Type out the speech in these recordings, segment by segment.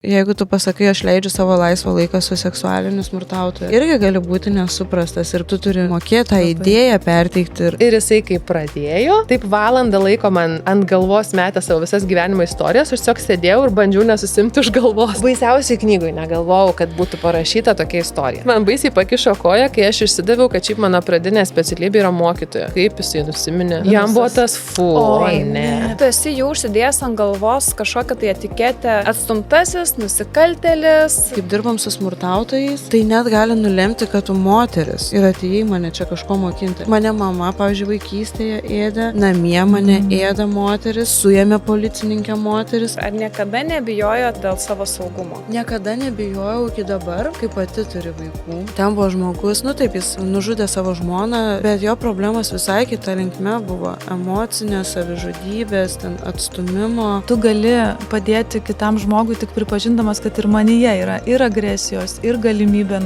Jeigu tu pasakai, aš leidžiu savo laisvą laiką su seksualiniu smurtautoju, irgi gali būti nesuprastas ir tu turi mokėti tą idėją perteikti. Ir jisai kaip pradėjo, taip valandą laiko man ant galvos metė savo visas gyvenimo istorijas, aš tiesiog sėdėjau ir bandžiau nesusimti už galvos. Baisiausiai knygui negalvojau, kad būtų parašyta tokia istorija. Man baisiai pakišo koją, kai aš išsidaviau, kad šiaip mano pradinė specialybė yra mokytoja. Kaip jisai nusiminė. Jam buvo tas oi, ne. Tu esi jau užsidėjęs ant galvos kažkokią tai etiketę atstumtasis, nusikaltėlis. Kaip dirbam su smurtautojais, tai net gali nulemti, kad tu moteris ir atėjai mane čia kažko mokinti. Mane mama, pavyzdžiui, vaikystėje ėdė, namie mane ėda moteris, suėmė policininkė moteris. Ar niekada nebijojot dėl savo saugumo? Niekada nebijojau iki dabar, kai pati turi vaikų. Ten buvo žmogus, taip jis nužudė savo žmoną, bet jo problemos visai kita linkme buvo emocinės, savižudybės, ten atstumimo. Tu gali padėti kitam žmogui tik pripažindamas, kad ir manyje yra ir agresijos, ir galimybė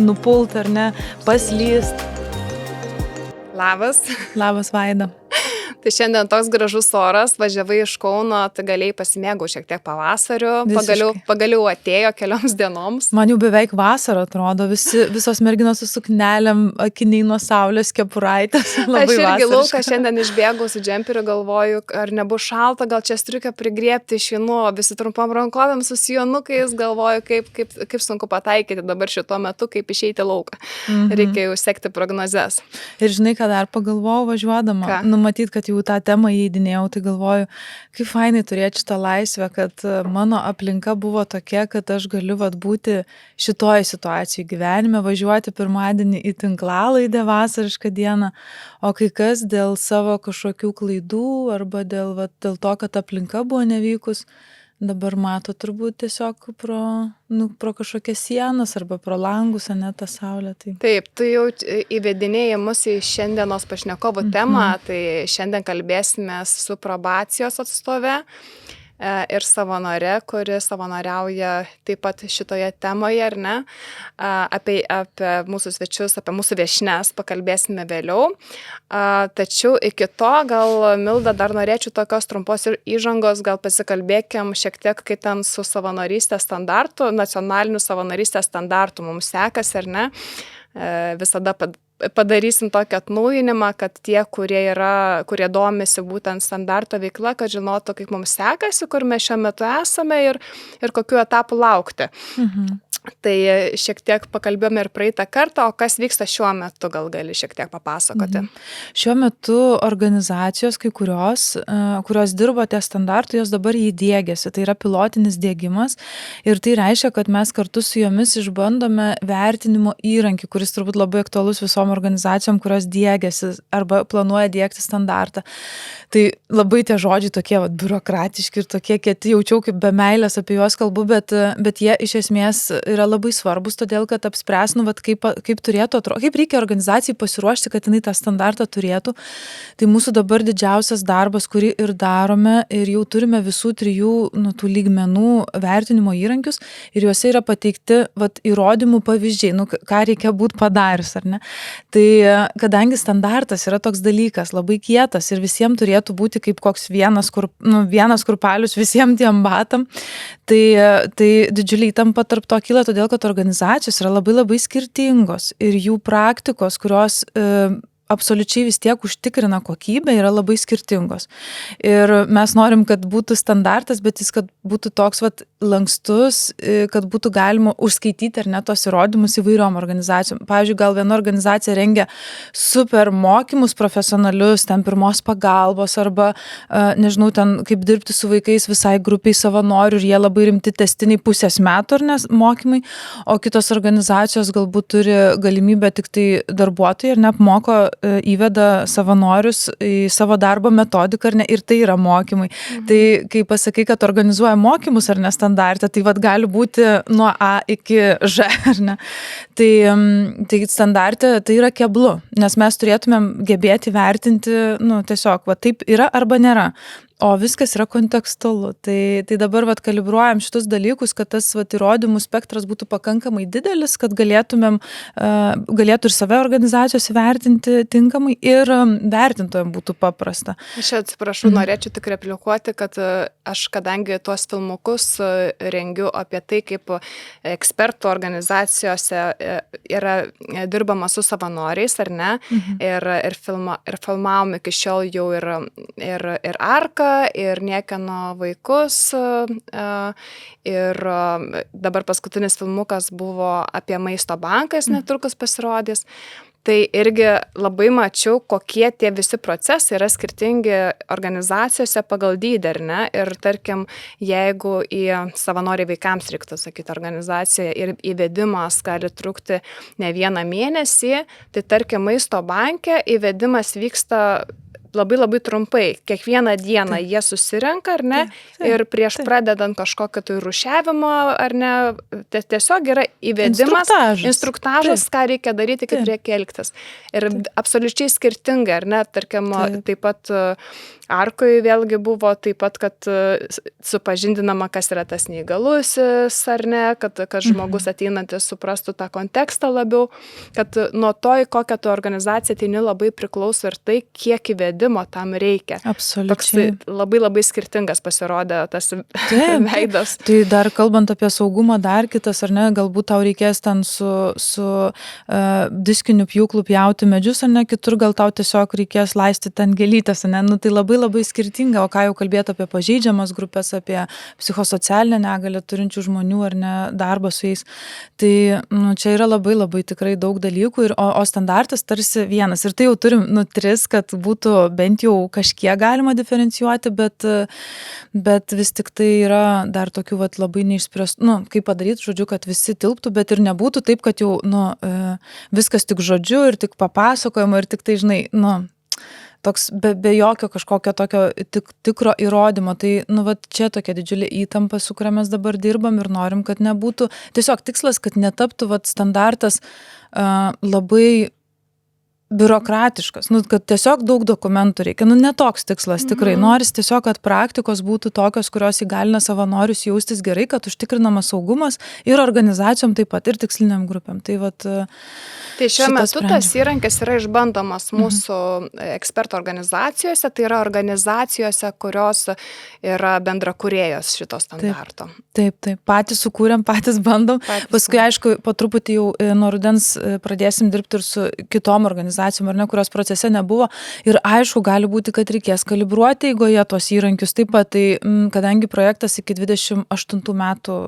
nupult ar ne, paslyst. Labas. Labas, Vaida. Tai šiandien toks gražus oras, važiavai iš Kauno, tai galėjai pasimėgauti šiek tiek pavasariu, pagaliau atėjo kelioms dienoms. Man jau beveik vasara atrodo, visos merginos su suknelėm, akiniai nuo saulės, kepuraitės. Aš irgi lauką šiandien išbėgau su džemperiu, galvoju, ar nebus šalta, gal čia striukę prigriebti išeinu, visi trumpam rankovėm su sijonukais, galvoju, kaip sunku pataikyti dabar šituo metu, kaip išeiti lauką. Reikia jau sekti prognozes. Ir žinai, ką dar pagalvojau važiuodama, numatyt, kad jau tą temą įeidinėjau, tai galvoju, kaip fainai turėti šitą laisvę, kad mano aplinka buvo tokia, kad aš galiu būti šitoje situacijoje gyvenime, važiuoti pirmadienį į tinklalaidę vasarišką dieną, o kai kas dėl savo kažkokių klaidų arba dėl to, kad aplinka buvo nevykus, dabar mato turbūt tiesiog pro kažkokias sienas arba pro langus, ane tą saulę. Tai. Taip, tu jau įvedinėjai mus į šiandienos pašnekovų temą, tai šiandien kalbėsime su probacijos atstove ir savanore, kuri savanoriauja taip pat šitoje temoje, ar ne? Apie mūsų svečius, apie mūsų viešnes pakalbėsime vėliau. Tačiau iki to, gal Milda, dar norėčiau tokios trumpos įžangos, gal pasikalbėkim šiek tiek, kaip ten su savanorystės standartu, nacionaliniu savanorystės standartu mums sekasi, ar ne? Visada padarysim tokį atnaujinimą, kad tie, kurie domisi būtent standarto veikla, kad žinotų, kaip mums sekasi, kur mes šiuo metu esame ir kokiu etapu laukti. Tai šiek tiek pakalbėjome ir praeitą kartą, o kas vyksta šiuo metu, gal gali šiek tiek papasakoti. Šiuo metu organizacijos, kai kurios dirbo ties standartu, jos dabar jį diegiasi. Tai yra pilotinis diegimas ir tai reiškia, kad mes kartu su jomis išbandome vertinimo įrankį, kuris turbūt labai aktualus visom organizacijom, kurios diegiasi arba planuoja diegti standartą. Tai labai tie žodžiai tokie biurokratiški ir tokie kieti, jaučiau kaip be meilės apie juos kalbu, bet jie iš esmės yra labai svarbus, todėl kad apspręs, kaip turėtų atrodyti, kaip reikia organizacijai pasiruošti, kad jinai tą standartą turėtų. Tai mūsų dabar didžiausias darbas, kurį ir darome, ir jau turime visų 3 tų lygmenų vertinimo įrankius, ir juose yra pateikti įrodymų pavyzdžiai, ką reikia būti padarius, ar ne? Tai kadangi standartas yra toks dalykas, labai kietas ir visiems turėtų būti kaip koks vienas kurpalius visiems tiem batam, tai didžiuliai įtampa tarp to kyla, todėl kad organizacijos yra labai labai skirtingos ir jų praktikos, kurios absoliučiai vis tiek užtikrina kokybę, yra labai skirtingos. Ir mes norim, kad būtų standartas, bet jis, kad būtų toks lankstus, kad būtų galima užskaityti ar ne tos įrodymus įvairiom organizacijom. Pavyzdžiui, gal viena organizacija rengia super mokymus profesionalius, ten pirmos pagalbos arba, nežinau, ten kaip dirbti su vaikais visai grupiai savanorių ir jie labai rimti testiniai pusės metų ar ne mokymai, o kitos organizacijos galbūt turi galimybę tik tai darbuotojai ir neapmoko įveda savanorius į savo darbo metodiką, ar ne, ir tai yra mokymai. Tai kai pasakai, kad organizuoja mokymus ar ne standartą, tai gali būti nuo A iki Ž, ar ne. Tai standartė tai yra keblu, nes mes turėtumėm gebėti vertinti, tiesiog, taip yra arba nėra. o viskas yra kontekstualu. Tai dabar kalibruojam šitus dalykus, kad tas įrodymų spektras būtų pakankamai didelis, kad galėtų ir save organizacijos vertinti tinkamai ir vertintojams būtų paprasta. Aš atsiprašau, norėčiau tik replikuoti, kad aš kadangi tuos filmukus rengiu apie tai, kaip ekspertų organizacijose yra dirbama su savanoriais, ar ne, ir filmavom iki šiol jau ir Arką, ir Niekieno vaikus, ir dabar paskutinis filmukas buvo apie maisto bankas, netrukus pasirodys. Tai irgi labai mačiau, kokie tie visi procesai yra skirtingi organizacijose pagal dydį, ar ne? Ir tarkim, jeigu į savanoriai vaikams, reiktų sakyti, organizacijoje ir įvedimas gali trukti ne vieną mėnesį, tai tarkim, maisto banke įvedimas vyksta labai trumpai. Kiekvieną dieną jie susirenka, ar ne? Ir prieš pradedant kažkokio tai rūšiavimo, ar ne? Tiesiog yra įvedimas, instruktažas, ką reikia daryti, kaip reikia elgtis. Ir absoliučiai skirtingai, ar ne? Tarkim, taip pat Arkoje vėlgi buvo taip pat, kad supažindinama, kas yra tas neįgalusis, ar ne? Kad žmogus ateinantis suprastų tą kontekstą labiau, kad nuo to, į kokią tu organizaciją ateini, labai priklauso ir tai, kiek įvedimo tam reikia. Absoliučiai. Toks labai skirtingas pasirodė tas veidas. Tai dar kalbant apie saugumą, dar kitas, ar ne, galbūt tau reikės ten su diskiniu pjūklu pjauti medžius, ar ne, kitur gal tau tiesiog reikės laistyti ten gėlytes, ar ne, nu, tai labai skirtinga, o ką jau kalbėti apie pažeidžiamas grupės, apie psichosocialinę negalią turinčių žmonių, ar ne, darbą su jais. Tai čia yra labai tikrai daug dalykų, o standartas tarsi vienas. Ir tai jau turim 3, kad būtų bent jau kažkiek galima diferencijuoti, bet vis tik tai yra dar tokių labai neišspręstų, kaip padaryti, žodžiu, kad visi tilptų, bet ir nebūtų taip, kad jau viskas tik žodžiu ir tik papasakojama ir tik tai, žinai, toks be jokio kažkokio tokio tikro įrodymo. Tai, čia tokia didžiulė įtampa, su kuria mes dabar dirbam ir norim, kad nebūtų. Tiesiog tikslas, kad netaptų standartas labai biurokratiškas, kad tiesiog daug dokumentų reikia. Ne toks tikslas tikrai. Noris tiesiog, kad praktikos būtų tokios, kurios įgalina savanorius jaustis gerai, kad užtikrinamas saugumas ir organizacijom taip pat, ir tiksliniam grupėm. Tai šiuo metu tas įrankis yra išbandomas mūsų ekspertų organizacijose, tai yra organizacijose, kurios yra bendrakūrėjos šito standarto. Taip. Patys sukūrėm, patys bandom. Paskui, aišku, po truputį jau nuo rudens pradėsim dirbti ir su kitom organizacijom, ar ne, kurios procese nebuvo. Ir aišku, gali būti, kad reikės kalibruoti eigoje tos įrankius. Taip pat, kadangi projektas iki 28 metų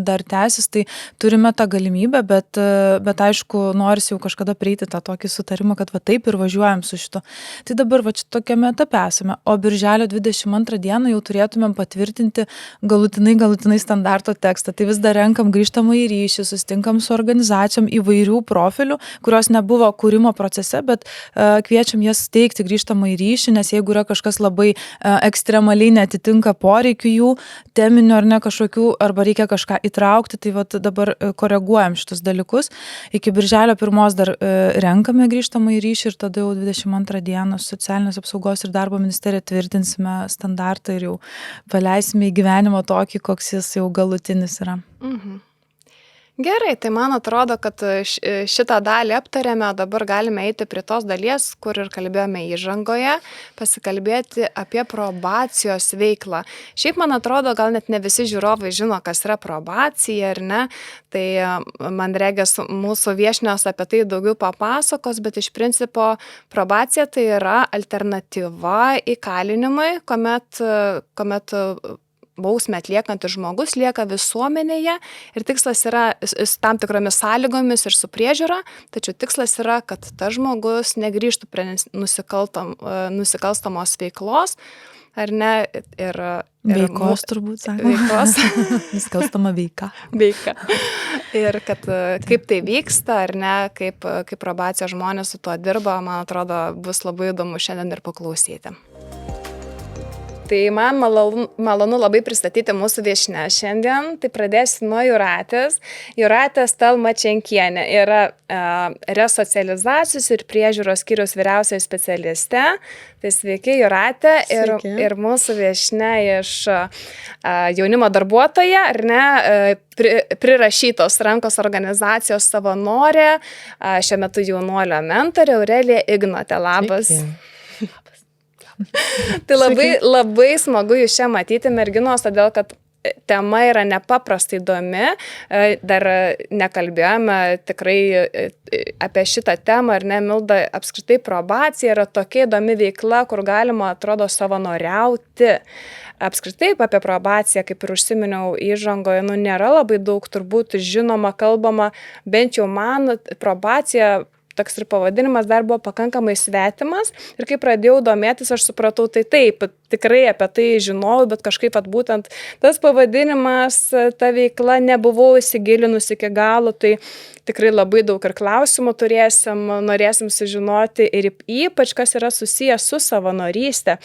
dar tęsis, tai turime tą galimybę, bet aišku, norisi jau kažkada prieiti tą tokį sutarimą, kad taip ir važiuojam su šito. Tai dabar tokiame etape esame, o birželio 22 dieną jau turėtumėm patvirtinti galutinai standarto tekstą. Tai vis dar renkam grįžtamąjį ryšį, susitinkam su organizacijom įvairių profilių, kurios nebuvo kūrimo procese, bet kviečiam jas steigti grįžtamąjį ryšį, nes jeigu yra kažkas labai ekstremaliai netitinka poreikių jų, teminių ar ne kažkokių, arba reikia kažką įtraukti, tai dabar koreguojam šitus dalykus. Iki birželio 1 dar renkame grįžtamąjį ryšį ir tada jau 22 dieną socialinės apsaugos ir darbo ministerija tvirtinsime standartą ir jau paleisime į gyvenimą tokį, koks jis jau galutinis yra. Gerai, tai man atrodo, kad šitą dalį aptarėme, dabar galime eiti prie tos dalies, kur ir kalbėjome įžangoje, pasikalbėti apie probacijos veiklą. Šiaip man atrodo, gal net ne visi žiūrovai žino, kas yra probacija, ar ne, tai man regis mūsų viešnios apie tai daugiau papasakos, bet iš principo probacija tai yra alternatyva įkalinimui, kuomet bausmę atliekantis žmogus lieka visuomenėje ir tikslas yra tam tikromis sąlygomis ir su priežiūra, tačiau tikslas yra, kad tas žmogus negrįžtų prie nusikalstamos veiklos, ar ne, ir veikos turbūt, sakoma. Veikos. Nusikalstama veika. Veika. Ir kad kaip tai vyksta, ar ne, kaip probacijos žmonės su tuo dirba, man atrodo, bus labai įdomu šiandien ir paklausyti. Tai man malonu labai pristatyti mūsų viešinę šiandien. Tai pradėsiu nuo Jūratės. Jūratė Stalmačenkienė yra resocializacijos ir priežiūros skyriaus vyriausioji specialistė. Tai sveiki, Jūratė. Ir mūsų viešinė iš jaunimo darbuotoja, ar ne, prirašytos rankos organizacijos savanorė, šiuo metu jaunuolio mentorė Aurelija Ignotė. Labas. Tai labai smagu jūs čia matyti, merginos, todėl kad tema yra nepaprastai įdomi. Dar nekalbėjome tikrai apie šitą temą, ar ne, Milda, apskritai probacija yra tokia įdomi veikla, kur galima, atrodo, savanoriauti. Apskritai apie probaciją, kaip ir užsiminiau įžangoje, nėra labai daug turbūt žinoma, kalbama, bent jau man probacija, toks ir pavadinimas dar buvo pakankamai svetimas ir kai pradėjau domėtis, aš supratau, tai taip, tikrai apie tai žinojau, bet kažkaip būtent tas pavadinimas, ta veikla nebuvau įsigilinus iki galo, tai tikrai labai daug ir klausimų norėsim sužinoti ir ypač, kas yra susijęs su savanorystė,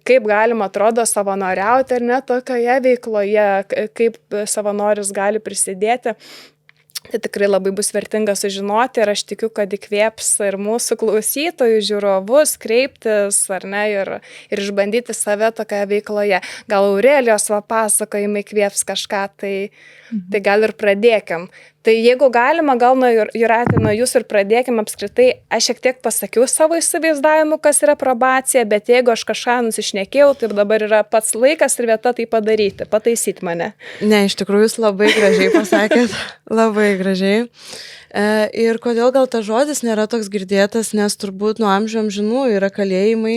kaip galima, atrodo, savanoriauti ar ne tokioje veikloje, kaip savanoris gali prisidėti. Tai tikrai labai bus vertinga sužinoti ir aš tikiu, kad įkvėps ir mūsų klausytojų, žiūrovus kreiptis, ar ne, ir išbandyti save tokioje veikloje. Gal Aurelijos pasakojimai įkvėps kažką, tai gal ir pradėkim. Tai jeigu galima, gal Jūratė, nuo jūsų ir pradėkim apskritai. Aš šiek tiek pasakiau savo įsivaizdavimu, kas yra probacija, bet jeigu aš kažką nusišnekėjau, tai dabar yra pats laikas ir vieta tai padaryti, pataisyti mane. Ne, iš tikrųjų jūs labai gražiai pasakėt, labai gražiai. Ir kodėl gal tas žodis nėra toks girdėtas, nes turbūt nuo amžių yra kalėjimai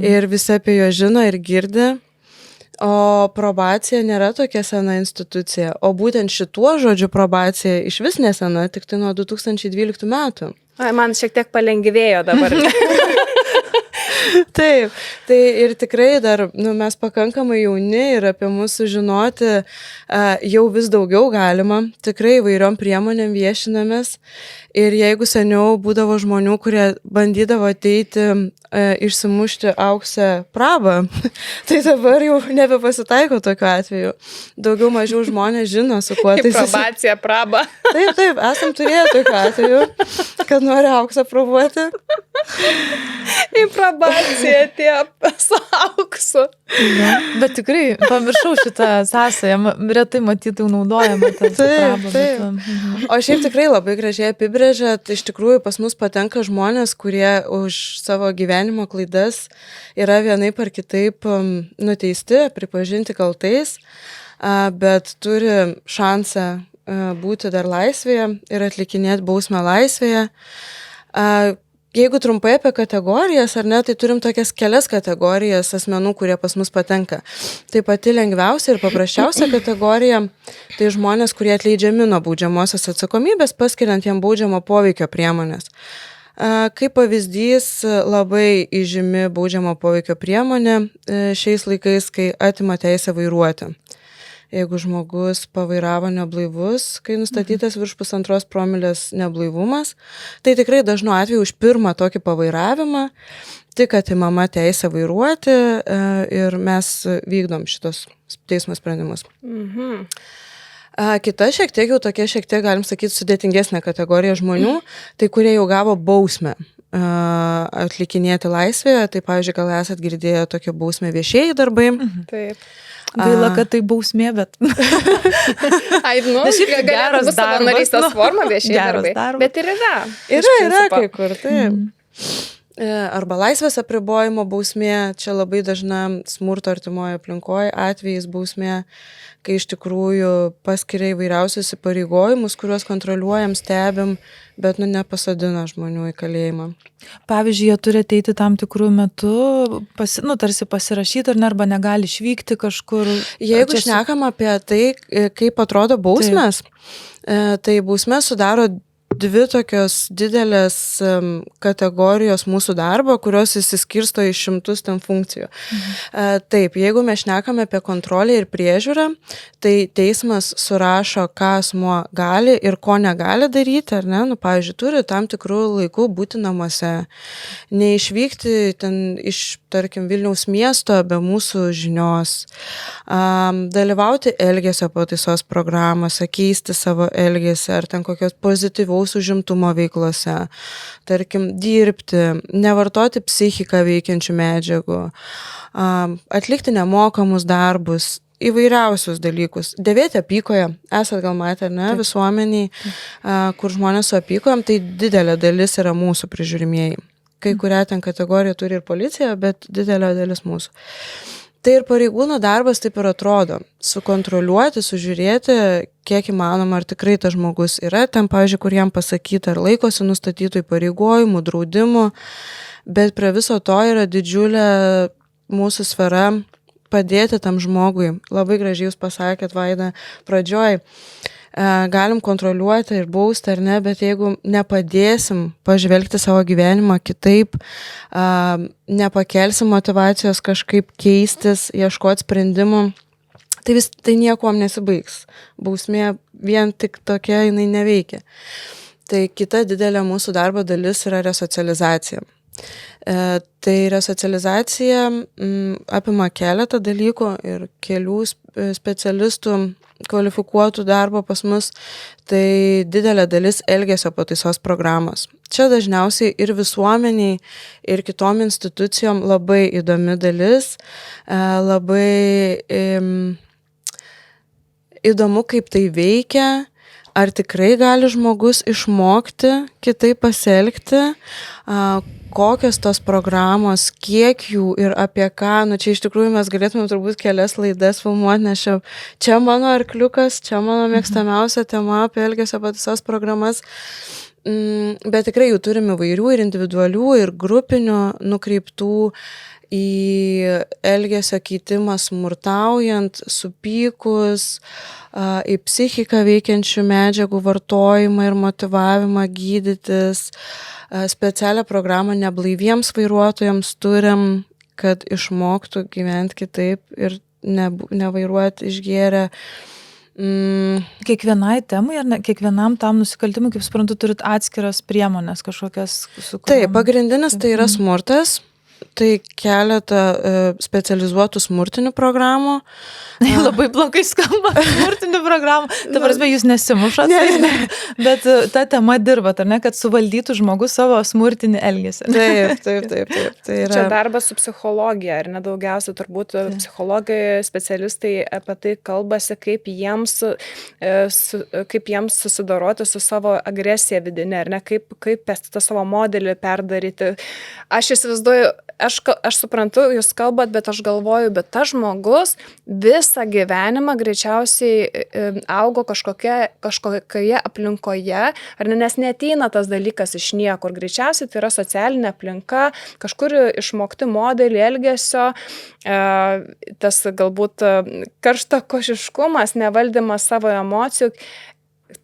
ir visi apie jo žino ir girdi. O probacija nėra tokia sena institucija, o būtent šituo žodžiu probacija iš vis nesena, tik tai nuo 2012 metų. Man šiek tiek palengvėjo dabar. Taip, tai ir tikrai dar mes pakankamai jauni ir apie mūsų žinoti jau vis daugiau galima, tikrai įvairiom priemonėm viešinamės ir jeigu seniau būdavo žmonių, kurie bandydavo ateiti išsimušti auksę prabą, tai dabar jau nebepasitaiko tokiu atveju. Daugiau mažiau žmonės žino, su kuo tai probacija praba. Taip, esam turėję tokiu atveju, kad nori auksą probuoti. Į probaciją atėjo su auksu. Bet tikrai pamiršau šitą sąsają, retai matytų naudojama ta praba. Taip. O šiaip tikrai labai gražiai apibrėžėt, iš tikrųjų pas mus patenka žmonės, kurie už savo gyvenimo klaidas yra vienaip ar kitaip nuteisti, pripažinti kaltais, bet turi šansą būti dar laisvėje ir atlikinėti bausmę laisvėje. Jeigu trumpai apie kategorijas, ar ne, tai turim tokias kelias kategorijas asmenų, kurie pas mus patenka. Tai pati lengviausia ir paprasčiausia kategorija, tai žmonės, kurie atleidžiami nuo baudžiamosios atsakomybės, paskiriant jam baudžiamo poveikio priemonės. Kaip pavyzdys, labai įžymi baudžiamo poveikio priemonė šiais laikais, kai atima teisę vairuoti. Jeigu žmogus pavairavo neblaivus, kai nustatytas virš 1,5 promilės neblaivumas, tai tikrai dažnu atveju už pirmą tokį pavairavimą tik atimama teisė vairuoti ir mes vykdom šitos teismo sprendimus. Kita šiek tiek, galim sakyti, sudėtingesnė kategorija žmonių, tai kurie jau gavo bausmę atlikinėti laisvėje, tai pavyzdžiui, gal esat girdėję tokią bausmę viešieji darbai. Taip. Gaila, kad tai bausmė, bet... Ai, galėtų bus savanorystės forma viešieji darbai. Bet ir yra. Yra kai kur, taip. Arba laisvės apribojimo bausmė, čia labai dažna smurto artimoje aplinkoje atvejais bausmė, kai iš tikrųjų paskiria įvairiausius įpareigojimus, kuriuos kontroliuojam, stebim, bet nepasodina žmonių į kalėjimą. Pavyzdžiui, jie turi ateiti tam tikrų metų, tarsi pasirašyti arba negali išvykti kažkur. Jeigu šnekam apie tai, kaip atrodo bausmės, tai bausmės sudaro dvi tokios didelės kategorijos mūsų darbo, kurios įsiskirsto į šimtus ten funkcijų. Taip, jeigu mes šnekame apie kontrolę ir priežiūrą, tai teismas surašo, ką asmuo gali ir ko negali daryti, ar ne? Nu, pavyzdžiui, turi tam tikrų laikų būti namuose, neišvykti ten iš, tarkim, Vilniaus miesto be mūsų žinios, dalyvauti elgesio pataisos programose, keisti savo elgesį ar ten kokios pozityvaus užimtumo veiklose, tarkim, dirbti, nevartoti psichiką veikiančių medžiagų, atlikti nemokamus darbus, įvairiausius dalykus. Dėvėti apykoję, esat gal matę, ne, visuomeniai, kur žmonės su apykojom, tai didelė dalis yra mūsų prižiūrimieji. Kai kurią ten kategoriją turi ir policija, bet didelė dalis mūsų. Tai ir pareigūno darbas taip ir atrodo. Sukontroliuoti, sužiūrėti, kiek įmanoma, ar tikrai tas žmogus yra ten, pavyzdžiui, kur jam pasakyta, ar laikosi nustatytų įpareigojimų, draudimų, bet prie viso to yra didžiulė mūsų sfera padėti tam žmogui. Labai gražiai jūs pasakėt, Vaida, pradžioj. Galim kontroliuoti ir bausti ar ne, bet jeigu nepadėsim pažvelgti savo gyvenimą kitaip, nepakelsim motyvacijos kažkaip keistis, ieškoti sprendimų, tai niekuom nesibaigs. Bausmė vien tik tokia jinai neveikia. Tai kita didelė mūsų darbo dalis yra resocializacija. Tai resocializacija apima keletą dalykų ir kelių specialistų kvalifikuotų darbo pas mus, tai didelė dalis elgesio pataisos programos. Čia dažniausiai ir visuomeniai, ir kitom institucijom labai įdomi dalis, labai įdomu, kaip tai veikia, ar tikrai gali žmogus išmokti kitaip pasielgti, kokios tos programos, kiek jų ir apie ką. Nu, čia iš tikrųjų mes galėtume turbūt kelias laidas filmuoti, nes čia mano arkliukas, čia mano mėgstamiausia tema apie elgesio pataisos programas. Bet tikrai jų turim įvairių ir individualių, ir grupinių nukreiptų į elgesio keitimą smurtaujant, supykus, į psichiką veikiančių medžiagų vartojimą ir motyvavimą gydytis. Specialią programą neblaiviems vairuotojams turim, kad išmoktų gyventi kitaip ir nevairuoti išgėrę. Kiekvienai temai ar ne, kiekvienam tam nusikaltimui, kaip suprantu, turit atskiras priemonės kažkokias su kuriom... Taip, pagrindinis tai yra smurtas. Tai keletą specializuotų smurtinių programų. Labai blogai skamba smurtinių programų. Ta prasme, jūs nesimušat, bet ta tema dirbat, ar ne, kad suvaldytų žmogus savo smurtinį elgesį. Taip. Tai yra... Čia darbas su psichologija, ar nedaugiausia turbūt psichologai, specialistai apie tai kalbasi, kaip jiems susidoroti su savo agresija vidinė, ar ne, kaip tą savo modelį perdaryti. Aš įsivaizduoju, aš suprantu, jūs kalbat, bet aš galvoju, bet tas žmogus visą gyvenimą greičiausiai augo kažkokioje aplinkoje, ar ne, nes neateina tas dalykas iš niekur. Greičiausiai tai yra socialinė aplinka, kažkur išmokti modelį elgesio, tas galbūt karštakošiškumas, nevaldymas savo emocijų.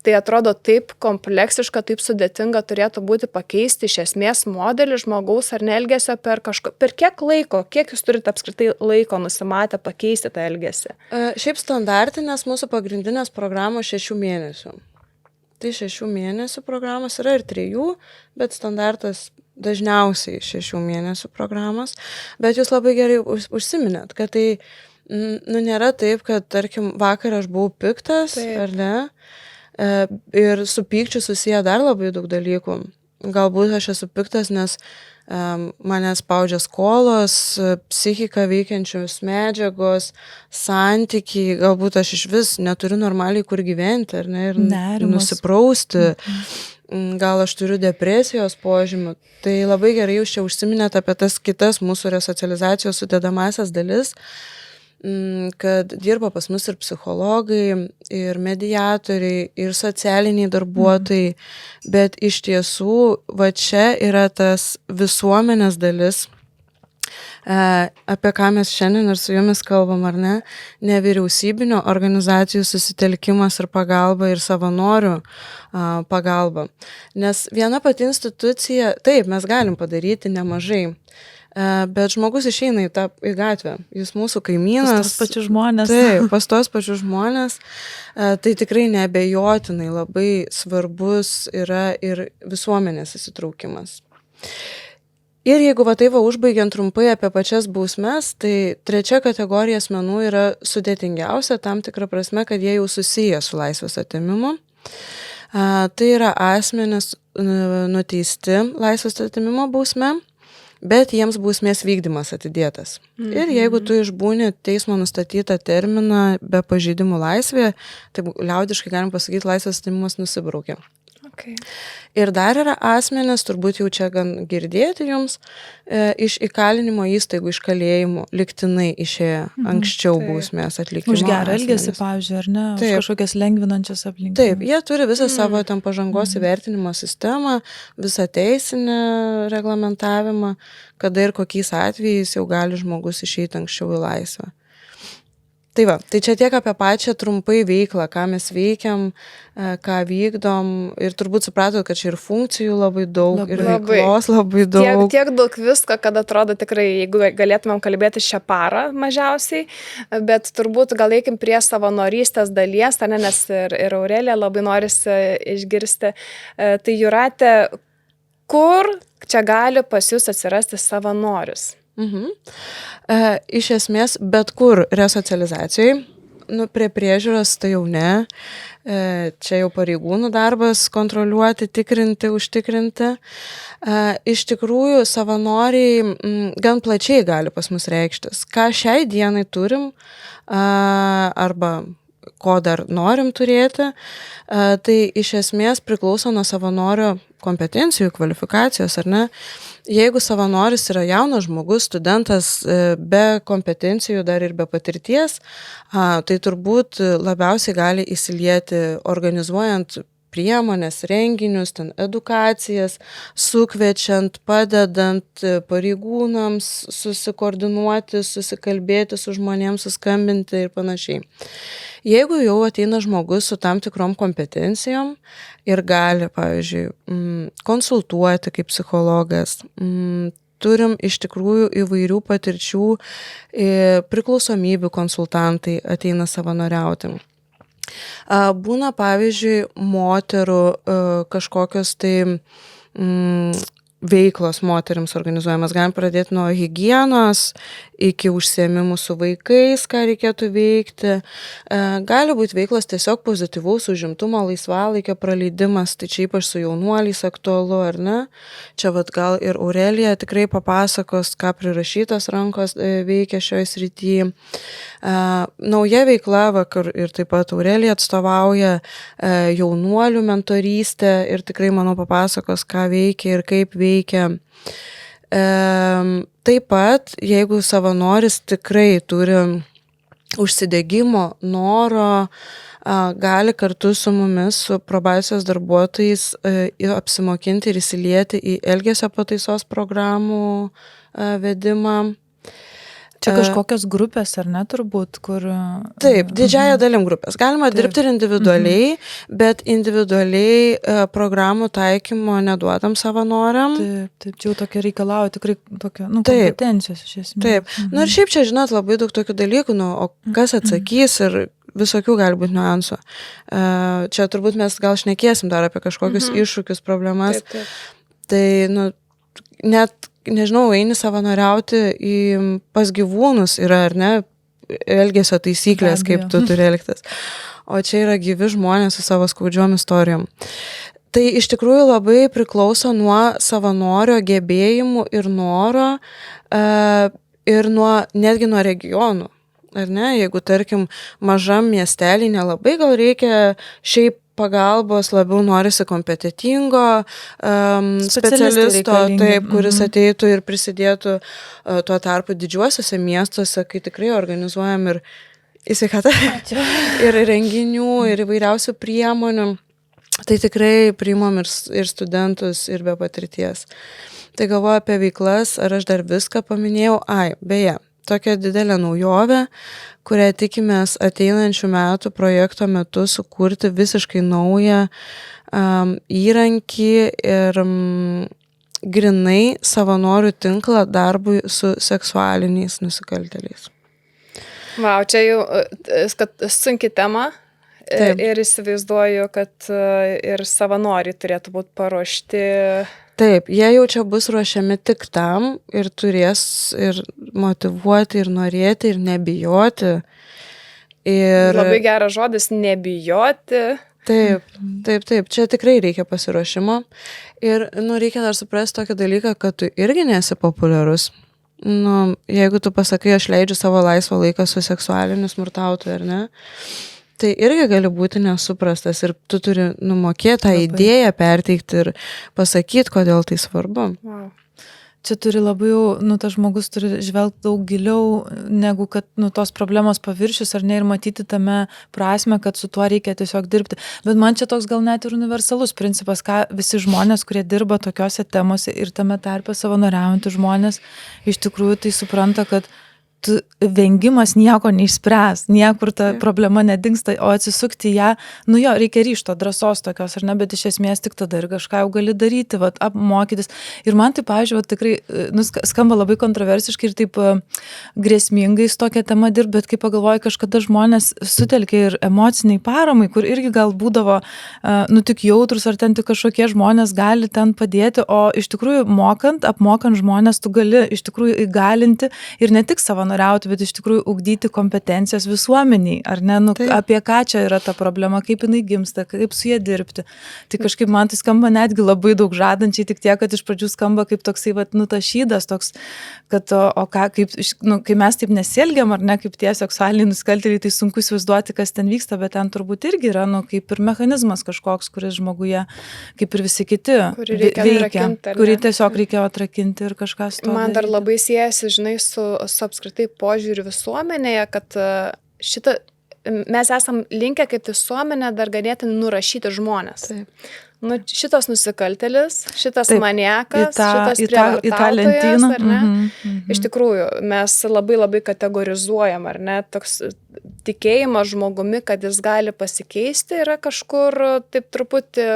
Tai atrodo taip kompleksiška, taip sudėtinga turėtų būti pakeisti iš esmės modelį žmogaus ar neelgesio per kiek laiko, kiek jūs turite apskritai laiko nusimatę pakeisti tą elgesį? Šiaip standartinės mūsų pagrindinės programos 6 mėnesių. Tai 6 mėnesių programos yra ir 3, bet standartas dažniausiai 6 mėnesių programos. Bet jūs labai gerai užsiminėt, kad tai nėra taip, kad tarkim vakar aš buvau piktas, taip. Ar ne? Ir su pykčiu susiję dar labai daug dalykų. Galbūt aš esu piktas, nes mane spaudžia skolos, psichika veikiančios medžiagos, santykiai, galbūt aš iš vis neturiu normaliai kur gyventi, ar ne, ir nusiprausti. Gal aš turiu depresijos požymių. Tai labai gerai jūs čia užsiminėte apie tas kitas mūsų resocializacijos sudedamasias dalis, kad dirba pas mus ir psichologai, ir mediatoriai, ir socialiniai darbuotojai, bet iš tiesų va čia yra tas visuomenės dalis, apie ką mes šiandien ir su jumis kalbam, ar ne, nevyriausybinio organizacijų susitelkimas ir pagalba ir savanorių pagalba. Nes viena pati institucija, taip, mes galim padaryti nemažai, bet žmogus išeina į gatvę, jis mūsų kaimynas. Pas tos pačius žmonės. Taip, pas tos pačius žmonės. Tai tikrai neabejotinai labai svarbus yra ir visuomenės įsitraukimas. Ir jeigu užbaigiant trumpai apie pačias bausmes, tai 3 kategorija asmenų yra sudėtingiausia tam tikrą prasme, kad jie jau susiję su laisvės atėmimu. Tai yra asmenys nuteisti laisvės atėmimo bausme, bet jiems bausmės vykdymas atidėtas. Ir jeigu tu išbūni teismo nustatytą terminą be pažeidimų laisvėje, tai liaudiškai galim pasakyti, laisvės atėmimas nusibraukia. Okay. Ir dar yra asmenys, turbūt jau čia gan girdėti jums, iš įkalinimo įstaigų, iš kalėjimų, lygtinai išėję anksčiau bausmės atlikimo. Už gerą elgesį, pavyzdžiui, ar ne? Už kažkokias lengvinančias aplinkybes. Taip, jie turi visą savo ten pažangos įvertinimo sistemą, visą teisinę reglamentavimą, kada ir kokiais atvejais jau gali žmogus išeiti anksčiau į laisvę. Tai va, tai čia tiek apie pačią trumpai veiklą, ką mes veikiam, ką vykdom ir turbūt supratot, kad čia ir funkcijų labai daug, ir veiklos labai daug. Tiek daug visko, kad atrodo tikrai, jeigu galėtumėm kalbėti šią parą mažiausiai, bet turbūt gal eikim prie savanorystės dalies, nes ir Aurelija labai norisi išgirsti. Tai Jūrate, kur čia gali pas jūs atsirasti savanorius? Iš esmės, bet kur resocializacijai, prie priežiūros tai jau ne, čia jau pareigūnų darbas kontroliuoti, tikrinti, užtikrinti. Iš tikrųjų, savanoriai gan plačiai gali pas mus reikštis. Ką šiai dienai turim arba ko dar norim turėti, tai iš esmės priklauso nuo savanorio kompetencijų, kvalifikacijos, ar ne? Jeigu savanoris yra jaunas žmogus, studentas be kompetencijų dar ir be patirties, tai turbūt labiausiai gali įsilieti organizuojant priemonės, renginius, ten edukacijas, sukviečiant, padedant pareigūnams susikoordinuoti, susikalbėti su žmonėms, suskambinti ir panašiai. Jeigu jau ateina žmogus su tam tikrom kompetencijom ir gali, pavyzdžiui, konsultuoti kaip psichologas, turim iš tikrųjų įvairių patirčių, priklausomybių konsultantai ateina savanoriauti. Būna, pavyzdžiui, moterų kažkokios tai veiklos moterims organizuojamas. Galim pradėti nuo higienos iki užsiėmimų su vaikais, ką reikėtų veikti. Gali būti veiklos tiesiog pozityvaus užimtumo, laisvalaikio praleidimas, tai čia ypač su jaunuoliais aktualu, ar ne? Čia gal ir Aurelija tikrai papasakos, ką prirašytos rankos veikia šioje srityje. Nauja veikla, kur ir taip pat Aurelija atstovauja jaunuolių mentorystę ir tikrai, manau, papasakos, ką veikia ir kaip veikia. Taip pat, jeigu savanoris tikrai turi užsidegimo, noro, gali kartu su mumis, su probacijos darbuotojais apsimokinti ir įsilieti į elgesio pataisos programų vedimą. Čia kažkokios grupės, ar ne, turbūt, kur... Taip, didžiąją dalim grupės. Galima dirbti ir individualiai, bet individualiai programų taikymo neduodam savanoriam. Taip, čia jau tokia reikalauja tikrai tokio, kompetencijos iš esmės. Taip, ir šiaip čia, žinot, labai daug tokių dalykų, o kas atsakys ir visokių gali būti niuansų. Čia turbūt mes gal šnekėsim dar apie kažkokius iššūkius, problemas. Tai, net nežinau, eini savanoriauti pas gyvūnus yra, ar ne, elgesio taisyklės, kaip tu turi elgtis. O čia yra gyvi žmonės su savo skaudžiom istorijom. Tai iš tikrųjų labai priklauso nuo savanorio gebėjimų ir noro ir netgi nuo regionų. Ar ne, jeigu, tarkim, mažam miestelį nelabai gal reikia šiaip pagalbos, labiau norisi kompetitingo specialisto, taip, kuris ateitų ir prisidėtų. Tuo tarpu didžiuosiuose miestuose, kai tikrai organizuojam ir ir renginių, ir įvairiausių priemonių, tai tikrai priimam ir studentus, ir be patirties. Tai galvoju apie veiklas, ar aš dar viską paminėjau. Beje, tokia didelė naujovė, kurią tikimės ateinančių metų projekto metu sukurti visiškai naują įrankį ir grinai savanorių tinklą darbui su seksualiniais nusikaltėliais. Vau, čia jau sunki tema. Taip. Ir įsivaizduoju, kad ir savanoriai turėtų būti paruošti. Taip, jie jau čia bus ruošiami tik tam ir turės ir motyvuoti, ir norėti, ir nebijoti. Ir... Labai geras žodis, nebijoti. Taip, čia tikrai reikia pasiruošimo. Ir, reikia dar suprasti tokį dalyką, kad tu irgi nesi populiarus. Jeigu tu pasakai, aš leidžiu savo laisvą laiką su seksualiniu smurtautoju, ar ne? Tai irgi gali būti nesuprastas ir tu turi mokėti tą idėją perteikti ir pasakyti, kodėl tai svarbu. Wow. Čia turi labai jau, tas žmogus turi žvelgti daug giliau, negu kad tos problemos paviršius ar ne ir matyti tame prasme, kad su tuo reikia tiesiog dirbti. Bet man čia toks gal net ir universalus principas, ką visi žmonės, kurie dirba tokiose temose ir tame tarpe savanoriaujantys žmonės, iš tikrųjų tai supranta, kad vengimas nieko neišspręs, niekur ta problema nedingsta, o atsisukti ją, reikia ryžto, drąsos tokios, ar ne, bet iš esmės tik tada ir kažką jau gali daryti, apmokytis. Ir man tai, pavyzdžiui, tikrai skamba labai kontroversiškai ir taip grėsmingai su tokia tema dirbti, bet kai pagalvoju, kažkada žmonės sutelkė ir emociniai paramai, kur irgi gal būdavo tik jautrus, ar ten tik kažkokie žmonės gali ten padėti, o iš tikrųjų apmokant žmonės, tu gali iš tikrųjų įgalinti ir ne tik savanoriauti, bet iš tikrųjų ugdyti kompetencijas visuomeniai, ar ne, apie ką čia yra ta problema, kaip jinai gimsta, kaip su jie dirbti. Tai kažkaip man tai skamba netgi labai daug žadančiai, tik tiek, kad iš pradžių skamba kaip toksai, tas šydas toks, kad kai mes taip nesielgiam, ar ne, kaip tie seksualiniai nusikaltėliai, tai sunku įsivaizduoti, kas ten vyksta, bet ten turbūt irgi yra, kaip ir mechanizmas kažkoks, kuris žmoguje, kaip ir visi kiti, veikia, kurį tiesiog reikėjo atrakinti ir kažką su to Man dar daryti. labai siejasi, žinai, su apskritai požiūriu visuomenėje, kad mes esam linkę kaip visuomenė dar ganėtinai nurašyti žmonės. Taip. Šitas nusikaltėlis, šitas maniakas, šitas į tą prievartautojas, ar ne? lentyną. Iš tikrųjų, mes labai kategorizuojam, ar ne? Toks tikėjimas žmogumi, kad jis gali pasikeisti, yra kažkur taip truputį,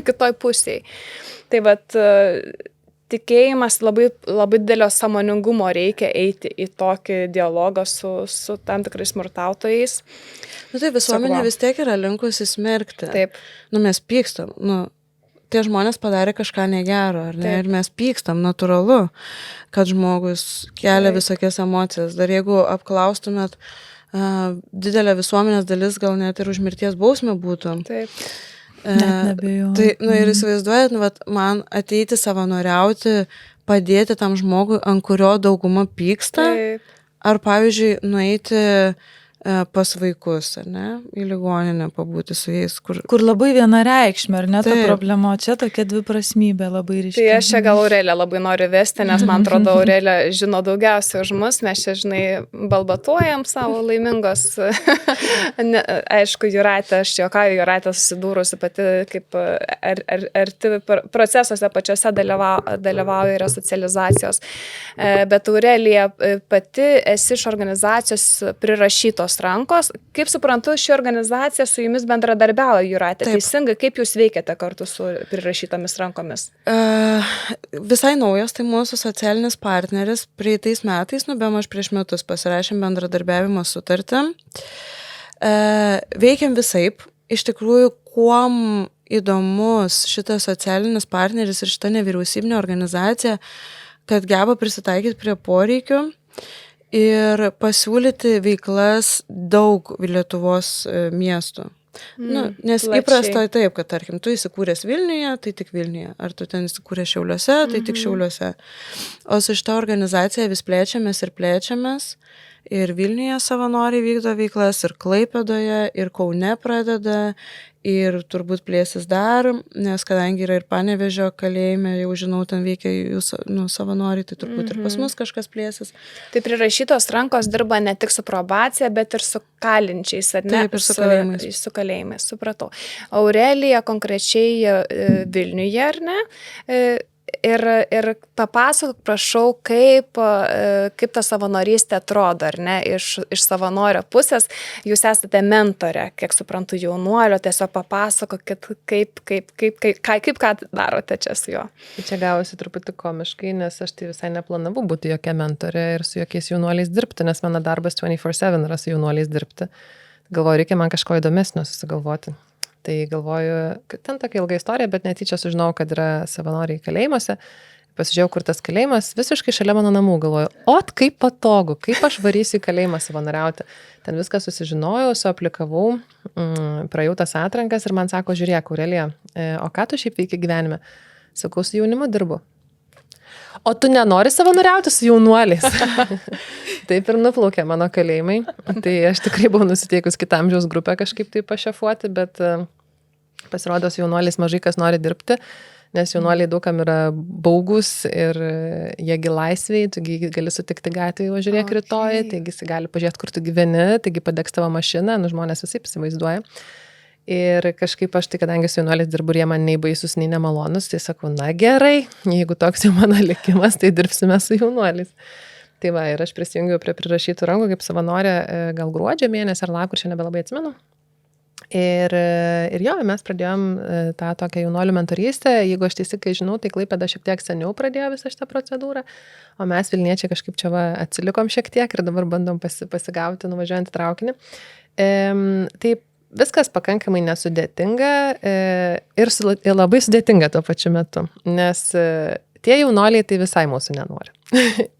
kitoj pusėj. Tai tikėjimas labai didelio sąmoningumo reikia eiti į tokį dialogą su tam tikrais smurtautojais. Tai visuomenė vis tiek yra linkusi smerkti. Taip. Mes pykstam. Tie žmonės padarė kažką negero, ar ne? Taip. Ir mes pykstam, natūralu, kad žmogus kelia visokias emocijas. Dar jeigu apklaustumėt, didelė visuomenės dalis gal net ir už mirties bausmę būtų. Taip. Tai, ir įsivaizduojat, man ateiti savanoriauti, padėti tam žmogui, ant kurio dauguma pyksta, Taip. Ar pavyzdžiui, nueiti pas vaikus, ar ne, į ligoninę pabūti su jais, kur labai vienareikšmė, ar ne, ta Taip. problema, o čia tokia dviprasmybė labai ryški. Tai aš čia gal Aurelę labai noriu vesti, nes man atrodo, Aurelė žino daugiausiai už mus, mes čia, žinai, balbatuojam savo laimingos. Aišku, Jūratė, aš juokauju, Jūratė susidūrusi pati kaip arti procesuose pačiose dalyvauja resocializacijos. Bet Aurelija pati esi iš organizacijos prirašytos rankos. Kaip suprantu, ši organizacija su jumis bendradarbiauja, Jūratė. Taip. Teisingai, kaip jūs veikiate kartu su prirašytomis rankomis? Visai naujas, tai mūsų socialinis partneris praeitais metais, bemaž prieš metus pasirašėm bendradarbiavimo sutartį. Veikiam visaip. Iš tikrųjų, kuom įdomus šitas socialinis partneris ir šita nevyriausybinė organizacija, kad geba prisitaikyti prie poreikių ir pasiūlyti veiklas daug Lietuvos miestų. Nes plačiai. Įprasta taip, kad tarkim, tu įsikūręs Vilniuje, tai tik Vilniuje, ar tu ten įsikūręs Šiauliuose, tai tik Šiauliuose. O su šita organizacija vis plečiamės. Ir Vilniuje savanoriai vykdo veiklas, ir Klaipėdoje, ir Kaune pradeda, ir turbūt plėsis dar, nes kadangi yra ir Panevėžio kalėjime, jau žinau, ten veikia jų savanoriai, tai turbūt ir pas mus kažkas plėsis. Tai prirašytos rankos dirba ne tik su probacija, bet ir su kalinčiais, ar ne? Taip, ir su kalėjimais. Su kalėjimais, supratau. Aurelija konkrečiai Vilniuje, ar ne? ir papasakok, prašau, kaip ta savanorystė atrodo, ar ne, iš savanorio pusės. Jūs esate mentorė, kiek suprantu, jaunuolio, tiesiog papasakokit, kaip ką darote čia su juo. Čia gavosi truputį komiškai, nes aš tai visai neplanavau būti jokia mentorė ir su jokiais jaunuoliais dirbti, nes mano darbas 24/7 yra su jaunuoliais dirbti. Galvoju, reikia man kažko įdomesnio susigalvoti. Tai galvoju, kad ten tokia ilga istorija, bet netyčia sužinau, kad yra savanoriai kalėjimuose. Pasižiūrėjau, kur tas kalėjimas, visiškai šalia mano namų. Galvoju, kaip patogu, kaip aš varysiu į kalėjimą savanoriauti. Ten viską susižinojau, suaplikavau, praėjau tas atrankas ir man sako, žiūrėk, Aurelija, o ką tu šiaip veiki gyvenime? Sakau, su jaunimu dirbu. O tu nenori savanoriauti su jaunuoliais? Taip ir nuplaukė mano kalėjimai. Tai aš tikrai buvau nusiteikus kitą amžiaus grupę kažkaip tai pašefuoti, bet pasirodo su jaunuoliais mažai kas nori dirbti, nes jaunuoliai daugam yra baugus ir jiegi laisviai, tu gali sutikti gatvėje, o žiūrėk rytoj, taigi jis gali pažiūrėti, kur tu gyveni, taigi padegs tavo mašiną, žmonės visi įsivaizduoja. Ir kažkaip aš tai, kadangi su jaunuoliais dirbu ir jie man nei baisus, nei nemalonus, tai sakau, na gerai, jeigu toks jau mano likimas, tai dirbsime su jaunuoliais. Tai va, ir aš prisijungiau prie prirašytų rankų kaip savanorė gal gruodžio mėnesį ar lapkričio, nebelabai atsimenu. Ir jo, mes pradėjom tą tokią jaunuolių mentorystę. Jeigu aš teisingai žinau, tai Klaipėda šiek tiek seniau pradėjo visą šitą procedūrą, o mes Vilniečiai kažkaip čia atsilikom šiek tiek ir dabar bandom pasigauti nuvažiuojant į traukinį. Taip, viskas pakankamai nesudėtinga ir labai sudėtinga tuo pačiu metu, nes tie jaunoliai tai visai mūsų nenori.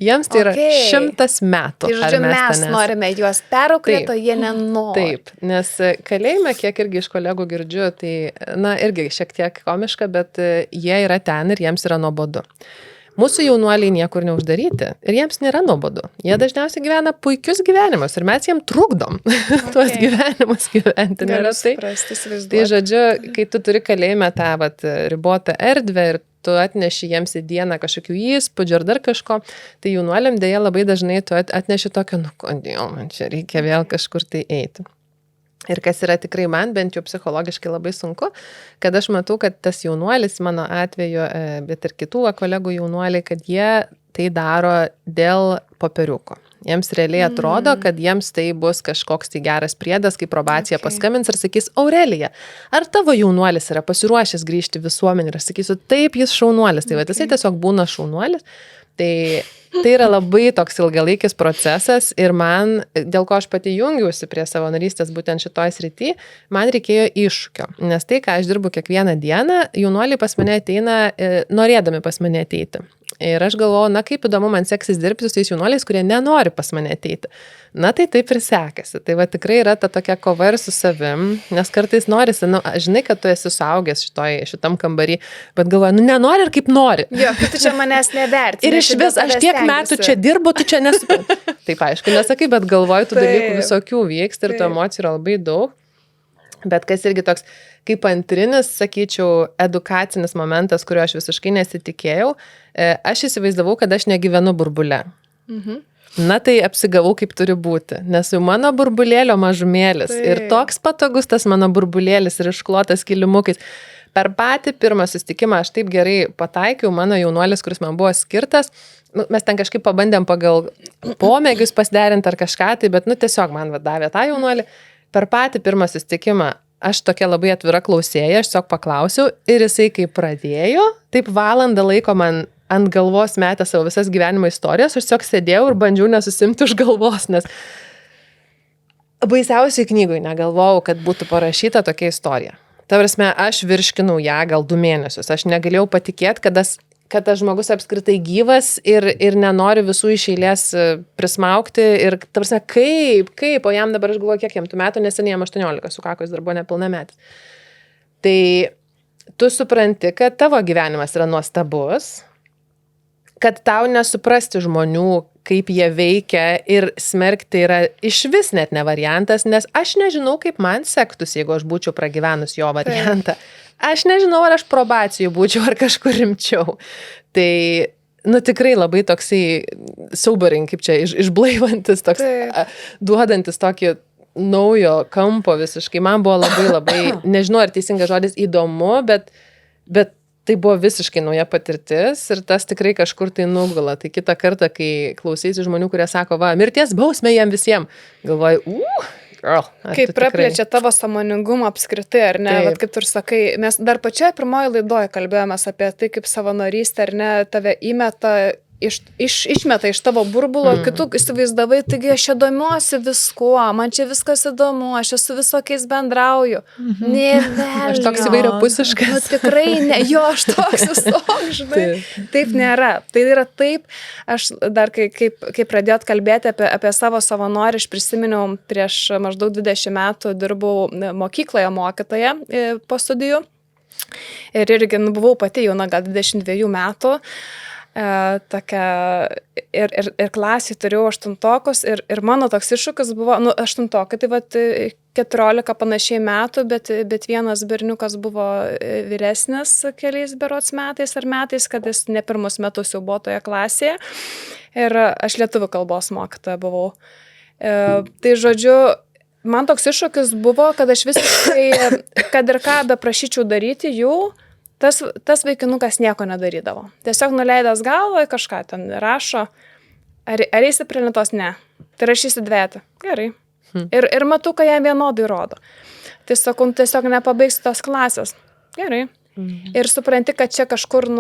Jiems tai yra 100 metų. Tai žodžiu, mes norime juos perauklėti, o jie nenori. Taip, nes kalėjime, kiek irgi iš kolegų girdžiu, tai, irgi šiek tiek komiška, bet jie yra ten ir jiems yra nuobodu. Mūsų jaunuoliai niekur neuždaryti ir jiems nėra nuobodu. Jie dažniausiai gyvena puikius gyvenimus ir mes jiem trukdom tuos gyvenimus gyventi. Nėra tai. Tai žodžiu, kai tu turi kalėjime tą ribotą erdvę ir tu atneši jiems į dieną kažkokių įspūdžių ar dar kažko, tai jaunuoliam dėja labai dažnai tu atneši tokio, kodėl man čia reikia vėl kažkur tai eiti. Ir kas yra tikrai man, bent jau psichologiškai labai sunku, kad aš matau, kad tas jaunuolis, mano atveju, bet ir kitų kolegų jaunuoliai, kad jie tai daro dėl popieriuko. Jiems realiai atrodo, kad jiems tai bus kažkoks tai geras priedas, kai probacija paskambins ir sakys, Aurelija, ar tavo jaunuolis yra pasiruošęs grįžti visuomenį? Ir aš sakysiu, taip, jis šaunuolis. Tai jisai tiesiog būna šaunuolis. Tai yra labai toks ilgalaikis procesas ir man, dėl ko aš pati jungiausi prie savanorystės būtent šitoj srity, man reikėjo iššūkio. Nes tai, ką aš dirbu kiekvieną dieną, jaunuoliai pas mane ateina, norėdami pas mane ateiti. Ir aš galvoju, kaip įdomu man seksis dirbti su tais jaunuoliais, kurie nenori pas mane ateiti. Tai taip ir sekasi. Tai tikrai yra ta tokia kova ir su savim, nes kartais norisi, žinai, kad tu esi suaugęs šitam kambarį, bet galvoju, nenori ir kaip nori. Jo, kad tu čia manęs nevertini. Ir iš vis, aš tiek metų čia dirbu, tu čia nesupranti. Taip, aišku, nesakai, bet galvoju, tų dalykų visokių vyksta ir tų emocijų yra labai daug. Bet kas irgi toks, kaip antrinis, sakyčiau, edukacinis momentas, kurio aš visiškai nesitikėjau, aš įsivaizdavau, kad aš negyvenu burbule. Tai apsigavau, kaip turi būti, nes jau mano burbulėlio mažumėlis ir toks patogus tas mano burbulėlis ir išklotas kilimukais. Per patį pirmą susitikimą aš taip gerai pataikiau, mano jaunuolis, kuris man buvo skirtas, mes ten kažkaip pabandėm pagal pomėgius pasiderinti ar kažką, bet tiesiog man davė tą jaunuolį. Per patį pirmą susitikimą aš tokia labai atvira klausėja, aš tiesiog paklausiau ir jisai kai pradėjo, taip valandą laiko man ant galvos metė savo visas gyvenimo istorijas, aš tiesiog sėdėjau ir bandžiau nesusimti už galvos, nes baisiausiai knygui negalvojau, kad būtų parašyta tokia istorija. Ta prasme, aš virškinau ją gal 2 mėnesius, aš negalėjau patikėti, kad tas žmogus apskritai gyvas ir nenori visų iš eilės prismaukti ir, ta prasme, kaip, o jam dabar aš galvoju, kiek jam tų metų, neseniai jam 18, sukako, jis dar buvo nepilnametis. Tai tu supranti, kad tavo gyvenimas yra nuostabus, kad tau nesuprasti žmonių, kaip jie veikia ir smerkti yra iš vis net ne variantas, nes aš nežinau, kaip man sektųsi, jeigu aš būčiau pragyvenus jo variantą. Aš nežinau, ar aš probacijų būčiau, ar kažkur rimčiau. Tai, tikrai labai toksai siaubaring, kaip čia, išblaivantis, toks, duodantis tokį naujo kampo visiškai. Man buvo labai, nežinau, ar teisingas žodis, įdomu, bet tai buvo visiškai nauja patirtis ir tas tikrai kažkur tai nugula. Tai kitą kartą, kai klausysi žmonių, kurie sako, va, mirties bausmė jam visiems, galvoju, girl. Kaip praplečia tavo sąmoningumą apskritai, ar ne? Vat, kaip tu ir sakai, mes dar pačioje pirmoje laidoje kalbėjomės apie tai, kaip savanorystė, ar ne, tave įmeta, išmeta iš tavo burbulo, kai tu įsivaizdavai, taigi aš čia domiuosi viskuo, man čia viskas įdomu, aš esu visokiais bendrauju. Ne, velnio. Aš toks įvairiapusiškas. Nu, tikrai ne, jo, aš toks visoks, žinai. Taip nėra. Tai yra taip, aš dar kai pradėjot kalbėti apie savo savanorį, aš prisiminiau, prieš maždaug 20 metų dirbau mokykloje mokytoja po studijų. Ir irgi buvau pati jauna, gal 22 metų. Tokia, ir klasį turėjau 8-tokus ir mano toks iššūkis buvo, 8-tokai, tai vat 14 panašiai metų, bet vienas berniukas buvo vyresnis keliais berods metais, kad jis ne pirmus metus jau buvo toje klasėje ir aš lietuvių kalbos mokytoja buvau. Tai žodžiu, man toks iššūkis buvo, kad aš visiškai, kad ir ką beprašyčiau daryti jų, tas vaikinukas nieko nedarydavo. Tiesiog nuleidęs galvą, kažką ten rašo. Ar eisi prie lentos? Ne. Tai rašysi dvietą. Gerai. Ir matau, kad jam vienodai rodo. Tai sakau, tiesiog nepabaigsi tos klasės. Gerai. Ir supranti, kad čia kažkur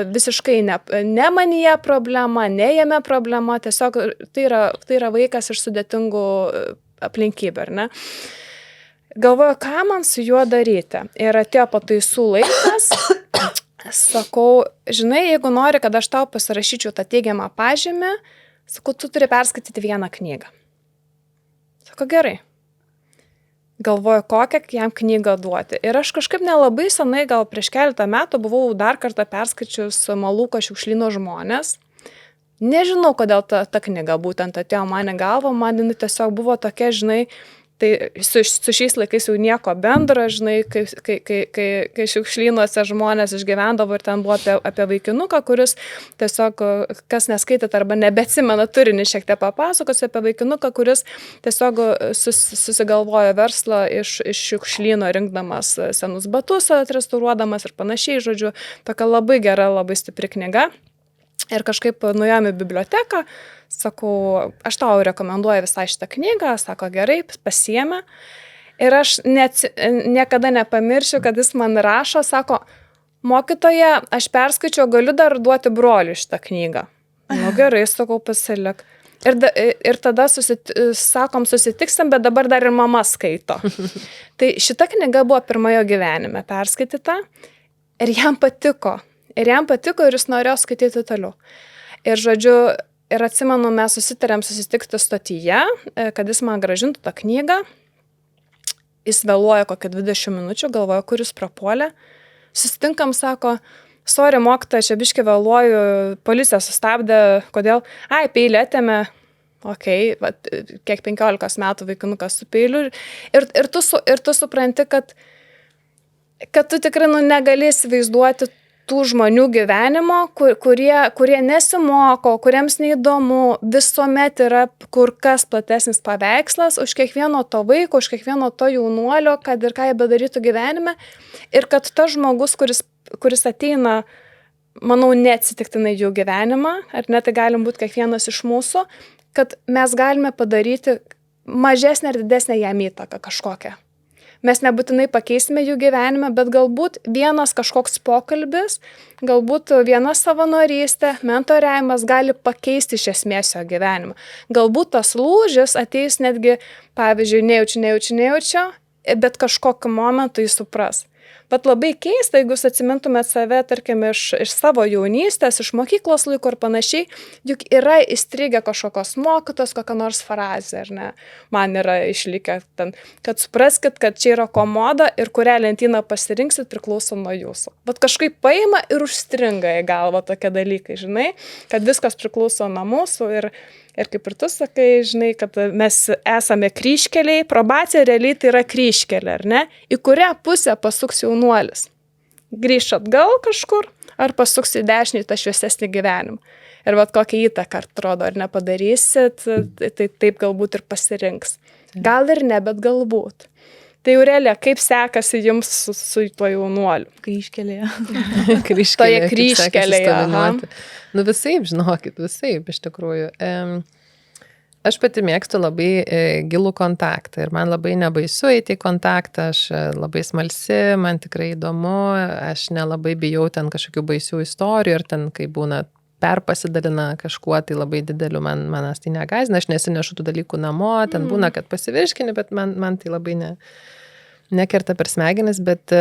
visiškai ne manyje problema, ne jame problema. Tiesiog tai yra vaikas iš sudėtingų aplinkybių, ar ne? Galvoju, ką man su juo daryti. Ir atėjo pataisų laikas. Sakau, žinai, jeigu nori, kad aš tau pasirašyčiau tą teigiamą pažymį, sakau, tu turi perskaityti vieną knygą. Sako, gerai. Galvoju, kokią jam knygą duoti. Ir aš kažkaip nelabai senai, gal prieš keletą metų, buvau dar kartą perskaičius Malūko Šiukšlyno žmonės. Nežinau, kodėl ta knyga būtent atėjo man į galvą, man jinai tiesiog buvo tokia, žinai, tai su šiais laikais jau nieko bendro, žinai, kai Šiukšlynuose žmonės išgyvendavo ir ten buvo apie vaikinuką, kuris tiesiog, kas neskaityt arba nebeatsimena turinį, šiek tiek papasakosiu apie vaikinuką, kuris tiesiog susigalvojo verslą iš Šiukšlyno, rinkdamas senus batus, atrestauruodamas ir panašiai, žodžiu, tokia labai gera, labai stipri knyga. Ir kažkaip nuėjome į biblioteką, sakau, aš tau rekomenduoju visą šitą knygą, sako, gerai, pasiėmė. Ir aš niekada nepamiršiu, kad jis man rašo, sako, mokytoja, aš perskaičiau, galiu dar duoti broliui šitą knygą. Nu gerai, sakau, pasilik. Ir tada susitiksim, bet dabar dar ir mama skaito. Tai šita knyga buvo pirmojo gyvenime perskaityta ir jam patiko. Ir jis norėjo skaityti toliau. Ir žodžiu, ir atsimenu, mes susitarėm susitikti stotyje, kad jis man grąžintų tą knygą. Jis vėluoja kokią 20 minučių, galvoja, kur jis prapuolė. Susitinkam, sako, sorry, mokytoja, čia biškį vėluoju, policija sustabdė, kodėl? Ai, peilį atėmė. Okei, kiek 15 metų vaikinukas su peiliu. Ir tu supranti, kad tu tikrai negalėsi vaizduoti tų žmonių gyvenimo, kurie nesimoko, kuriems neįdomu, visuomet yra kur kas platesnis paveikslas už kiekvieno to vaiko, už kiekvieno to jaunuolio, kad ir ką jie bedarytų gyvenime. Ir kad tas žmogus, kuris ateina, manau, neatsitiktinai jų gyvenimą, ar net tai galim būti kiekvienas iš mūsų, kad mes galime padaryti mažesnę ir didesnę jam įtaką kažkokią. Mes nebūtinai pakeisime jų gyvenime, bet galbūt vienas kažkoks pokalbis, galbūt viena savanorystė, mentoriavimas gali pakeisti iš esmės jo gyvenimą. Galbūt tas lūžis ateis netgi, pavyzdžiui, nejaučiu, bet kažkokiu momentu jis supras. Bet labai keista, jeigu jūs atsimintumėt save, tarkim, iš savo jaunystės, iš mokyklos laiko ir panašiai, juk yra įstrigę kažkokios mokytos, kokia nors frazė, ar ne? Man yra išlikę ten, kad supraskit, kad čia yra komoda ir kurią lentyną pasirinksit priklauso nuo jūsų. Bet kažkaip paima ir užstringa į galvą tokie dalykai, žinai, kad viskas priklauso nuo mūsų ir kaip ir tu sakai, žinai, kad mes esame kryžkeliai, probacija realiai tai yra kryžkelė, ar ne? Į kurią pusę pasuks jaunuolis? Grįš atgal kažkur, ar pasuks į dešinį tą šviesesnį gyvenimą? Ir vat kokią įtaką, atrodo, ar nepadarysit, tai taip galbūt ir pasirinks. Gal ir ne, bet galbūt. Tai Aurelija, kaip sekasi jums su tuo jaunuoliu? Kryžkelėje. Toje kryžkelėje, aha. Nu visaip, žinokit, visaip iš tikrųjų. Aš pati mėgstu labai gilų kontaktą ir man labai nebaisu eiti į kontaktą, aš labai smalsi, man tikrai įdomu, aš nelabai bijau ten kažkokių baisių istorijų ir ten, kai būna perpasidalina kažkuo, tai labai dideliu manas tai negazina, aš nesinešu tų dalykų namo, ten būna, kad pasivirškini, bet man tai labai nekerta per smegenis, bet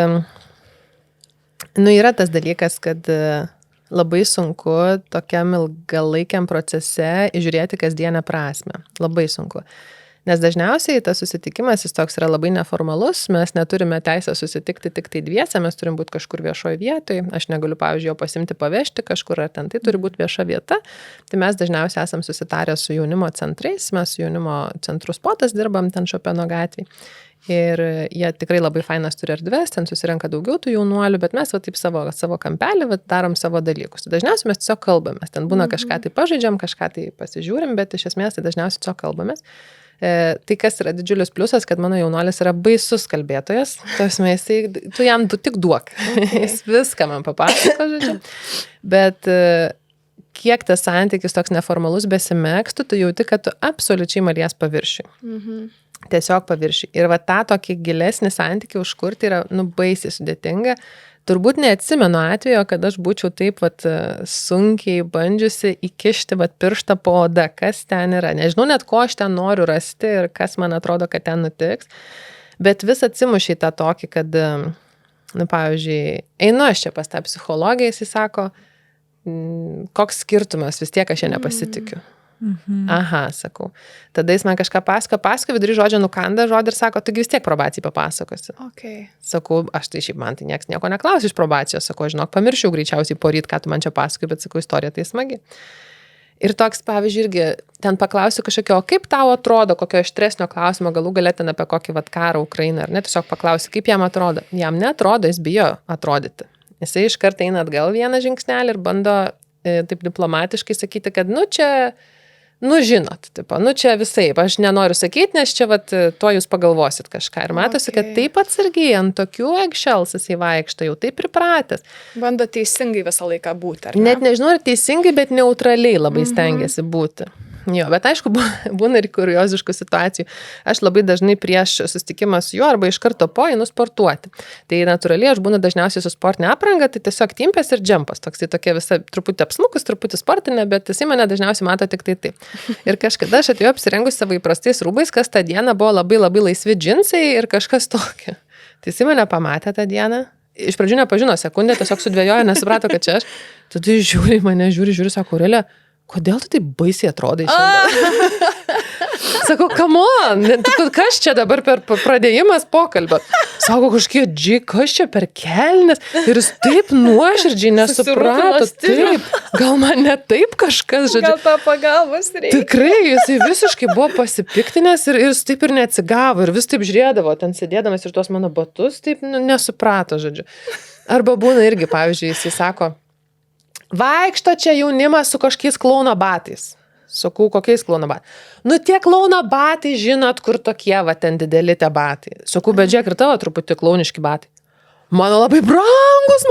yra tas dalykas, kad labai sunku tokiam ilgalaikiam procese įžiūrėti kasdienę prasmę. Labai sunku. Nes dažniausiai tas susitikimas, jis toks yra labai neformalus, mes neturime teisę susitikti tik tai dviese, mes turim būti kažkur viešoje vietoje, aš negaliu, pavyzdžiui, jo pasimti pavežti kažkur, ar ten tai turi būti vieša vieta, tai mes dažniausiai esam susitarę su jaunimo centrais, mes su jaunimo centru Spotas dirbam ten Šopeno gatvėje ir jie tikrai labai fainas turi erdves, ten susirenka daugiau tų jaunuolių, bet mes va taip savo kampelį darom savo dalykus. Dažniausiai mes tiesiog kalbamės, ten būna kažką tai pažaidžiam, kažką tai pasižiūrim, bet iš esmės tai dažniausiai tiesiog kalbamės. Tai kas yra didžiulis pliusas, kad mano jaunuolis yra baisus kalbėtojas, tu jam tik duok, jis viską man papasako, žodžiu, bet kiek tas santykis toks neformalus besimėgstų, tu jauti, kad tu absoliučiai malies paviršiui. Tiesiog paviršiui. Ir va tą tokį gilesnį santykį užkurti yra, baisiai sudėtinga. Turbūt neatsimenu atvejo, kad aš būčiau taip sunkiai bandžiusi įkišti pirštą po odą, kas ten yra. Nežinau net, ko aš ten noriu rasti ir kas man atrodo, kad ten nutiks. Bet vis atsimušiai tą tokį, kad, pavyzdžiui, einu aš čia pas tą psichologiją, jis sako, koks skirtumas, vis tiek aš ją nepasitikiu. Aha, sakau. Tada jis man kažką pasako, vidury žodžio nukanda žodį ir sako, tu vis tiek probacijai papasakosi. Okay. Sakau, aš tai šiaip man tai nieks nieko neklausiu iš probacijos, sakau, žinok, pamiršiau greičiausiai poryt, ką tu man čia pasakai, bet sakau, istorija tai smagi. Ir toks, pavyzdžiui, irgi ten paklausiu kažkokio, o kaip tau atrodo, kokio aštresnio klausimo, galų galia ten apie kokį karą Ukrainą, ar ne, tiesiog paklausiu, kaip jam atrodo. Jam neatrodo, jis bijo atrodyti. Jisai iš karto eina atgal vieną žingsnelį ir bando taip diplomatiškai sakyti, kad čia žinot, čia visaip, aš nenoriu sakyti, nes čia tuo jūs pagalvosit kažką. Ir matosi, kad taip atsargiai ant tokių eggshells jisai vaikšto, jau taip pripratęs. Bando teisingai visą laiką būti, ar ne? Net nežinau, ar teisingai, bet neutraliai labai stengiasi būti. Jo, bet aišku, būna ir kurioziškų situacijų. Aš labai dažnai prieš susitikimą su juo arba iš karto po einu sportuoti. Tai natūraliai aš būnu dažniausiai su sportinė apranga, tai tiesiog timpės ir džempas. Tai tokia visa truputį apsmukus, truputį sportinė, bet jisai mane dažniausiai mato tik tai taip. Ir kažkada aš atėjau apsirengus savo įprastais rūbais, kas tą dieną buvo labai labai laisvi džinsai ir kažkas tokio. Tai jisai mane pamatė tą dieną. Iš pradžių nepažino sekundę, tiesiog sudvejojo, nesuprato, kad čia aš. Tada žiūri, mane žiūri, sako, Aurelija, kodėl tu taip baisiai atrodai šiandien? Sakau, come on, kas čia dabar per pradėjimas pokalbio? Sako, kažkiek, kas čia per kelnes? Ir jis taip nuoširdžiai nesuprato. Taip, gal man ne taip kažkas, žodžiu. Gal tą pagalbos reikia. Tikrai, jisai visiškai buvo pasipiktinęs ir jis taip ir neatsigavo ir vis taip žiūrėdavo, ten sėdėdamas ir tuos mano batus, taip nesuprato, žodžiu. Arba būna irgi, pavyzdžiui, jisai sako, vaikšto čia jaunimas su kažkokiais klauno batais. Sakau, kokiais klauno batais? Tie klauno batai, žinot, kur tokie, ten dideli tie batai. Sakau, bet žiūrėk, ir tavo truputį klauniški batai. Mano labai brangus,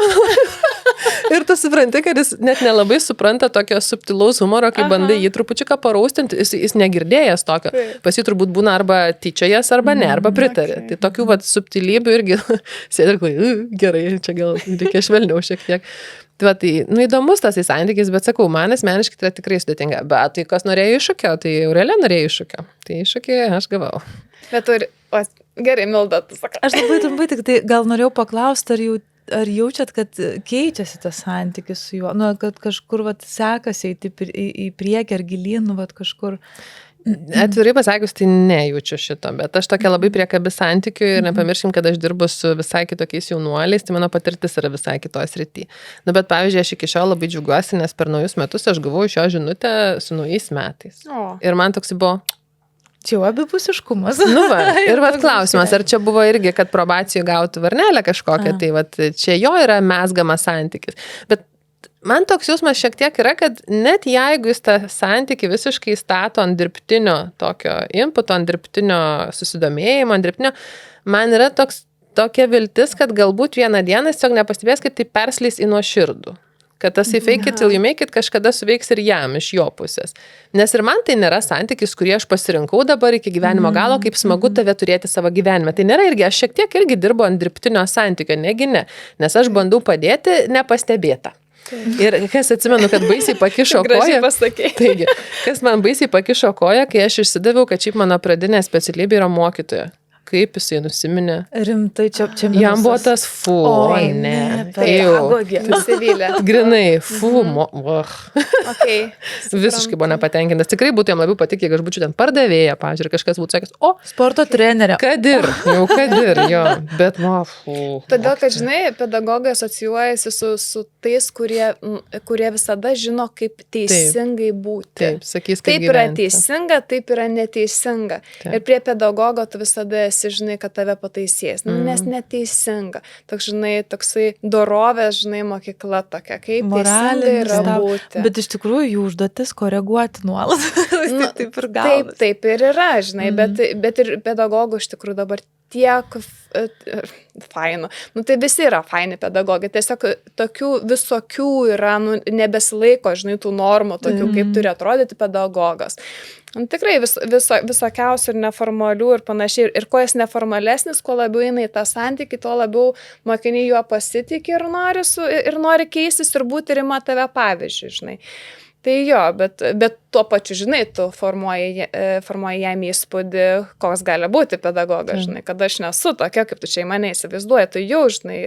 Ir tu supranti, kad jis net nelabai supranta tokio subtilaus humoro, kai bandai jį trupučiuką paraustinti, jis negirdėjęs tokio. Pas jį turbūt būna arba tyčiojas, arba ne, arba pritarė. Tai tokių subtilybių irgi sėdi ir gerai, čia gal reikia švelniau šiek tiek. Tai, įdomus tas santykis, bet sakau, man asmeniškai tai tikrai sudėtinga. Bet tai kas norėjo iššūkio, tai Aurelija norėjo iššūkio. Tai iššūkį aš gavau. Bet gerai, Milda, tu sakai. Aš labai trumpai tik tai gal norėjau paklausti, ar jaučiat, kad keičiasi tas santykis su juo, kad kažkur sekasi į priekį ar gilyn, kažkur. Atvirai pasakius, tai nejaučiu šito, bet aš tokia labai priekabi santykių ir nepamirškim, kad aš dirbu su visai kitokiais jaunuoliais, tai mano patirtis yra visai kitoje srityje. Bet pavyzdžiui, aš iki šiol labai džiaugiuosi, nes per naujus metus aš gavau iš jo žinutę su naujais metais. Ir man toks buvo... Čia jau abipusiškumas. Ir klausimas, ar čia buvo irgi, kad probacijų gautų varnelę kažkokią, tai čia jo yra mezgamas santykis. Bet man toks jausmas šiek tiek yra, kad net jeigu jis tą santykį visiškai stato ant dirbtinio tokio inputo, ant dirbtinio susidomėjimo, ant dirbtinio, man yra tokia viltis, kad galbūt vieną dieną jis tiesiog nepastebės, kaip tai persleis į nuoširdų. Kad tas fake it till you make it kažkada suveiks ir jam iš jo pusės. Nes ir man tai nėra santykis, kurį aš pasirinkau dabar iki gyvenimo galo, kaip smagu tave turėti savo gyvenime. Tai nėra irgi, aš šiek tiek irgi dirbu ant dirbtinio santykio, negi ne. Nes aš bandau padėti nepastebėta. Ir kas atsimenu, kad baisiai pakišo koją. Taigi, kas man baisiai pakišo koją, kai aš išsidaviau, kad šiaip mano pradinė specialybė yra mokytoja. Kaip jisai nusiminė. Rimtai, čia minusas. Jam buvo tas ne. Pedagogė. Nusivylė. Grinai, Okay. Visiškai buvo nepatenkintas. Tikrai būtų jam labiau patikę, jeigu aš būčiau ten pardavėja, pažiūrė, kažkas būtų sakęs, sporto trenerė. Kad ir, jo. Bet, Todėl, kad, žinai, pedagogai asocijuojasi su tais, kurie visada žino, kaip teisingai būti. Taip, sakys, kaip taip yra teisinga, taip yra neteisinga. Taip. Ir prie pedagogo tu visada žinai, kad tave pataisės, nes neteisinga. Toks, žinai, toksai dorovės, žinai, mokykla tokia, kaip teisinga yra būti. Bet iš tikrųjų jų užduotis koreguoti nuolat. Taip ir gauna. Taip ir yra, žinai, bet ir pedagogų iš tikrųjų dabar tiek fainų. Tai visi yra faini pedagogai. Tiesiog tokių visokių yra, nebesilaiko, žinai, tų normų, tokių, kaip turi atrodyti pedagogas. Tikrai visokiausių ir neformalių ir panašiai. Ir kuo jis neformalesnis, kuo labiau eina į tą santykį, tuo labiau mokiniai juo pasitikė ir nori keistis ir būti ir ima tave pavyzdžiui, žinai. Tai jo, bet tuo pačiu, žinai, tu formuoji jam įspūdį, koks gali būti pedagogas, žinai, kad aš nesu tokia, kaip tu čia į mane įsivaizduoji, tu jau, žinai,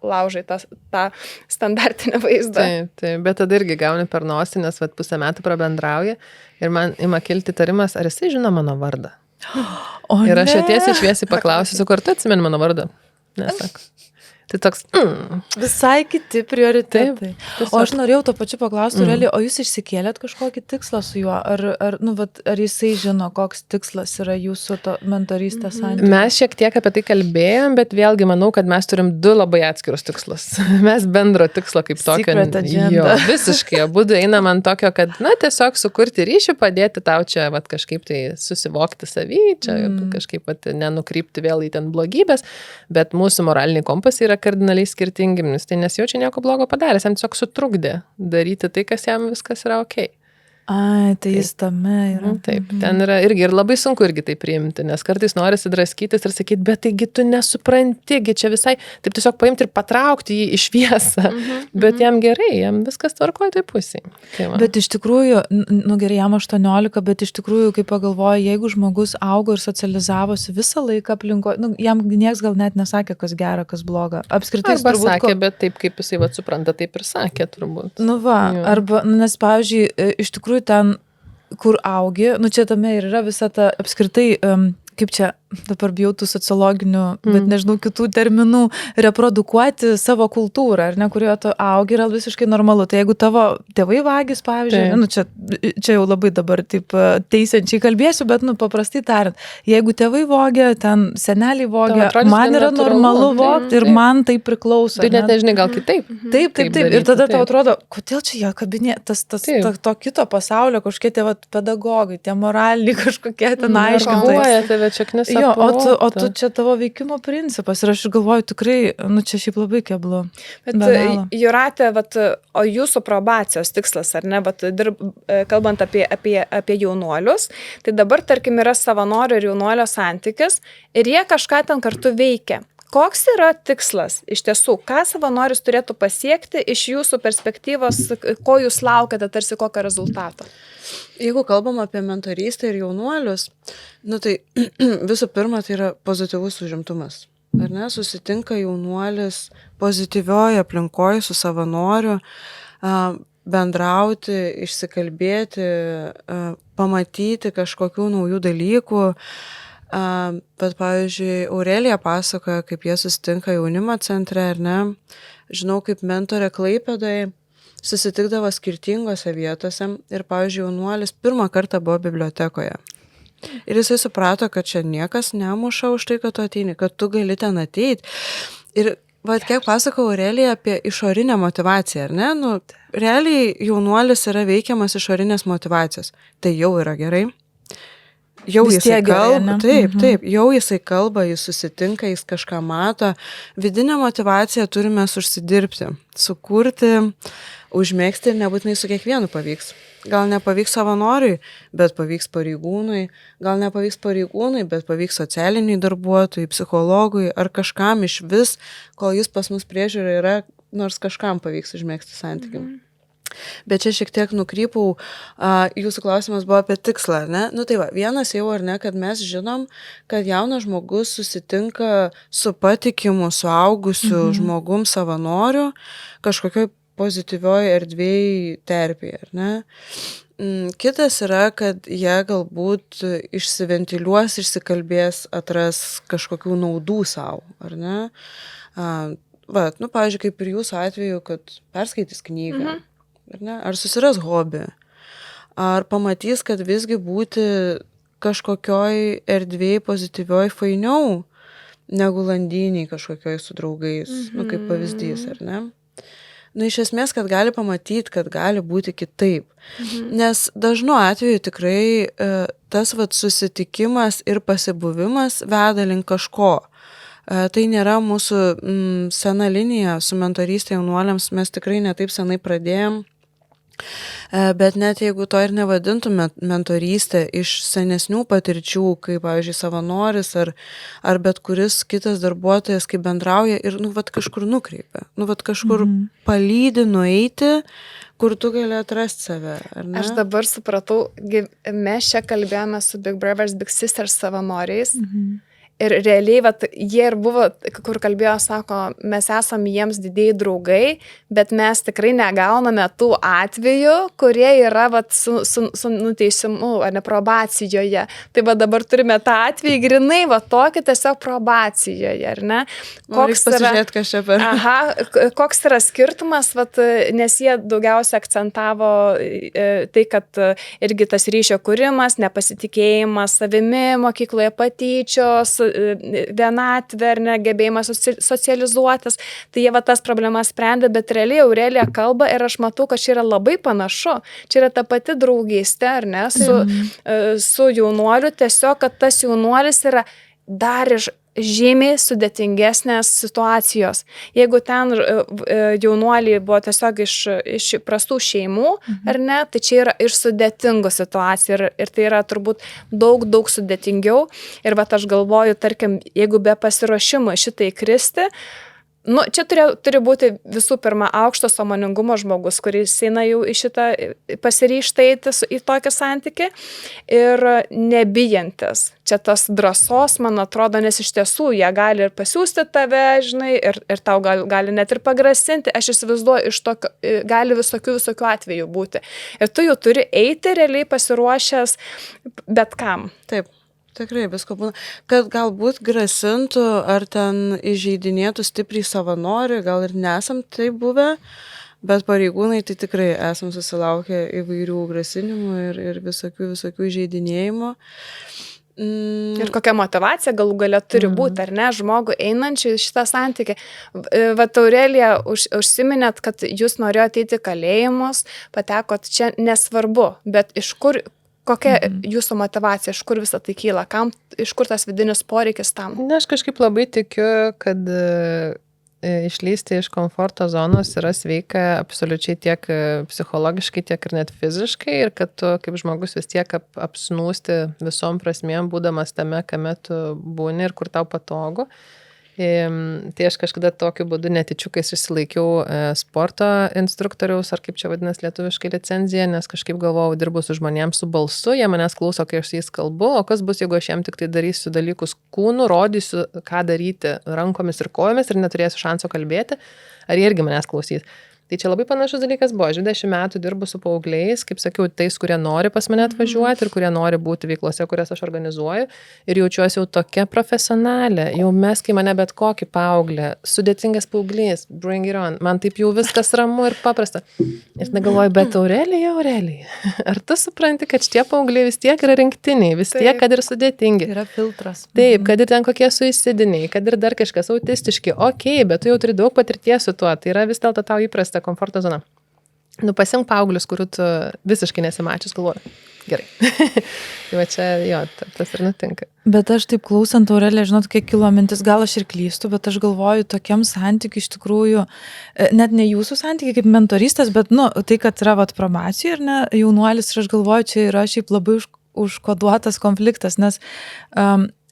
laužai tą standartinę vaizdą. Taip, bet tada irgi gauni per nosį, nes pusę metų prabendrauja ir man ima kilti tarimas, ar jisai žino mano vardą. Ir aš tiesiai šviesiai paklausiu, ar tu atsimeni mano vardą? Nesako. Tai toks, visai kiti prioritetai. O aš norėjau to pačiu paklausti, Aurelija, o jūs išsikėlėt kažkokį tikslą su juo? Ar jisai žino, koks tikslas yra jūsų to mentorystės santykių? Mes šiek tiek apie tai kalbėjom, bet vėlgi manau, kad mes turim 2 labai atskirus tikslus. Mes bendro tikslo kaip tokio. Jo, visiškai, abudu einam ant tokio, kad, tiesiog sukurti ryšį, padėti tau čia, kažkaip tai susivokti savy, čia kažkaip nenukrypti vėl į ten blogybės, bet mūsų moraliniai kompasai yra kardinaliai skirtingi, nes tai nesijaučia nieko blogo padaręs, jam tiesiog sutrukdė daryti tai, kas jam viskas yra okei. Ai, tai jis tame yra. Taip, ten yra irgi ir labai sunku irgi tai priimti, nes kartais norisi draskytis ir sakyti, bet taigi tu nesupranti, čia visai, taip tiesiog paimti ir patraukti jį į šviesą, bet jam gerai, jam viskas tvarkoja taip pusiai. Bet iš tikrųjų, gerai, jam 18, bet iš tikrųjų, kai pagalvoju, jeigu žmogus augo ir socializavosi visą laiką aplinko, jam nieks gal net nesakė, kas gera, kas bloga. Apskritai arba turbūt sakė, bet taip, kaip jisai supranta, taip ir sakė turbūt. Arba, nes, pavyzdžiui, iš tikrųjų ten, kur augi, čia tame ir yra visa ta apskritai, kaip čia, dabar bijau tų sociologinių, bet nežinau kitų terminų, reprodukuoti savo kultūrą, ar ne, kurioje tu augi, yra visiškai normalu. Tai jeigu tavo tėvai vagis, pavyzdžiui, čia jau labai dabar taip teisiančiai kalbėsiu, bet paprastai tariant, jeigu tėvai vogia, ten seneliai vogia, man yra normalu vogti ir man tai priklauso. Tu net nežinai, gal kitaip. Taip. Ir tada tau atrodo, kodėl čia jie kabinė, to kito pasaulio kažkokie tie pedagogai, tie moraliniai kažkokie ten aiškintojai. O tu čia tavo veikimo principas ir aš galvoju tikrai, čia šiaip labai keblu. Bet Jūratė, o jūsų probacijos tikslas, ar ne, kalbant apie jaunuolius, tai dabar, tarkim, yra savanorių ir jaunuolio santykis ir jie kažką ten kartu veikia. Koks yra tikslas iš tiesų? Ką savanoris turėtų pasiekti iš jūsų perspektyvos, ko jūs laukiate, tarsi kokio rezultato? Jeigu kalbam apie mentorystę ir jaunuolius, tai visų pirma, tai yra pozityvus užimtumas. Ar ne? Susitinka jaunuolis pozityvioje aplinkoje su savanoriu, bendrauti, išsikalbėti, pamatyti kažkokių naujų dalykų. Bet, pavyzdžiui, Aurelija pasakoja, kaip jie susitinka jaunimo centre, ar ne? Žinau, kaip mentorė Klaipėdoje susitikdavo skirtingose vietose ir, pavyzdžiui, jaunuolis pirmą kartą buvo bibliotekoje. Ir jisai suprato, kad čia niekas nemuša už tai, kad tu ateini, kad tu gali ten ateiti. Ir vat kiek pasakau Aurelija apie išorinę motivaciją, ar ne? Nu, realiai jaunuolis yra veikiamas išorinės motivacijos. Tai jau yra gerai. Jau Vis jisai tiek gerai, kalba, ne? taip, jau jisai kalba, jis susitinka, jis kažką mato. Vidinę motivaciją turime užsidirbti, sukurti, užmėgsti ir nebūtinai su kiekvienu pavyks. Gal nepavyks savanoriui, bet pavyks pareigūnui, gal nepavyks pareigūnui, bet pavyks socialiniai darbuotojai, psichologui ar kažkam iš vis, kol jis pas mus priežiūra yra, nors kažkam pavyks užmėgsti santykį. Bet čia šiek tiek nukrypau, jūsų klausimas buvo apie tikslą, ar ne? Nu tai va, vienas jau ar ne, kad mes žinom, kad jaunas žmogus susitinka su patikimu, suaugusiu žmogum savanoriu kažkokioj pozityvioj erdvėj terpėje, ar ne? Kitas yra, kad jie galbūt išsiventiliuos, išsikalbės, atras kažkokių naudų savo, ar ne? Va, nu pavyzdžiui, kaip ir jūsų atveju, kad perskaitys knygą. Ar ne? Ar susiras hobį, ar pamatys, kad visgi būti kažkokioj erdvėj pozityvioj fainiau negu landiniai kažkokioj su draugais, nu kaip pavyzdys, ar ne? Nu iš esmės, kad gali pamatyti, kad gali būti kitaip. Nes dažnu atveju tikrai tas vat susitikimas ir pasibuvimas veda link kažko. Tai nėra mūsų sena linija su mentorystė jaunuoliams, mes tikrai netaip senai pradėjom. Bet net jeigu to ir nevadintume mentorystė iš senesnių patirčių, kaip, pavyzdžiui, savanoris ar bet kuris kitas darbuotojas, kaip bendrauja ir, nu, vat kažkur nukreipia, nu, vat kažkur palydi nueiti, kur tu gali atrasti save, ar ne? Aš dabar supratau, mes čia kalbėjome su Big Brothers, Big Sisters savanoriais. Ir realiai, vat, jie ir buvo, kur kalbėjo, sako, mes esam jiems didėjai draugai, bet mes tikrai negauname tų atvejų, kurie yra vat, su nuteisimu ar ne probacijoje. Tai va dabar turime tą atvejį grinai, va tokį tiesiog probacijoje, ar ne? Koks pasižiūrėti, kas čia per... Aha, koks yra skirtumas, vat, nes jie daugiausia akcentavo tai, kad irgi tas ryšio kūrimas, nepasitikėjimas savimi, mokykloje patyčios, vienatvė ar negebėjimas socializuotis, tai jie va tas problemas sprendė, bet realiai Aurelija kalba ir aš matau, kad čia yra labai panašu. Čia yra ta pati draugystė, ar ne, su jaunuoliu, tiesiog, kad tas jaunuolis yra dar iš žymiai sudėtingesnės situacijos. Jeigu ten jaunuoliai buvo tiesiog iš prastų šeimų, ar ne, tai čia yra ir sudėtingų situacijų ir tai yra turbūt daug sudėtingiau. Ir va aš galvoju, tarkim, jeigu be pasiruošimo šitai kristi, nu, čia turi būti visų pirma aukšto sąmoningumo žmogus, kuris eina jau į šitą pasiryžta eiti į tokį santykį ir nebijantis. Čia tas drąsos, man atrodo, nes iš tiesų jie gali ir pasiūsti tave, žinai, ir tau gali net ir pagrasinti. Aš įsivaizduoju, iš tokio gali visokių atvejų būti. Ir tu jau turi eiti realiai pasiruošęs bet kam. Taip. Tikrai visko būna, kad galbūt grasintų ar ten įžeidinėtų stipriai savanorių, gal ir nesam taip buvę, bet pareigūnai tai tikrai esam susilaukę įvairių grasinimų ir visokių įžeidinėjimų. Ir kokia motivacija galų gale turi būti, ar ne, žmogų einančių į šitą santykį. Vat Aurelija, užsiminėt, kad jūs norėjote eiti kalėjimus, patekot čia, nesvarbu, bet iš kur... Kokia jūsų motivacija, iš kur visą tai kyla, iš kur tas vidinis poreikis tam? Na, aš kažkaip labai tikiu, kad išlysti iš komforto zonos yra sveika absoliučiai tiek psichologiškai, tiek ir net fiziškai ir kad tu kaip žmogus vis tiek apsnūsti visom prasmėm, būdamas tame, kame tu būni ir kur tau patogu. Tai aš kažkada tokiu būdu netyčiukais išsilaikiau sporto instruktoriaus, ar kaip čia vadinas lietuviškai licenciją, nes kažkaip galvojau, dirbu su žmonėms su balsu, jie manęs klauso, kai aš su jais kalbu, o kas bus, jeigu aš jiem tik tai darysiu dalykus kūnu, rodysiu, ką daryti rankomis ir kojomis ir neturėsiu šanso kalbėti, ar jie irgi manęs klausys. Tai čia labai panašus dalykas buvo. 20 metų dirbu su paaugliais, kaip sakiau, tais, kurie nori pas mane atvažiuoti ir kurie nori būti veiklose, kurias aš organizuoju. Ir jaučiuosi jau tokia profesionalė. Jau mes, kai mane bet kokį paauglį, sudėtingas paauglys, bring it on. Man taip jau viskas ramu ir paprasta. Ir negalvoju, bet Aurelija, ar tu supranti, kad šitie paaugliai vis tiek yra rinktiniai, vis tiek, kad ir sudėtingi. Yra filtras. Taip, kad ir ten kokie suicidiniai, kad ir dar kažkas autistiški. Okei, bet tu jau turi daug patirties su tuo. Tai yra vis dėlto tau įprasta komforto zona. Pasink paauglius, kurių tu visiškai nesimačius, galvoju. Gerai. Tai va čia, jo, tas ir nutinka. Bet aš taip klausant, Aurelija, žinot, kiek kilo mintis, gal aš ir klystu, bet aš galvoju, tokiam santykiu iš tikrųjų, net ne jūsų santykiai kaip mentoristės, bet, tai, kad yra probacijų ir ne jaunuolis, ir aš galvoju, čia yra šiaip labai užkoduotas konfliktas, nes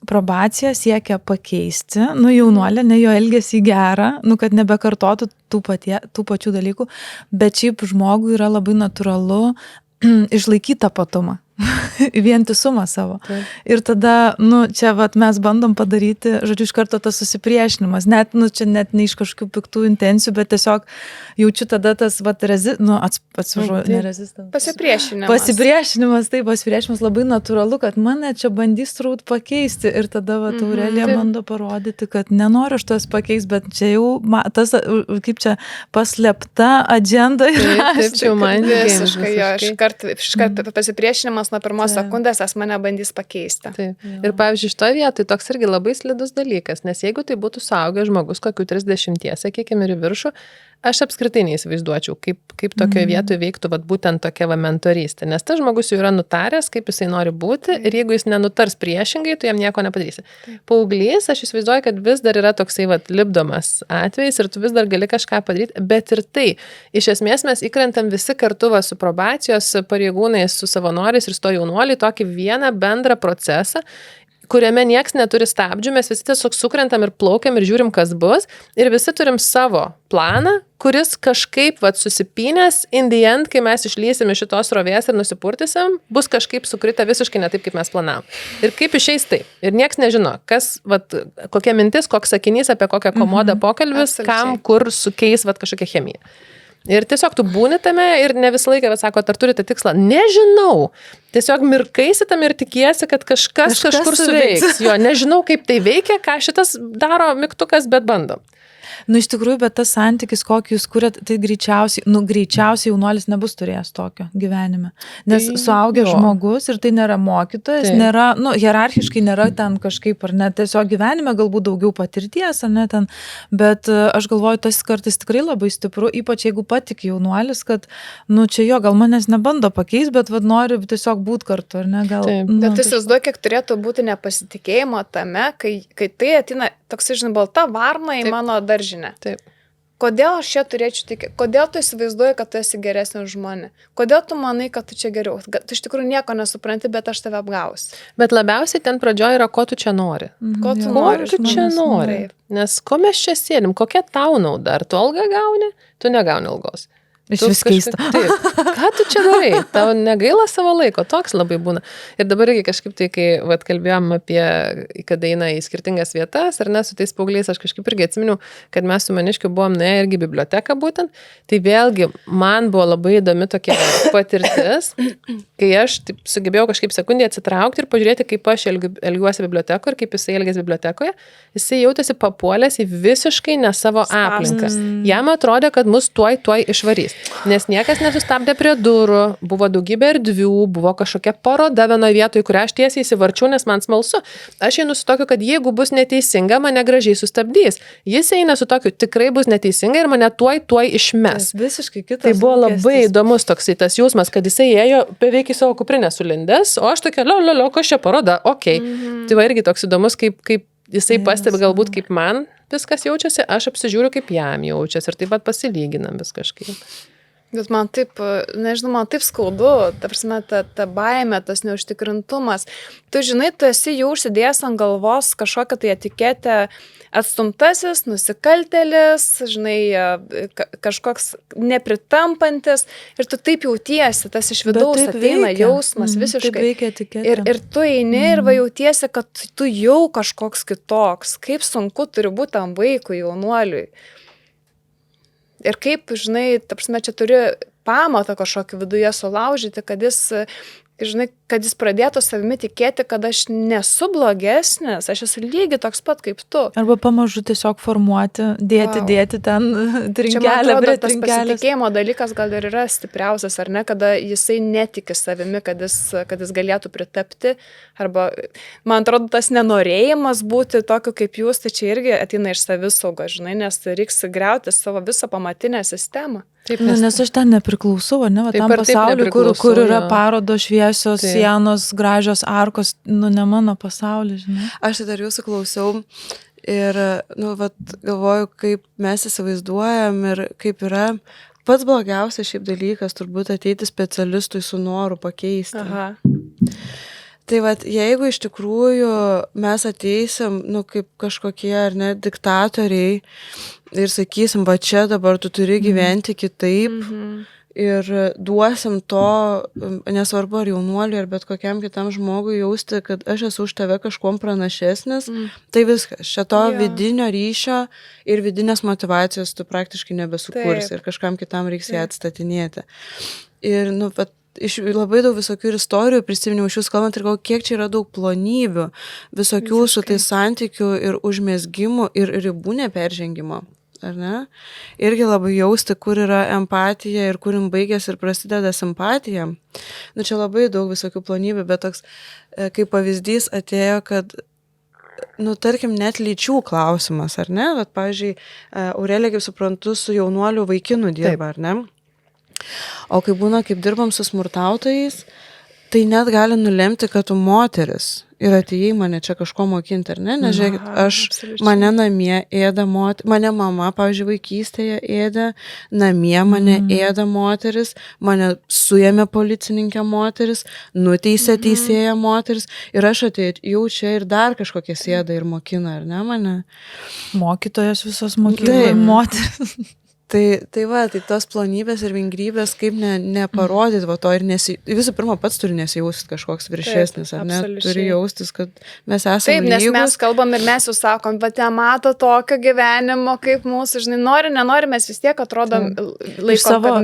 probacija siekia pakeisti, jaunuolė, ne jo elgesį gerą, kad nebekartotų tų pačių dalykų, bet šiaip žmogui yra labai natūralu išlaikyti tapatumą, vientisumą savo. Taip. Ir tada, čia mes bandom padaryti, žodžiu, iš karto tas susipriešinimas, čia net ne iš kažkokių piktų intencijų, bet tiesiog jaučiu tada tas, pasipriešinimas labai natūralu, kad mane čia bandys turbūt pakeisti ir tada, Aurelija bando parodyti, kad nenoriu aš tas pakeisti, bet čia jau tas, kaip čia, paslėpta agenda yra. Taip, čia jau man visiškai, jo, iškart pasipriešinimas nuo pirmos sekundės, mane bandys pakeisti. Taip. Ir pavyzdžiui, šitoje vietoje toks irgi labai slidus dalykas, nes jeigu tai būtų suaugęs žmogus kokių 30, sakykime, ir į viršų, aš apskritai neįsivaizduočiau, kaip tokioje vietoje veiktų būtent tokia mentorystė, nes tas žmogus jau yra nutaręs, kaip jisai nori būti ir jeigu jis nenutars priešingai, tu jam nieko nepadarysi. Paauglys, aš įsivaizduoju, kad vis dar yra toksai lipdomas atvejis ir tu vis dar gali kažką padaryti, bet ir tai, iš esmės mes įkrentam visi kartu su probacijos pareigūnais, su savanoriais ir su to jaunuoliai tokį vieną bendrą procesą, kuriame nieks neturi stabdžių, mes visi tiesiog sukrentam ir plaukiam ir žiūrim, kas bus, ir visi turim savo planą, kuris kažkaip susipynęs, in the end, kai mes išlysim iš šitos srovės ir nusipurtysim, bus kažkaip sukrita visiškai ne taip, kaip mes planavom. Ir kaip išeis taip. Ir nieks nežino, kas, kokia mintis, koks sakinys, apie kokią komodą pokalbis, kam, kur sukeis kažkokią chemiją. Ir tiesiog tu būni tame ir ne visą laiką, sako, ar turite tikslą? Nežinau. Tiesiog mirkaisi tam ir tikiesi, kad kažkas kažkur suveiks. Jo, nežinau, kaip tai veikia, ką šitas daro mygtukas, bet bandom. Iš tikrųjų, bet tas santykis, kokį jūs kuriat, tai greičiausiai jaunuolis nebus turėjęs tokio gyvenime. Nes suaugęs žmogus ir tai nėra mokytojas, nėra, hierarchiškai nėra ten kažkaip, ar ne, tiesiog gyvenime galbūt daugiau patirties, ar ne ten, bet aš galvoju, tas kartais tikrai labai stipru, ypač jeigu patikė jaunuolis, kad, čia jo, gal manęs nebando pakeisti, bet nori tiesiog būti kartu, ar ne, gal. Bet tu įsivaizduoji, kiek turėtų būti nepasitikėjimo tame, kai tai ateina toks, žinai, balta varna į mano daržinę. Taip. Kodėl aš čia turėčiau tikėti? Kodėl tu įsivaizduoji, kad tu esi geresnis žmonė? Kodėl tu manai, kad tu čia geriau? Tu iš tikrųjų nieko nesupranti, bet aš tave apgausiu. Bet labiausiai ten pradžioje yra, ko tu čia nori. Ko tu nori? Nes ko mes čia sėdim? Kokia tau nauda? Ar tu algą gauni? Tu negauni algos. Iš vis keista. Taip. Ką tu čia darai? Tau negaila savo laiko, toks labai būna. Ir dabar irgi kažkaip tai, kai kalbėjom apie, kad eina į skirtingas vietas, ar ne, su tais paaugliais, aš kažkaip irgi atsiminiau, kad mes su Maniškiu buvom nuėję irgi biblioteką būtent, tai vėlgi man buvo labai įdomi tokia patirtis, kai aš taip, sugebėjau kažkaip sekundį atsitraukti ir pažiūrėti, kaip aš elgiuosi bibliotekoje ir kaip jisai elgiasi bibliotekoje, jisai jautėsi papuolęs į visiškai ne savo aplinką. Jam atrodė, kad mus tuoj išvarys. Nes niekas nesustabdė prie durų, buvo daugybė erdvių, buvo kažkokia paroda vienoje vietoje, kurią aš tiesiai įsivarčiau, nes man smalsu. Aš einu su tokiu, kad jeigu bus neteisinga, mane gražiai sustabdys. Jis eina su tokiu, tikrai bus neteisinga ir mane tuoj išmes. Visiškai kitas. Tai buvo labai įdomus toksai tas jausmas, kad jisai ėjo beveik į savo kuprinę sulindęs, o aš tokia, kas čia paroda, okei. Tai va irgi toks įdomus, kaip jisai pastebi galbūt, kaip man viskas jaučiasi, aš apsižiūriu, kaip jam jaučiasi ir taip pat pasilyginam vis kažkaip. Bet man taip, nežinau, man taip skaudu, ta prasme, ta baimė, tas neužtikrintumas. Tu žinai, tu esi jau užsidėjęs ant galvos kažkokią tai etiketę atstumtasis, nusikaltėlis, žinai, kažkoks nepritampantis ir tu taip jautiesi, tas iš vidaus ateina jausmas visiškai. Ir tu eini ir va jautiesi, kad tu jau kažkoks kitoks, kaip sunku turi būti tam vaikui, jaunuoliui. Ir kaip, žinai, ta prasme, čia turi pamatą kažkokį viduje sulaužyti, kad jis, žinai, kad jis pradėtų savimi tikėti, kad aš nesu blogesnis, aš esu lygiai toks pat kaip tu. Arba pamažu tiesiog formuoti, dėti ten trinkelę prie tas trinkelės. pasitikėjimo dalykas gal ir yra stipriausias, ar ne, kada jisai netiki savimi, kad jis galėtų pritapti. Arba, man atrodo, tas nenorėjimas būti tokiu kaip jūs, tai čia irgi ateina iš savisaugos, žinai, nes reiks griauti savo visą pamatinę sistemą. Taip, Nes aš ten nepriklausau, ne, va, Taip tam ar taip pasauliu, nepriklausau, kur yra jo. parodos šviesios, Taip. sienos, gražios arkos, ne mano pasaulis, žinai. Aš tai dar jūsų klausiau ir, galvoju, kaip mes įsivaizduojam ir kaip yra. Pats blogiausias šiaip dalykas turbūt ateiti specialistui su noru pakeisti. Aha. Tai jeigu iš tikrųjų mes ateisim, kaip kažkokie ar ne diktatoriai ir sakysim, va čia dabar tu turi gyventi kitaip ir duosim to, nesvarbu ar jaunuoliui, ar bet kokiam kitam žmogui jausti, kad aš esu už tave kažkuom pranašesnis, tai viskas. Čia to vidinio ryšio ir vidinės motyvacijos tu praktiškai nebesukursi ir kažkam kitam reiks ją atstatinėti. Ir, iš labai daug visokių istorijų prisiminiau iš jūs kalbant ir gal kiek čia yra daug plonybių, visokių su tai santykių ir užmezgimų ir ribų neperžengimo. Ar ne? Irgi labai jausti, kur yra empatija ir kur baigėsi ir prasideda simpatija. Čia labai daug visokių plonybių, bet toks kaip pavyzdys atėjo, kad tarkim, net lyčių klausimas, ar ne? Pavyzdžiui, Aurelija, kaip suprantu, su jaunuoliu vaikinu dirba, ar ne? O kai būna, kaip dirbam su smurtautojais, tai net gali nulemti, kad tu moteris ir atėjai mane čia kažko mokinti, ar ne? Nes žiūrėkit, mane namie ėda mane mama, pavyzdžiui, vaikystėje ėda, namie mane ėda moteris, mane suėmė policininkė moteris, nuteisė teisėja moteris ir aš atėjau čia ir dar kažkokie sėda ir mokina, ar ne mane? Mokytojas visos mokykloje, moteris. Tai tos plonybės ir vingrybės, kaip neparodyti to ir visų pirma pats turi nesijausti kažkoks viršesnis, ar ne? Turi jaustis, kad mes esame lygus. Taip, nes mes kalbam ir mes jau sakom, bet nemato tokio gyvenimo kaip mūsų, žinai, nenori, mes vis tiek atrodom laikom,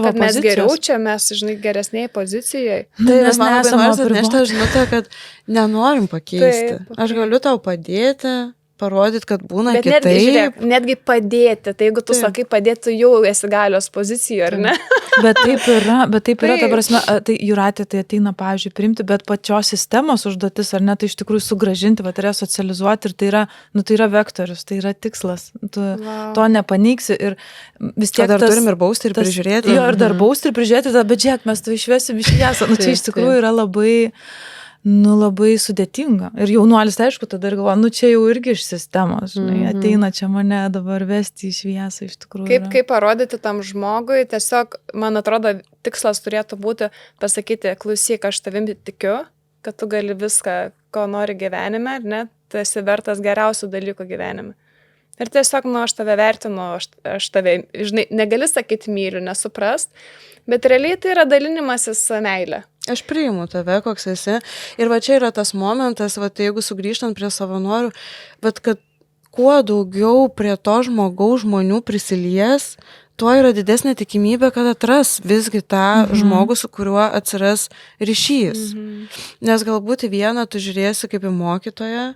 kad mes geriau čia, mes, žinai, geresnėje pozicijoje. Tai mes nesame atnešta žinutė, kad nenorim pakeisti. Aš galiu tau padėti. Parodyti, kad būna kitaip. Bet žiūrėk, netgi padėti, tai jeigu tu sakai padėti, tu jau esi galios pozicijoje, ar ne? Bet taip yra, ta prasme, tai Jūratė tai ateina, pavyzdžiui, priimti, bet pačios sistemos užduotis, ar ne, tai iš tikrųjų sugrąžinti, resocializuoti ir tai yra vektorius, tai yra tikslas. Tu to nepaneigsi ir vis tiek dar turim ir bausti ir prižiūrėti. Jo, ir dar bausti ir prižiūrėti, bet žiūrėk, mes tu išvesim iš jas. Čia iš tikrųjų yra labai sudėtinga. Ir jaunuolis, aišku, tada ir galvoja, čia jau irgi iš sistemos, žinai, ateina čia mane dabar vesti į šviesą, iš tikrųjų. Kaip parodyti tam žmogui, tiesiog, man atrodo, tikslas turėtų būti pasakyti, klausyk, aš tavim tikiu, kad tu gali viską, ko nori gyvenime, ar ne, tu esi vertas geriausių dalykų gyvenime. Ir tiesiog, aš tave vertinu, aš tave, žinai, negali sakyti myliu, nesuprast, bet realiai tai yra dalinimasis meilė. Aš priimu tave, koks esi. Ir čia yra tas momentas, jeigu sugrįžtant prie savanorių, kad kuo daugiau prie to žmonių prisilies, tuo yra didesnė tikimybė, kad atras visgi tą žmogų, su kuriuo atsiras ryšys. Nes galbūt į vieną tu žiūrėsi kaip į mokytoją,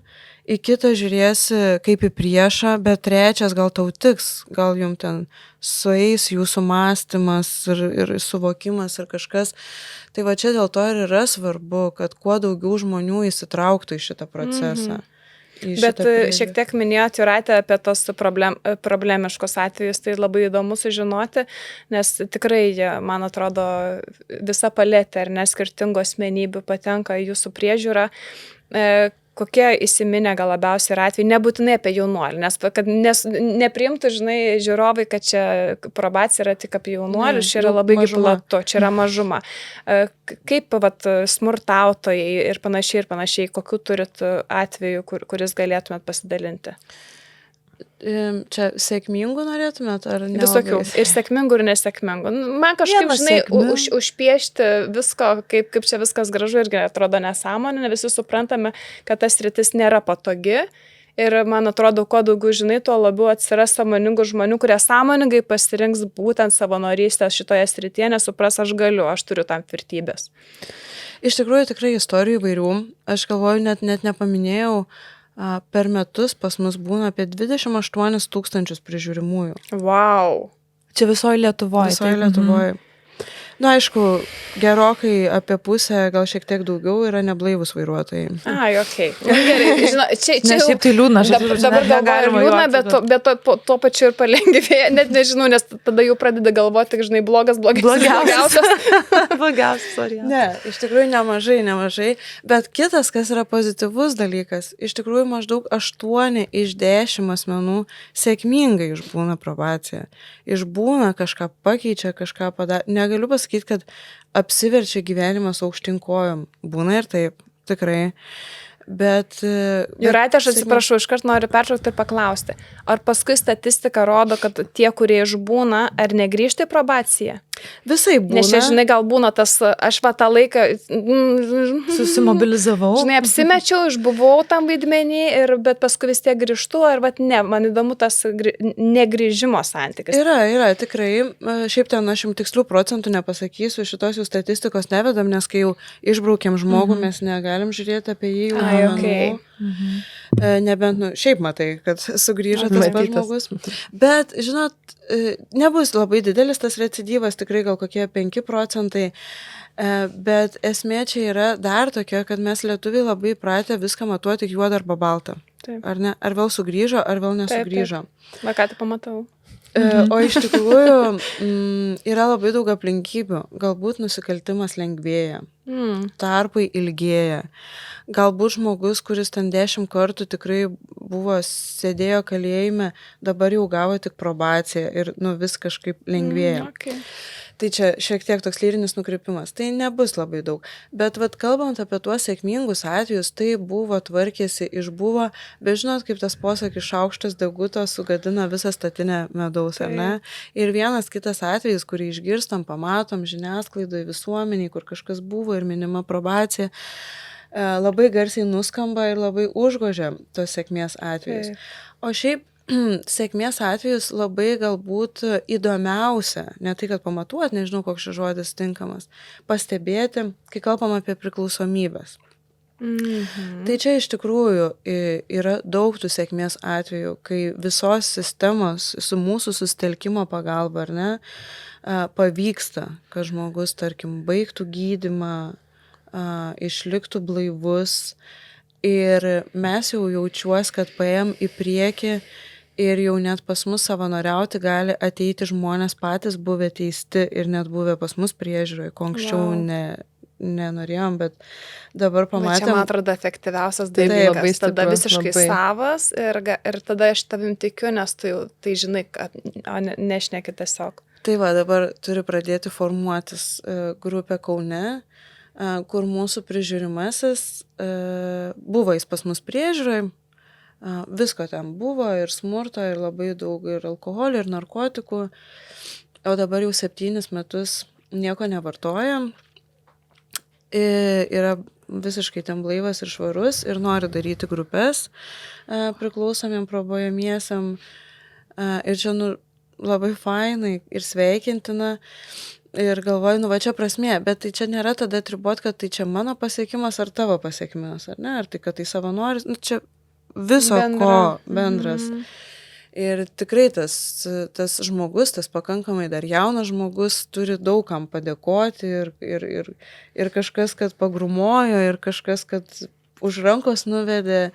į kitą žiūrėsi kaip į priešą, bet trečias gal tau tiks, gal jum ten sueis jūsų mąstymas ir suvokimas ir kažkas. Tai čia dėl to ir yra svarbu, kad kuo daugiau žmonių įsitrauktų į šitą procesą. Bet šiek tiek minėjot, Jūratė, apie tos problemiškos atvejus, tai labai įdomu sužinoti, nes tikrai, man atrodo, visa paletė ar neskirtingų asmenybių patenka į jūsų priežiūrą. Kokie įsiminę gal labiausiai yra atvejai, nebūtinai apie jaunuolį, nes nepriimtų, žinai, žiūrovai, kad čia probacija yra tik apie jaunuolius, čia yra labai platu, čia yra mažuma. Kaip smurtautojai ir panašiai, kokių turit atvejų, kuris galėtumėt pasidalinti? Čia sėkmingų norėtumėt, ar ne? Visokių. Ir sėkmingų, ir nesėkmingų. Man kažkaip, žinai, užpiešti visko, kaip čia viskas gražu irgi atrodo nesąmonė, visi suprantame, kad tas sritis nėra patogi Ir man atrodo, kuo daugiau žinai, tuo labiau atsiras sąmoningų žmonių, kurie sąmoningai pasirinks būtent savanorystės šitoje srityje, nes supras, aš galiu, aš turiu tam tvirtybės. Iš tikrųjų, tikrai istorijų įvairių. Aš galvoju, net nepaminėjau, per metus pas mus būna apie 28 000 prižiūrimųjų. Wow. Čia visoje Lietuvoje. Visoje Lietuvoje. Na, aišku, gerokai apie pusę, gal šiek tiek daugiau yra neblaivus vairuotojai. Ai, okei. Gerai, žinau, čia Ne, jau... šiaip tai liūdna, aš Dabar galvoju liūdna, bet tuo pačiu ir palengvėja, net nežinau, nes tada jau pradeda galvoti, kad, žinai, blogiausias. Blogiausias variantas. Ne, iš tikrųjų nemažai, bet kitas, kas yra pozityvus dalykas, iš tikrųjų maždaug 8 iš 10 asmenų sėkmingai išbūna probaciją. Išbūna, kažką pakeičia, kažką padaro. Negaliu pasakyti, kad apsiverčia gyvenimas aukštyn kojom. Būna ir taip, tikrai. Bet Jūratė, aš atsiprašau, iškart noriu pertraukti ir paklausti. Ar paskui statistika rodo, kad tie, kurie išbūna, ar negrįžta į probaciją? Visai būna. Nes čia, žinai, gal būna tas, aš va tą laiką... Susimobilizavau. Žinai, apsimečiau, išbuvau tam vaidmenį, bet paskui vis tiek grįžtu, ar va ne, man įdomu tas negrįžimo santykis. Yra, tikrai. Šiaip ten aš jums tikslių procentų nepasakysiu, šitos jų statistikos nevedam, nes kai jau išbraukėm žmogų, mes negalim žiūrėti apie jį. Okay. Nebent, šiaip matai, kad sugrįžo tas pats žmogus. Bet, žinot, nebus labai didelis tas recidyvas, tikrai gal kokie 5%, bet esmė čia yra dar tokia, kad mes lietuviai labai pratę viską matuoti juodą arba baltą. Taip. Ar ne? Ar vėl sugrįžo, ar vėl nesugrįžo. Taip. Va, ką tu pamatau? O iš tikrųjų yra labai daug aplinkybių. Galbūt nusikaltimas lengvėja, tarpai ilgėja. Galbūt žmogus, kuris ten 10 kartų tikrai sėdėjo kalėjime, dabar jau gavo tik probaciją ir vis kažkaip lengvėja. Okay. Tai čia šiek tiek toks lyrinis nukrypimas. Tai nebus labai daug. Bet kalbant apie tuos sėkmingus atvejus, tai buvo, tvarkėsi, išbuvo, bet žinot, kaip tas posakis šaukštas deguto sugadina visą statinę medaus, ar ne? Ir vienas kitas atvejis, kurį išgirstam, pamatom žiniasklaidoje, visuomeniai, kur kažkas buvo ir minima probacija, labai garsiai nuskamba ir labai užgožia tos sėkmės atvejus. O šiaip sėkmės atvejus labai galbūt įdomiausia, ne tai, kad pamatuoti, nežinau, koks šis žodis tinkamas, pastebėti, kai kalbam apie priklausomybės. Tai čia iš tikrųjų yra daug tų sėkmės atvejų, kai visos sistemos su mūsų susitelkimo pagalba, ar ne, pavyksta, kad žmogus, tarkim, baigtų gydymą, išliktų blaivus ir mes jau jaučiuos, kad paėm į priekį ir jau net pas mus savanoriauti gali ateiti žmonės patys buvę teisti ir net buvę pas mus priežiūroje, ko anksčiau nenorėjom, bet dabar pamatėm. Čia, man atrodo, efektyviausias dalykas, tada visiškai savas ir tada aš tavim tikiu, nes tu jau tai žinai, kad nešneki tiesiog. Tai va, dabar turi pradėti formuotis grupė Kaune, kur mūsų prižiūrimasis buvo jis pas mus priežiūroje, visko ten buvo ir smurto, ir labai daug ir alkoholio, ir narkotikų, o dabar jau 7 metus nieko nevartoja, yra visiškai ten blaivas ir švarus ir nori daryti grupės priklausomiem probojamiesiam ir čia labai fainai ir sveikintina. Ir galvoju, va čia prasmė, bet tai čia nėra tada atribot, kad tai čia mano pasiekimas ar tavo pasiekimas, ar ne? Ar tai, kad tai savanoris, čia viso ko bendras. Ir tikrai tas žmogus, tas pakankamai dar jaunas žmogus, turi daug kam padėkoti ir kažkas, kad pagrumojo, ir kažkas, kad už rankos nuvedė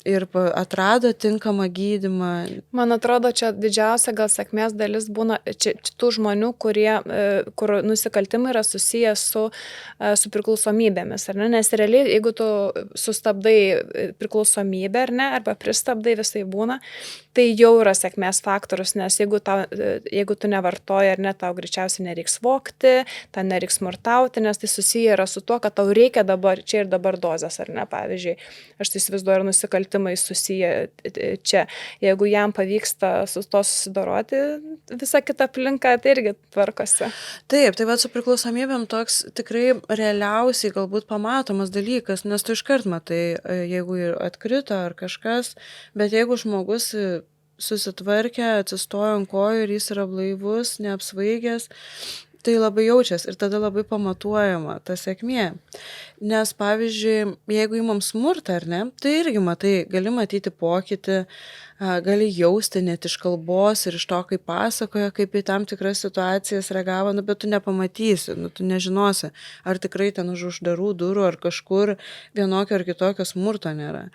ir atrado tinkamą gydymą. Man atrodo, čia didžiausia gal sėkmės dalis būna tų žmonių, kur nusikaltimai yra susijęs su priklausomybėmis, ar ne? Nes realiai, jeigu tu sustabdai priklausomybę, ar ne, arba pristabdai, visai būna, tai jau yra sėkmės faktorius, nes jeigu tu nevartoji, ar ne, tau greičiausiai nereiks vogti, tau nereiks smurtauti, nes tai susiję yra su tuo, kad tau reikia dabar, čia ir dabar dozės, ar ne, pavyzdžiui, aš tai įsivaizduoju, nusikaltimą nusikaltimai susiję čia. Jeigu jam pavyksta su to susidoroti, visa kita aplinka tai irgi tvarkosi. Taip, tai su priklausomybėm toks tikrai realiausiai galbūt pamatomas dalykas, nes tu iškart matai, jeigu ir atkrito ar kažkas, bet jeigu žmogus susitvarkė, atsistojo ant kojų ir jis yra blaivus, neapsvaigęs, tai labai jaučias ir tada labai pamatuojama ta sėkmė. Nes pavyzdžiui, jeigu įmam smurtą, ar ne, tai irgi matai, gali matyti pokytį, gali jausti net iš kalbos ir iš to, kaip pasakoja, kaip į tam tikras situacijas reagavo, bet tu nepamatysi, tu nežinosi, ar tikrai ten už uždarų durų ar kažkur vienokio ar kitokio smurto nėra.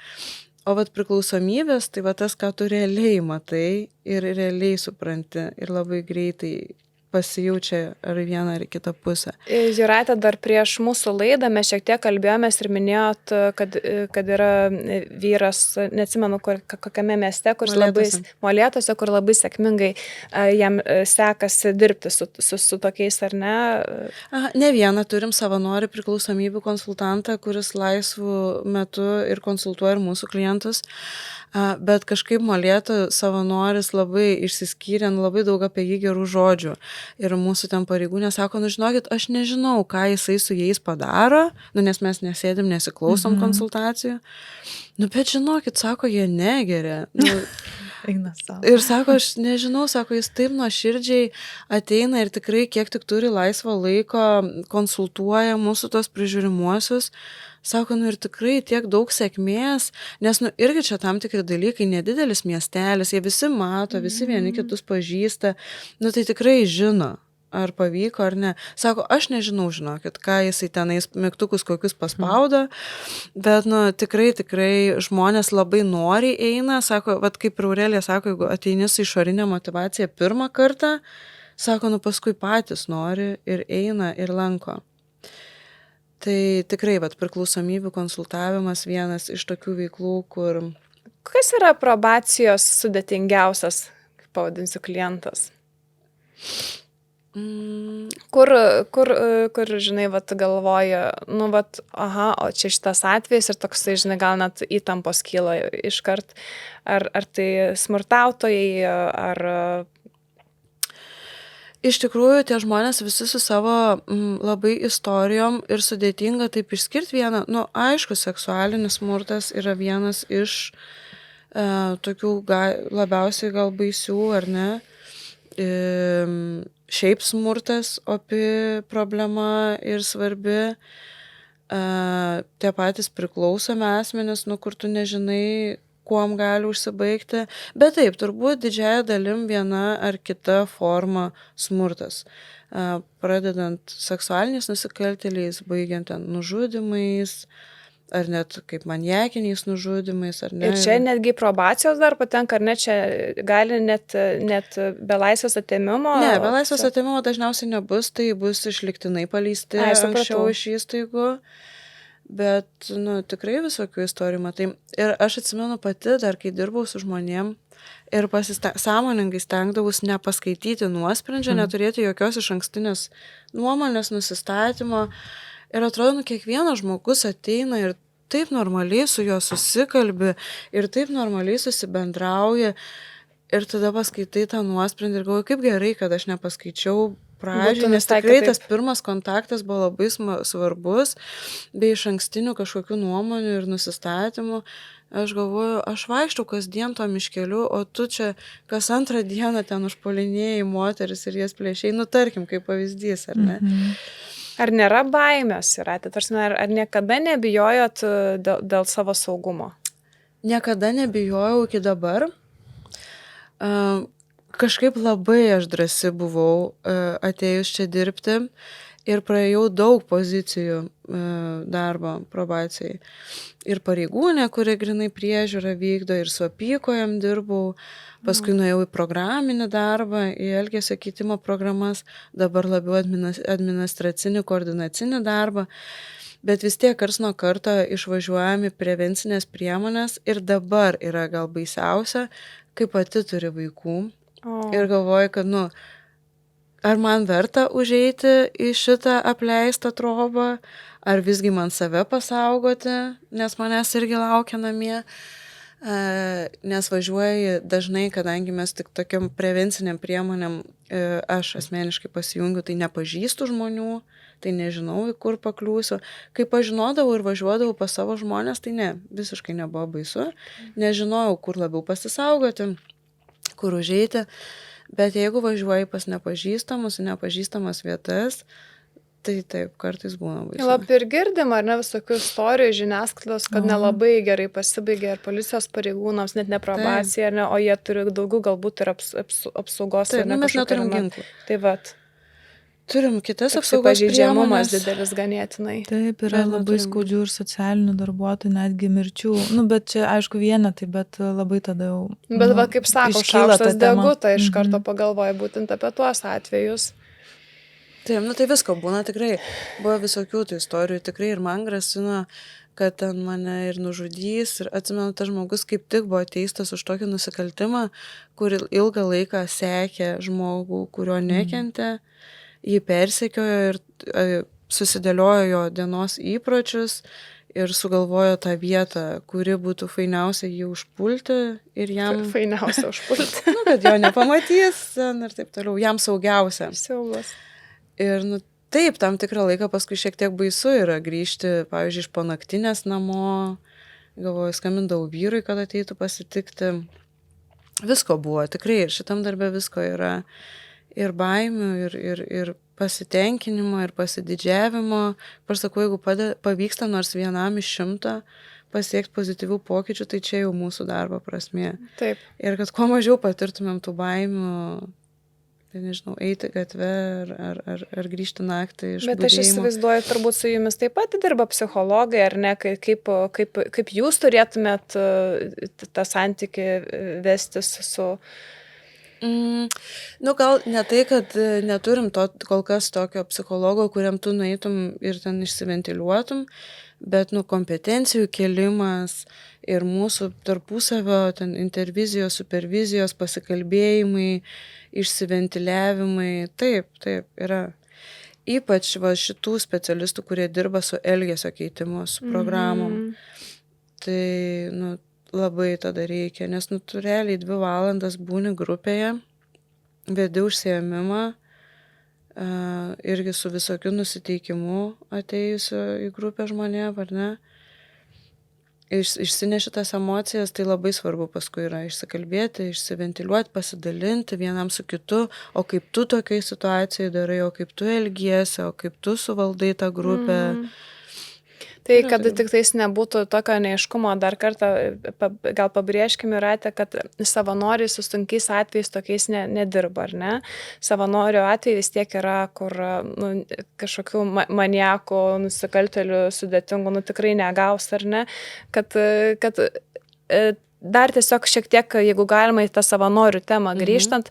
O priklausomybės, tai tas, ką tu realiai matai ir realiai supranti ir labai greitai pasijaučia ar vieną ar kitą pusę. Jūratė, dar prieš mūsų laidą mes šiek tiek kalbėjomės ir minėjot, kad yra vyras, neatsimenu, kokiame mieste, kur Molėtuose, kur labai sėkmingai jam sekasi dirbti su tokiais, ar ne? Ne vieną turim savanorį priklausomybių konsultantą, kuris laisvų metu ir konsultuoja ir mūsų klientus. Bet kažkaip Molėtų savanoris labai išsiskyrė, labai daug apie jį gerų žodžių. Ir mūsų ten pareigūnė sako, žinokit, aš nežinau, ką jisai su jais padaro, nes mes nesėdim, nesiklausom konsultacijų. Bet žinokit, sako, jie negeria. Ir sako, aš nežinau, sako, jis taip nuoširdžiai ateina ir tikrai kiek tik turi laisvo laiko, konsultuoja mūsų tos prižiūrimuosius. Sako, ir tikrai tiek daug sėkmės, nes irgi čia tam tikri dalykai, nedidelis miestelis, jie visi mato, visi vieni kitus pažįsta, tai tikrai žino, ar pavyko ar ne. Sako, aš nežinau, žinokit, ką jisai tenais mygtukus kokius paspaudo, bet tikrai žmonės labai noriai eina, sako, kaip ir Aurelija sako, jeigu ateini su išorinė motyvacija pirmą kartą, sako, paskui patys nori ir eina ir lanko. Tai tikrai priklausomybių konsultavimas vienas iš tokių veiklų, kur... Kas yra probacijos sudėtingiausias, pavadinsiu, klientas? Kur žinai, galvoja, o čia šitas atvejis ir toksai, žinai, gal net įtampos kyla iškart. Ar tai smurtautojai, ar... Iš tikrųjų, tie žmonės visi su savo labai istorijom ir sudėtinga taip išskirti vieną. Aišku, seksualinis smurtas yra vienas iš tokių labiausiai gal baisių, ar ne? Šiaip smurtas opi problema ir svarbi. Tie patys priklausomi asmenys, kur tu nežinai, kuom gali užsibaigti, bet taip, turbūt didžiąja dalim viena ar kita forma smurtas. Pradedant seksualiniais nusikaltėliais, baigiant ten nužudimais, ar net kaip maniakiniais nužudimais, ar ne. Ir čia netgi probacijos dar patenka, ar ne, čia gali net be laisvės atėmimo? Ne, be laisvės atėmimo dažniausiai nebus, tai bus išliktinai paleisti anksčiau iš įstaigų. Bet, tikrai visokių istorijų matai. Ir aš atsimenu pati, dar kai dirbau su žmonėm ir sąmoningai stengdavus nepaskaityti nuosprendžio, neturėti jokios išankstinės nuomonės, nusistatymo. Ir atrodo, kiekvienas žmogus ateina ir taip normaliai su juo susikalbi ir taip normaliai susibendrauja. Ir tada paskaitai tą nuosprendį ir galvoju, kaip gerai, kad aš nepaskaičiau pradžiai, nes tikrai tas pirmas kontaktas buvo labai svarbus, be išankstinių kažkokių nuomonių ir nusistatymų. Aš galvoju, aš vaikštau kasdien to miškeliu, o tu čia kas antrą dieną ten užpuolinėjai moteris ir jas plėšiai, tarkim, kaip pavyzdys, ar ne? Ar nėra baimės, Jūratė? Ar niekada nebijojot dėl savo saugumo? Niekada nebijojau iki dabar. Kažkaip labai aš drąsi buvau atėjus čia dirbti ir praėjau daug pozicijų darbo probacijai. Ir pareigūnė, kuri grinai priežiūrą vykdo, ir su apykojam dirbau, paskui nuėjau į programinį darbą, į elgesio keitimo programas, dabar labiau administracinį, koordinacinį darbą. Bet vis tiek karts nuo karto išvažiuojam į prevencinės priemonės ir dabar yra gal baisiausia, kai pati turi vaikų. Ir galvoju, kad, ar man verta užeiti į šitą apleistą trobą, ar visgi man save pasaugoti, nes manęs irgi laukia namie. Nes važiuoji dažnai, kadangi mes tik tokiam prevenciniam priemonėm, aš asmeniškai pasijungiu, tai nepažįstu žmonių, tai nežinau, į kur pakliūsiu. Kai pažinodavau ir važiuodavau pas savo žmonės, tai ne, visiškai nebuvo baisu. Nežinojau, kur labiau pasisaugoti, kur užeiti. Bet jeigu važiuoji pas nepažįstamus, nepažįstamas vietas, tai taip, kartais būna baisu. Labai ir girdim, ar ne, visokių istorijų žiniasklaidos, kad nelabai gerai pasibaigė ir policijos pareigūnams, net ne probacija, ar ne, o jie turi daugiau galbūt ir apsaugos. Taip, mes neturim ginklų. Tai vat. Turim kitas apsaugos pažeidžiamumas priemonės. didelis ganėtinai. Taip, yra Bet labai neturim. skaudžių ir socialinių darbuotojų, netgi mirčių. Nu, bet čia, aišku, vienetai, bet labai tada jau... Bet va, kaip sako, iškyla ta šaukštas tema. deguta, iš karto pagalvoja būtent apie tuos atvejus. Taip, nu tai visko būna tikrai. Buvo visokių tų istorijų, tikrai ir man grasino, kad ten mane ir nužudys. Ir atsimenu, tas žmogus kaip tik buvo teistas už tokį nusikaltimą, kur ilgą laiką sekė žmogų, kurio nekentė. Jį persekiojo ir susidėliojo jo dienos įpročius ir sugalvojo tą vietą, kuri būtų fainiausia jį užpulti ir jam... Fainiausia užpulti. Nu, kad jo nepamatys ir taip toliau, jam saugiausia. Siaubas. Ir nu, taip, tam tikrą laiką paskui šiek tiek baisu yra grįžti, pavyzdžiui, iš ponaktinės namo, galvoju, skambindavau vyrui, kad ateitų pasitikti. Visko buvo, tikrai, ir šitam darbe visko yra. Ir baimių, ir pasitenkinimo, ir pasididžiavimo. Aš sakau, jeigu pavyksta nors vienam iš 100 pasiekti pozityvių pokyčių, tai čia jau mūsų darbo prasmė. Taip. Ir kad kuo mažiau patirtumėm tų baimių, tai nežinau, eiti gatvę ar grįžti naktį iš Bet aš budėjimo. įsivaizduoju, turbūt su jumis taip pat dirba psichologai, ar ne, kaip jūs turėtumėt tą santykį vestis su... Nu, gal ne tai, kad neturim kol kas tokio psichologo, kuriam tu nueitum ir ten išsiventiliuotum, bet, nu, kompetencijų kėlimas ir mūsų tarpusavio ten intervizijos, supervizijos, pasikalbėjimai, išsiventiliavimai, taip, yra. Ypač va, šitų specialistų, kurie dirba su elgesio keitimu, su programom. Tai, nu, labai tada reikia, nes nu, tu realiai 2 valandas būni grupėje, vedi užsiėmimą, irgi su visokiu nusiteikimu atėjusio į grupę žmonėm, ar ne? Išsineši tas emocijas, tai labai svarbu paskui yra išsikalbėti, išsiventiliuoti, pasidalinti vienam su kitu, o kaip tu tokiai situacijai darai, o kaip tu elgiesi, o kaip tu suvaldai tą grupę. Tai, kad tik tais nebūtų tokio neaiškumo, dar kartą gal pabrėžkime ratę, kad savanoriai su sunkiais atvejais tokiais nedirba, ar ne? Savanorio atvejai vis tiek yra, kur nu, kažkokių maniakų, nusikaltelių sudėtingų, nu tikrai negaus, ar ne? Kad dar tiesiog šiek tiek, jeigu galima į tą savanorių temą grįžtant,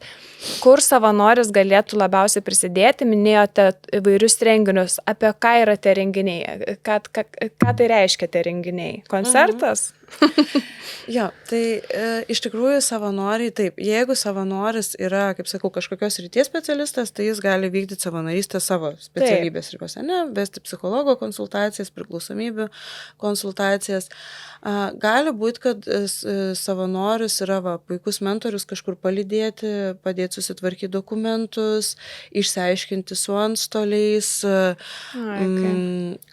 kur savanoris galėtų labiausiai prisidėti, minėjote įvairius renginius, apie ką yra tie renginiai, ką tai reiškia tie renginiai, koncertas? Jo, tai iš tikrųjų savanoriai, taip, jeigu savanoris yra, kaip sakau, kažkokios ryties specialistas, tai jis gali vykdyti savanorystę savo specialybės ribose, ne, vesti psichologo konsultacijas, priklausomybių konsultacijas. Gali būti, kad savanoris yra puikus mentorius kažkur palydėti, padėti susitvarkyti dokumentus, išsiaiškinti su antstoliais,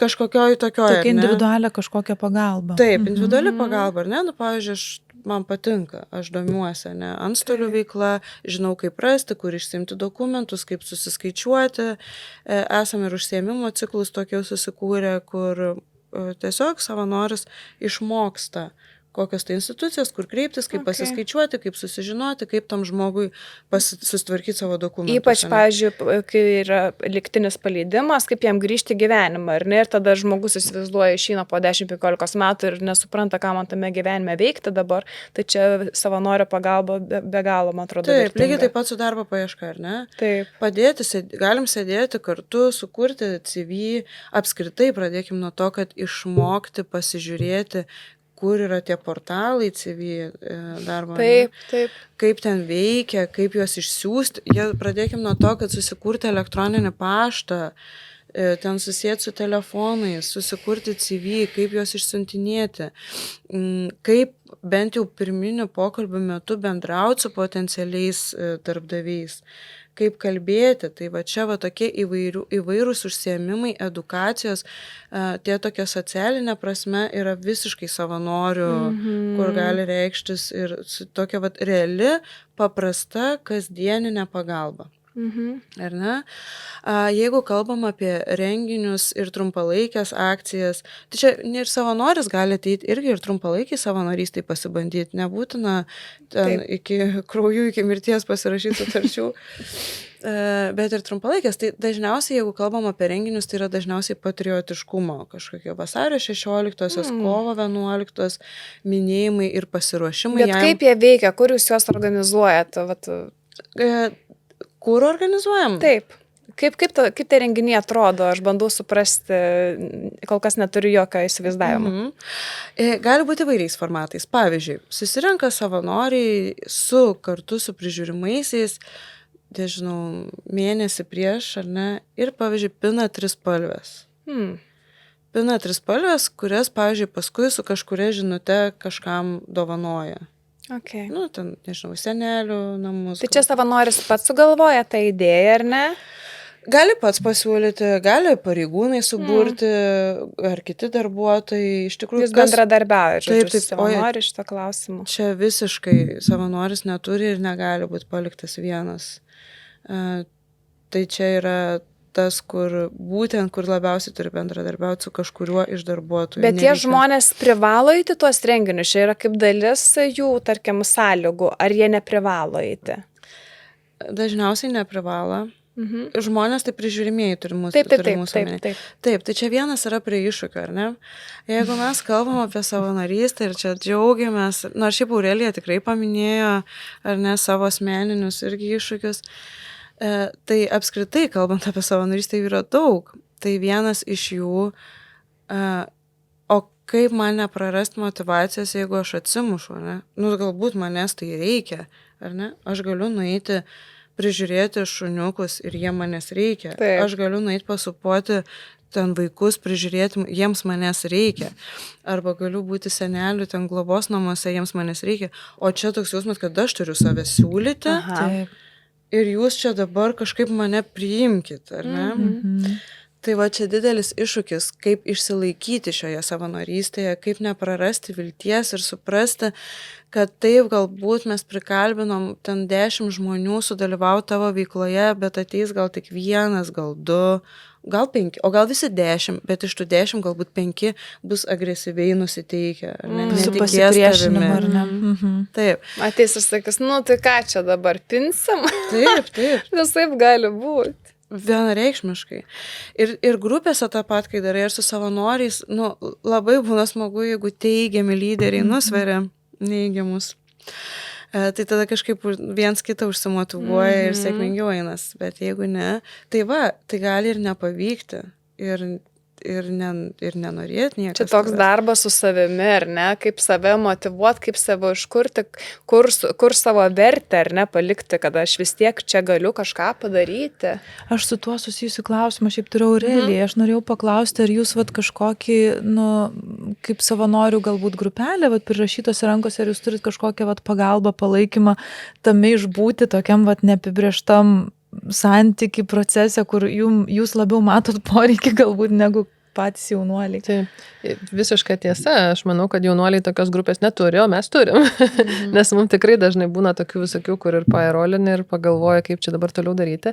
kažkokioj tokioj. Tokia individualią kažkokią pagalbą. Taip, individuali pagalba, ar ne? Nu, pavyzdžiui, man patinka, aš domiuosi, ne, antstolių veikla, žinau, kaip rasti, kur išsiimti dokumentus, kaip susiskaičiuoti. Esame ir užsiėmimo ciklus tokie susikūrę, kur tiesiog savanoris išmoksta, kokios tai institucijos, kur kreiptis, kaip pasiskaičiuoti, kaip susižinoti, kaip tam žmogui susitvarkyti savo dokumentus. Ypač, pavyzdžiui, kai yra lygtinis paleidimas, kaip jam grįžti gyvenimą, ar ne? Ir tada žmogus įsivaizduoja išeina po 10-15 metų ir nesupranta, ką man tame gyvenime veikti dabar. Tai čia savanorio pagalba be galo, man atrodo. Taip, lygiai taip pat su darbo paieška, ar ne? Taip. Padėti, galim sėdėti kartu, sukurti CV, apskritai pradėkim nuo to, kad išmokti pasižiūrėti, kur yra tie portalai CV darbo. Taip, taip. Kaip ten veikia, kaip juos išsiųsti. Pradėkim nuo to, kad susikurti elektroninį paštą, ten susijęti su telefonais, susikurti CV, kaip juos išsiuntinėti, kaip bent jau pirminių pokalbių metu bendrauti su potencialiais darbdaviais, kaip kalbėti. Tai va čia va tokie įvairūs užsiėmimai, edukacijos, tie tokia socialinė prasme yra visiškai savanorių, kur gali reikštis ir tokia va reali, paprasta, kasdieninė pagalba. Ar ne? Jeigu kalbam apie renginius ir trumpalaikės akcijas, tai čia ir savanoris gali ateiti irgi ir trumpalaikiai savanorystėj pasibandyti, nebūtina ten iki kraujų, iki mirties pasirašyti sutarčių, bet ir trumpalaikės. Tai dažniausiai, jeigu kalbam apie renginius, tai yra dažniausiai patriotiškumo kažkokie vasario 16-osios, kovo 11-os minėjimai ir pasiruošimai. Bet kaip jie veikia, kur jūs juos organizuojate? Kur organizuojam? Taip. Kaip tie renginiai atrodo? Aš bandau suprasti, kol kas neturiu jokio įsivaizdavimo. Gali būti įvairiais formatais. Pavyzdžiui, susirenka savanoriai kartu su prižiūrimaisiais, nežinau, mėnesį prieš, ar ne, ir, pavyzdžiui, pina trispalvės. Pina trispalvės, kurias, pavyzdžiui, paskui su kažkuria žinute kažkam dovanoja. Okay. Ten, nežinau, senelių namus. Tai čia savanoris pats sugalvoja tą idėją, ar ne? Gali pats pasiūlyti, gali pareigūnai suburti, ar kiti darbuotojai. Iš tikrųjų, jūs bendradarbiaujate, taip, savanori šito klausimu. Čia visiškai savanoris neturi ir negali būti paliktas vienas. Tai čia yra tas, kur labiausiai turi bendradarbiauti su kažkuriuo iš darbuotojų. Bet tie žmonės privalo eiti tuos renginius, čia yra kaip dalis jų, tarkim, sąlygų, ar jie neprivalo eiti? Dažniausiai neprivalo. Žmonės tai prižiūrimieji turi mūsų. Taip, tai čia vienas yra prie iššūkio, ar ne? Jeigu mes kalbam apie savanorystę ir čia džiaugiamės, nors šiaip Aurelija tikrai paminėjo, ar ne, savo asmeninius irgi iššūkius, tai apskritai, kalbant apie savanorystę, yra daug. Tai vienas iš jų, o kaip man neprarasti motyvacijos, jeigu aš atsimušu, ne? Galbūt manęs tai reikia, ar ne? Aš galiu nueiti prižiūrėti šuniukus ir jie manęs reikia. Taip. Aš galiu nueiti pasupuoti ten vaikus, prižiūrėti, jiems manęs reikia. Arba galiu būti senelių ten globos namuose, jiems manęs reikia. O čia toks jausmas, kad aš turiu save siūlyti. Taip. Ir jūs čia dabar kažkaip mane priimkit, ar ne? Tai va čia didelis iššūkis, kaip išsilaikyti šioje savanorystėje, kaip neprarasti vilties ir suprasti, kad taip galbūt mes prikalbinom ten 10 žmonių sudalyvauti tavo veikloje, bet ateis gal tik 1, gal 2, gal 5, o gal visi 10, bet iš tų 10 galbūt 5 bus agresyviai nusiteikę, ar ne? Su pasipriešinimu, ar ne? Taip. Ateis ir sakys, tai ką čia dabar pinsim? Taip. Visaip gali būti. Vienareikšmiškai. Ir grupėse tą pat, kai darai, ir su savanoriais, labai būna smagu, jeigu teigiami lyderiai nusveria neigiamus. Tai tada kažkaip viens kitą užsimotyvuoja ir sėkmingiau einas. Bet jeigu ne, tai gali ir nepavykti. Ir nenorėti niekas. Čia toks darbas su savimi, ar ne? Kaip save motyvuoti, kaip save iškurti, kur savo vertę, ar ne, palikti, kad aš vis tiek čia galiu kažką padaryti. Aš su tuo susijusiu klausimą šiaip turiu Aurelijai. Aš norėjau paklausti, ar jūs kažkokį, kaip savanorių galbūt grupelė, prirašytos rankose, ar jūs turit kažkokią pagalbą, palaikymą tame išbūti tokiam neapibrėžtam santykių procese, kur jūs labiau matot poreikį galbūt negu patys jaunuoliai. Tai visiška tiesa. Aš manau, kad jaunuoliai tokios grupės neturi, o mes turim. Nes mums tikrai dažnai būna tokių visokių, kur ir paerolinė ir pagalvoja, kaip čia dabar toliau daryti.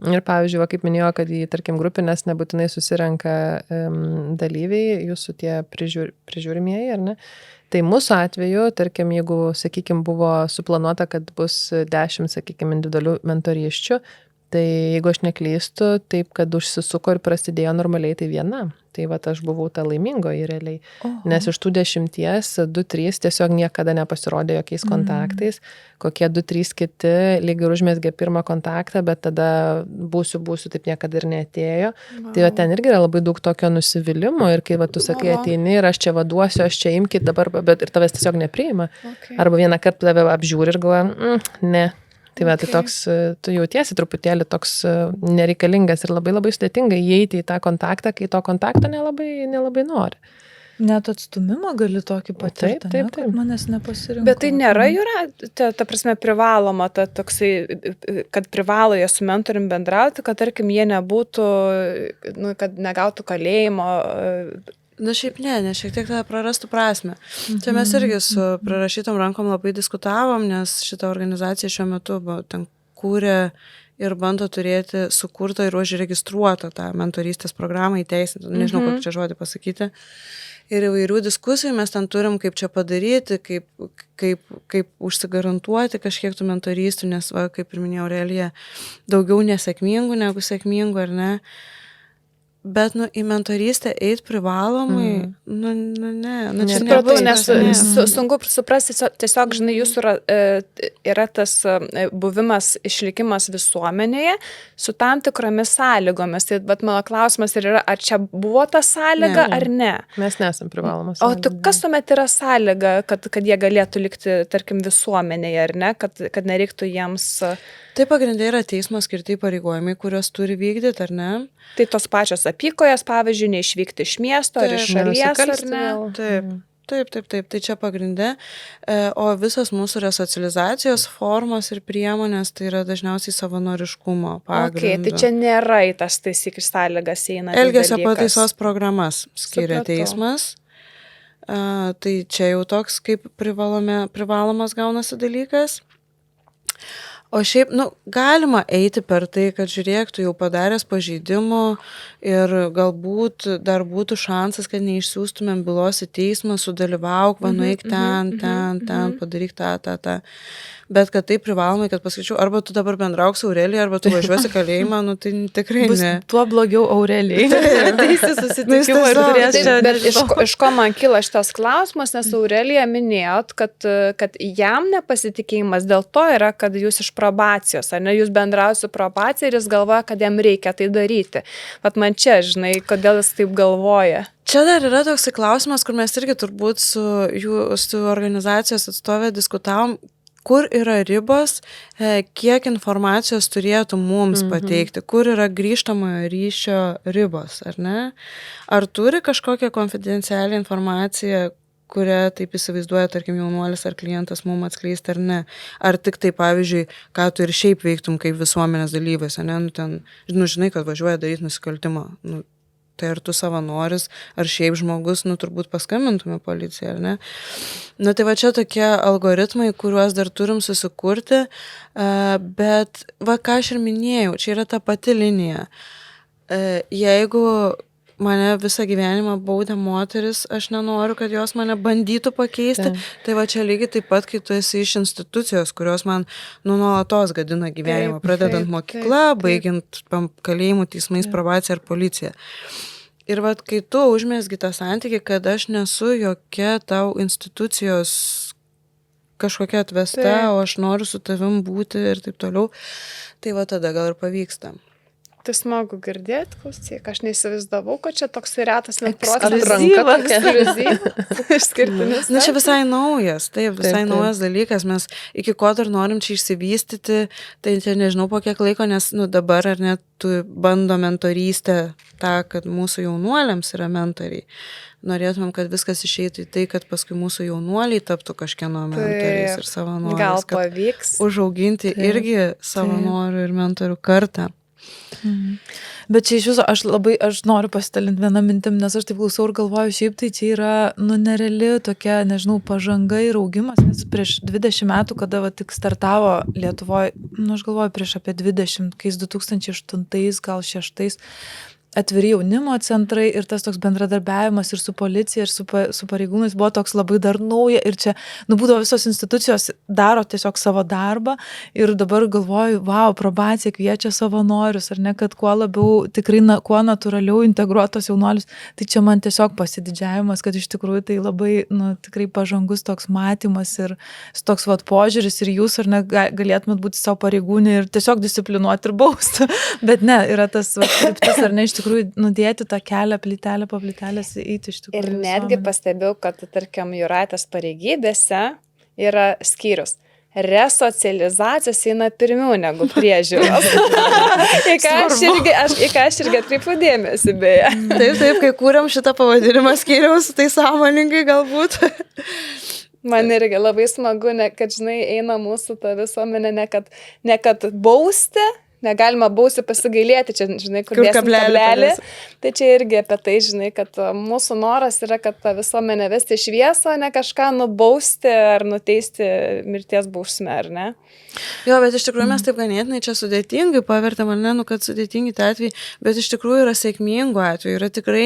Ir pavyzdžiui, kaip minėjo, kad į, tarkim, grupinės nebūtinai susirenka dalyviai, jūsų tie prižiūrimieji, ar ne? Tai mūsų atveju, tarkim, jeigu, sakykime, buvo suplanuota, kad bus 10, sakykime, individualių mentorysčių, tai jeigu aš neklystu, taip, kad užsisuko ir prasidėjo normaliai, tai viena. Tai aš buvau ta laimingoji realiai. Nes iš tų 10, 2-3 tiesiog niekada nepasirodė jokiais kontaktais. Kokie 2-3 kiti lyg ir užmesgė pirmą kontaktą, bet tada būsiu, taip niekada ir neatėjo. Tai ten irgi yra labai daug tokio nusivylimų ir kai tu sakai, ateini ir aš čia vaduosiu, aš čia imkit dabar, bet ir tavęs tiesiog nepriima. Arba vieną kartą tave apžiūri ir galvoja, ne. Tai va, tai toks, tu jautiesi truputėlį toks nereikalingas ir labai labai sudėtinga įeiti į tą kontaktą, kai to kontakto nelabai nori. Net atstumimą gali tokį patirti, Taip. kad manęs nepasirinko. Bet tai nėra, ta prasme, privaloma, toksai, kad privalo jie su mentorium bendrauti, kad, tarkim, jie nebūtų, kad negautų kalėjimo. Na šiaip ne, šiek tiek tada prarastų prasme. Čia mes irgi su prirašytom rankom labai diskutavom, nes šitą organizaciją šiuo metu ten kūrė ir bando turėti sukurtą ir užregistruotą tą mentorystės programą įteisinti. Nežinau, kokį čia žodį pasakyti. Ir įvairių diskusijų mes ten turim, kaip čia padaryti, kaip užsigarantuoti kažkiek tų mentorystų, nes, va, kaip ir minėjau, Aurelija, daugiau nesėkmingų negu sėkmingų, ar ne? Bet, į mentorystę eit privalomai, ne. Čia supratau, nes sunku suprasti, tiesiog, žinai, jūsų yra tas buvimas, išlikimas visuomenėje su tam tikromis sąlygomis. Tai, bet mano klausimas yra, ar čia buvo ta sąlyga, ar ne? Mes nesam privalomas. O kas tuomet yra sąlyga, kad jie galėtų likti, tarkim, visuomenėje, ar ne? Kad nereiktų jiems... Tai pagrindai yra teismo skirti pareigojimai, kuriuos turi vykdyti, ar ne? Tai tos pačios apykojas, pavyzdžiui, neišvykti iš miesto ar iš šalies, ar ne? Taip. Tai čia pagrindė. O visos mūsų resocializacijos formos ir priemonės, tai yra dažniausiai savanoriškumo pagrindu. Tai čia nėra į tas taisyklis sąlygas eina. Elgesio pataisos programas skiria teismas. Tai čia jau toks kaip privalomas gaunasi dalykas. O šiaip, galima eiti per tai, kad žiūrėk, tu jau padaręs pažeidimų ir galbūt dar būtų šansas, kad neišsiųstumėm bylos į teismą, sudalyvauk, nueik ten, padaryk tą. Bet kad tai privalomai, kad pasakyčiau, arba tu dabar bendrauk su Aurelija, arba tu važiuosi kalėjimą, tai tikrai bus ne. Tuo blogiau Aurelijai. Ateisi susitikimą ir turės čia. Bet iš ko man kyla šitas klausimas, nes Aurelija minėjot, kad jam nepasitikėjimas dėl to yra, kad jūs iš probacijos, ar ne, jūs bendrausi su probacija ir jis galvoja, kad jam reikia tai daryti. Vat man čia, žinai, kodėl jis taip galvoja. Čia dar yra toks klausimas, kur mes irgi turbūt su organizacijos atstovė diskutavom, kur yra ribos, kiek informacijos turėtų mums pateikti, kur yra grįžtamojo ryšio ribos, ar ne? Ar turi kažkokią konfidencialią informaciją, kurią taip įsivaizduoja, tarkim, jaunuolis ar klientas mums atskleisti, ar ne? Ar tik tai, pavyzdžiui, ką tu ir šiaip veiktum kaip visuomenės dalyvais, ar ne? Žinai, kad važiuoja daryti nusikaltimą. Tai ar tu savanoris, ar šiaip žmogus, turbūt paskambintume policiją, ar ne? Tai va čia tokie algoritmai, kuriuos dar turim susikurti, bet va ką aš ir minėjau, čia yra ta pati linija. Jeigu mane visą gyvenimą baudė moteris, aš nenoriu, kad jos mane bandytų pakeisti. Tai va čia lygiai taip pat, kai tu esi iš institucijos, kurios man nuolatos gadina gyvenimą, pradedant mokyklą, baigiant kalėjimų, teismais, probacija ar policija. Ir va, kai tu užmesgi tą santykį, kad aš nesu jokia tau institucijos kažkokia atvesta, o aš noriu su tavim būti ir taip toliau, tai va tada gal ir pavyksta. Tai smagu girdėti, klausyk, aš neįsivaizdavau, kad čia toks retas net procesas. Išskirtinis. Čia visai naujas, visai naujas dalykas, mes iki ko dar norim čia išsivystyti, tai čia nežinau po kiek laiko, nes dabar ar net tu bando mentorystę tą, kad mūsų jaunuoliams yra mentoriai. Norėtumėm, kad viskas išeitų į tai, kad paskui mūsų jaunuoliai taptų kažkieno mentoriais ir savanoriais. Gal pavyks. Užauginti irgi savanorių ir mentorių kartą. Bet čia iš viso aš noriu pasidalinti vieną mintim, nes aš taip klausau ir galvoju, šiaip tai čia yra nereali tokia, nežinau, pažanga ir augimas, nes prieš 20 metų, kada tik startavo Lietuvoje, aš galvoju prieš apie 20, kai 2008, gal 2006, atviri jaunimo centrai ir tas toks bendradarbiavimas ir su policija, ir su pareigūnais buvo toks labai dar nauja ir čia, būdavo visos institucijos daro tiesiog savo darbą ir dabar galvoju, probacija kviečia savanorius, ar ne, kad kuo labiau, tikrai kuo natūraliau integruotos jaunuolius, tai čia man tiesiog pasididžiavimas, kad iš tikrųjų tai labai, tikrai pažangus toks matymas ir toks požiūris ir jūs, ar ne, galėtumėt būti savo pareigūnai ir tiesiog disciplinuoti ir bausti, bet ne, yra tas kryptis, ar ne, iš tikrųjų nudėti tą kelią plytelę po plytelės įeiti iš tikrųjų. Ir netgi pastebėjau, kad, tarkim, Jūratės pareigybėse yra skyrius resocializacijos eina pirmiau negu priežiūros. į ką aš irgi atkreipiu dėmesį, beje. Taip, kai kūrėm šitą pavadinimą skyriaus, tai sąmoningai galbūt. Man irgi labai smagu, kad, žinai, eina mūsų ta visuomenė, ne kad bausti, negalima bausti pasigailėti, čia, žinai, kur dėsim kablelį. Tai čia irgi apie tai, žinai, kad mūsų noras yra, kad tą visuomenę vesti šviesą, ne kažką nubausti ar nuteisti mirties bausme, ar ne? Jo, bet iš tikrųjų mes taip ganėtinai čia sudėtingai pavertėm, ar ne, kad sudėtingi tie atvejai, bet iš tikrųjų yra sėkmingų atvejų. Yra tikrai,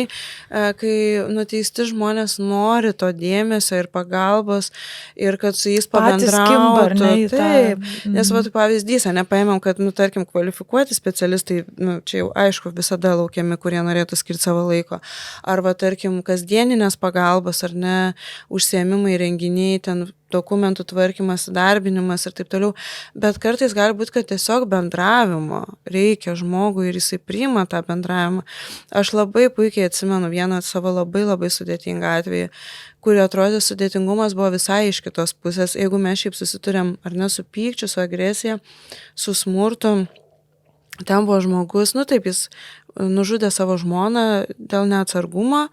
kai nuteisti žmonės nori to dėmesio ir pagalbos ir kad su jais pabendrautų. Taip, nes va, pavyzdys, nepaėmėm, kad, tarkim, kvalifikuoti specialistai, čia jau aišku, visada laukiami, kurie norėtų skirti savo laiko. Arba, tarkim, kasdieninės pagalbos, ar ne, užsiėmimai, renginiai, ten dokumentų tvarkymas, darbinimas ir taip toliau, bet kartais gali būti, kad tiesiog bendravimo reikia žmogui ir jisai priima tą bendravimą. Aš labai puikiai atsimenu vieną savo labai sudėtingą atvejį, kurį atrodė sudėtingumas buvo visai iš kitos pusės. Jeigu mes šiaip susiturėm, ar ne, su pykčiu, su agresija, su smurtu, ten buvo žmogus, taip, jis nužudė savo žmoną dėl neatsargumo,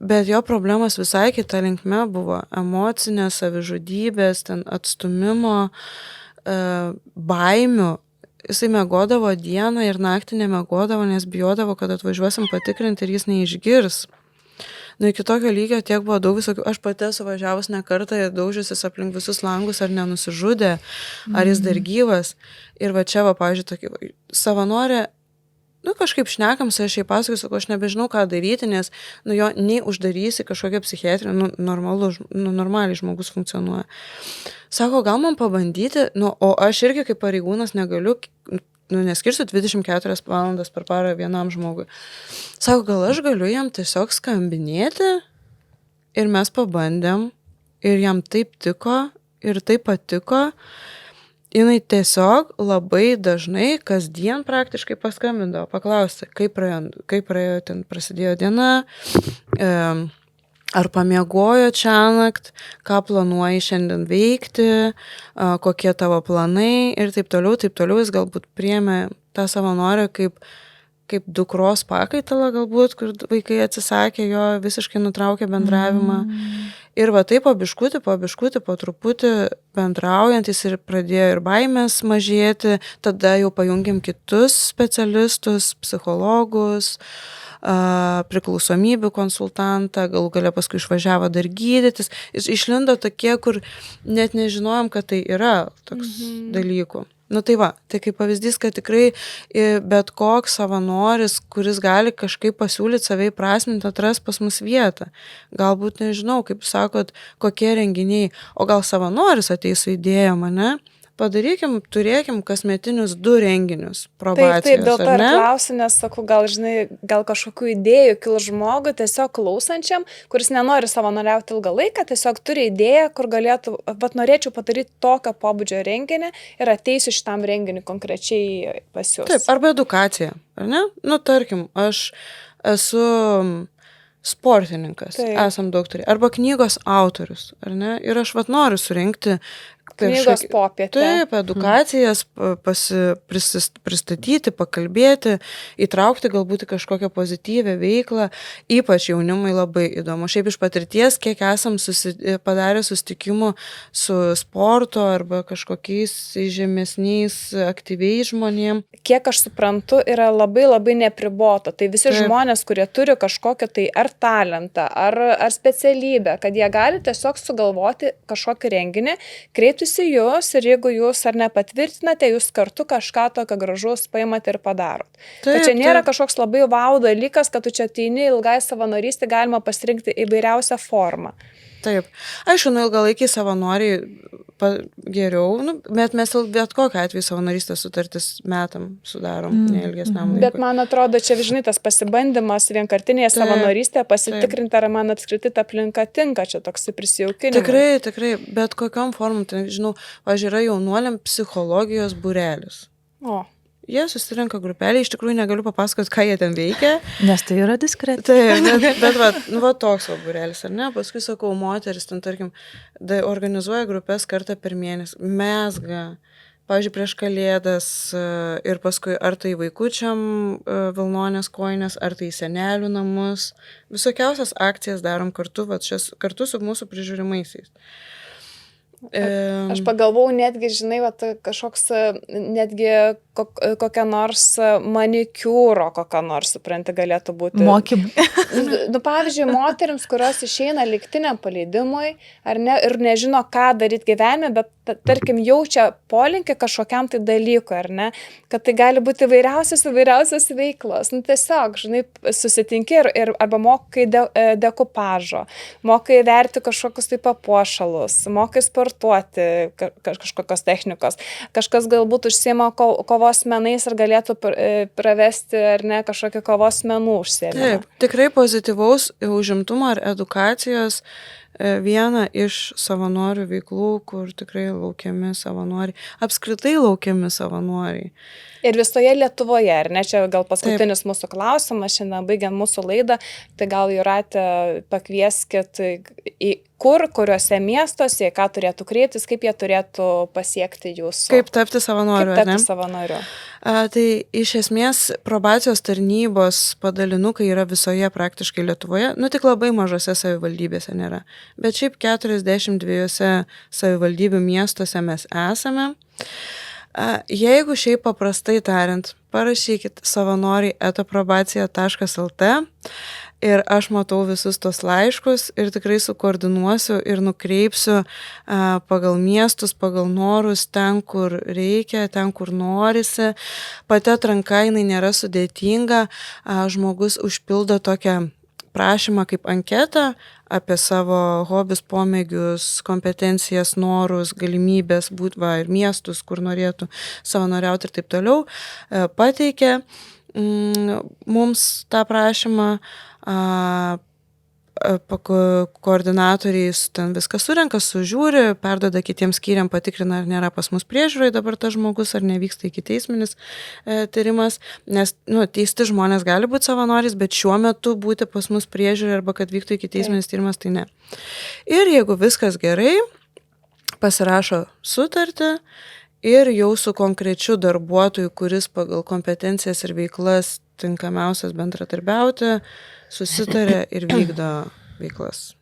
bet jo problemos visai kita linkme buvo emocinės, savižudybės, ten atstumimo, baimių. Jisai miegodavo dieną ir naktį nemiegodavo, nes bijodavo, kad atvažiuosim patikrinti ir jis neišgirs. Iki tokio lygio tiek buvo daug visokių, aš pati esu važiavus ne kartą ir daužiusis aplink visus langus, ar nenusižudė, ar jis dar gyvas. Ir va čia, pavyzdžiui, tokį savanorė, kažkaip šnekam, aš jai pasakoju, sakau, aš nebežinau, ką daryti, nes, jo nei uždarysi kažkokią psichiatrinę, normaliai žmogus funkcionuoja. Sako, gal man pabandyti, o aš irgi kaip pareigūnas negaliu, neskirsiu 24 valandas per parą vienam žmogui. Sako, gal aš galiu jam tiesiog skambinėti ir mes pabandėm ir jam taip tiko ir taip patiko. Jinai tiesiog labai dažnai, kasdien praktiškai paskambindavo, paklausė, kaip praėjo, ten prasidėjo diena, ar pamiegojo šiąnakt, ką planuoji šiandien veikti, kokie tavo planai ir taip toliau, jis galbūt priėmė tą savanorę kaip dukros pakaitalą galbūt, kur vaikai atsisakė jo, visiškai nutraukė bendravimą. Ir va taip po biškutį, po truputį bendraujantis ir pradėjo ir baimės mažėti, tada jau pajungėm kitus specialistus, psichologus, priklausomybių konsultantą, galų gale paskui išvažiavo dar gydytis. Išlindo tokie, kur net nežinojom, kad tai yra toks dalykų. Tai va, tai kaip pavyzdys, kad tikrai bet koks savanoris, kuris gali kažkaip pasiūlyti savai prasminti, atras pas mus vietą. Galbūt nežinau, kaip sakot, kokie renginiai, o gal savanoris ateis su idėjom, ne? Padarykim, turėkim kasmetinius 2 renginius probacijos, taip, dėl to ir klausiu, nes sakau, gal kažkokių idėjų kil žmogui, tiesiog klausančiam, kuris nenori savanoriauti ilgą laiką, tiesiog turi idėją, kur galėtų, bet norėčiau padaryti tokio pobūdžio renginį ir ateisiu šitam renginiui konkrečiai pas jūs. Taip, arba edukacija, ar ne? Tarkim, aš esu sportininkas, esam daug turėję, arba knygos autorius, ar ne? Ir aš noriu surinkti knygos popietę. Taip, edukacijas pristatyti, pakalbėti, įtraukti galbūt į kažkokią pozityvę veiklą, ypač jaunimui labai įdomu. Šiaip iš patirties, kiek esam padarę susitikimų su sporto arba kažkokiais žemesniais aktyviais žmonėm. Kiek aš suprantu, yra labai nepribota. Tai visi žmonės, kurie turi kažkokią tai ar talentą, ar specialybę, kad jie gali tiesiog sugalvoti kažkokį renginį, kreiptis į jūs ir jeigu jūs ar nepatvirtinate, jūs kartu kažką tokio gražaus paimate ir padarot. Tai čia nėra kažkoks labai wow dalykas, kad tu čia ateini ilgai savanorystį, galima pasirinkti įvairiausią formą. Taip. Aišku, ilgalaikiai savanoriai geriau, bet mes bet kokiu atveju savanorystės sutartis metam sudarom, neilgesniam laikui. Bet man atrodo, čia žinai, tas pasibandymas vienkartinėje savanorystėje, pasitikrinti, ar man apskritai ta aplinka tinka, čia toks prisijaukinimas. Tikrai, bet kokiom formom, tai žinau, yra jaunuoliam psichologijos būrelis. Jie susirenka grupelį, iš tikrųjų negaliu papasakoti, ką jie ten veikia. Nes tai yra diskretė. Taip, bet va toks va būrelis, ar ne? Paskui sakau, moteris ten, tarkim, organizuoja grupės kartą per mėnesį, mezga, pavyzdžiui, prieš Kalėdas ir paskui ar tai vaikučiam vilnonės kojinės, ar tai senelių namus. Visokiausias akcijas darom kartu, va, kartu su mūsų prižiūrimaisiais. Aš pagalvojau netgi, žinai, kažkoks netgi kokia nors manikiūro, kokia nors, supranti, galėtų būti. Mokymai. Pavyzdžiui, moterims, kurios išeina lygtiniam paleidimui, ar ne, ir nežino, ką daryti gyvenime, bet, tarkim, jaučia polinkį kažkokiam tai dalykui, ar ne, kad tai gali būti įvairiausios veiklos. Tiesiog, žinai, susitinki ir arba mokai dekupažo, mokai verti kažkokius tai papuošalus, mokai sportuoti kažkokios technikos. Kažkas galbūt užsiema kovos menais ir galėtų pravesti, ar ne, kažkokį kovos menų užsiėmimą. Taip, tikrai pozityvaus užimtumo ar edukacijos viena iš savanorių veiklų, kur tikrai laukiami savanoriai, apskritai laukiami savanoriai. Ir visoje Lietuvoje, ar ne, čia gal paskutinis mūsų klausimas, šiandien baigiant mūsų laidą, tai gal Jūrate pakvieskit kuriuose miestuose, ką turėtų kreiptis, kaip jie turėtų pasiekti jūsų. Kaip tapti savanoriu, ar ne? Kaip tapti savanoriu. Tai iš esmės probacijos tarnybos padalinukai yra visoje praktiškai Lietuvoje, tik labai mažose savivaldybėse nėra. Bet šiaip 42 savivaldybių miestuose mes esame. Jeigu šiaip paprastai tariant, parašykit savanoriai@probacija.lt ir aš matau visus tos laiškus ir tikrai sukoordinuosiu ir nukreipsiu pagal miestus, pagal norus, ten, kur reikia, ten, kur norisi. Pati atranka, jinai nėra sudėtinga, žmogus užpildo tokią prašymą kaip anketą apie savo hobius, pomėgius, kompetencijas, norus, galimybės, ir miestus, kur norėtų savanoriauti ir taip toliau. Pateikia mums tą prašymą, koordinatoriai ten viską surenka, sužiūri, perduoda kitiems skyriam, patikrina, ar nėra pas mus priežiūrai dabar tas žmogus, ar nevyksta ikiteisminis tyrimas, nes teisti žmonės gali būti savanoriais, bet šiuo metu būti pas mus priežiūrai arba kad vyktų ikiteisminis tyrimas, tai ne. Ir jeigu viskas gerai, pasirašo sutartį ir jau su konkrečiu darbuotoju, kuris pagal kompetencijas ir veiklas tinkamiausias bendradarbiauti, susitarė ir vykdo veiklas.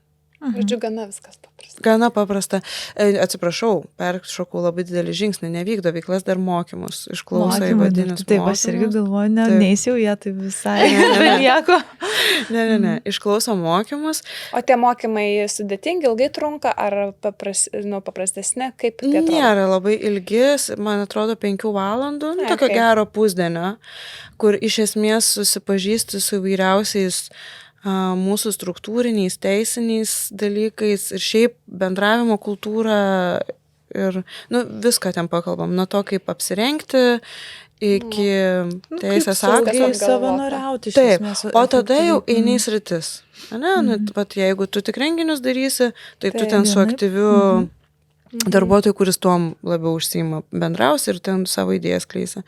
Žodžiu, gana viskas paprasta. Gana paprasta. Atsiprašau, peršokau labai didelį žingsnį, nevykdo veiklas, dar mokymus, išklauso įvadinius mokymus. Taip, aš irgi galvoju, neįsiau jie, tai visai nieko. Ne, išklauso mokymus. O tie mokymai sudėtingi, ilgai trunka, ar paprastesni, kaip tai atrodo? Nėra labai ilgi, man atrodo 5 valandų, tokio gero pusdienio, kur iš esmės susipažįsti su įvairiausiais mūsų struktūriniais, teisiniais dalykais ir šiaip bendravimo kultūrą ir viską ten pakalbam, nuo to, kaip apsirengti iki teisės aktų. Savanoriauti. Taip, o tada jau eini į sritis. Jeigu tu tik renginius darysi, tai tu ten su aktyviu darbuotojų, kuris tuom labiau užsiima, bendraus ir ten savo idėjas kleisi.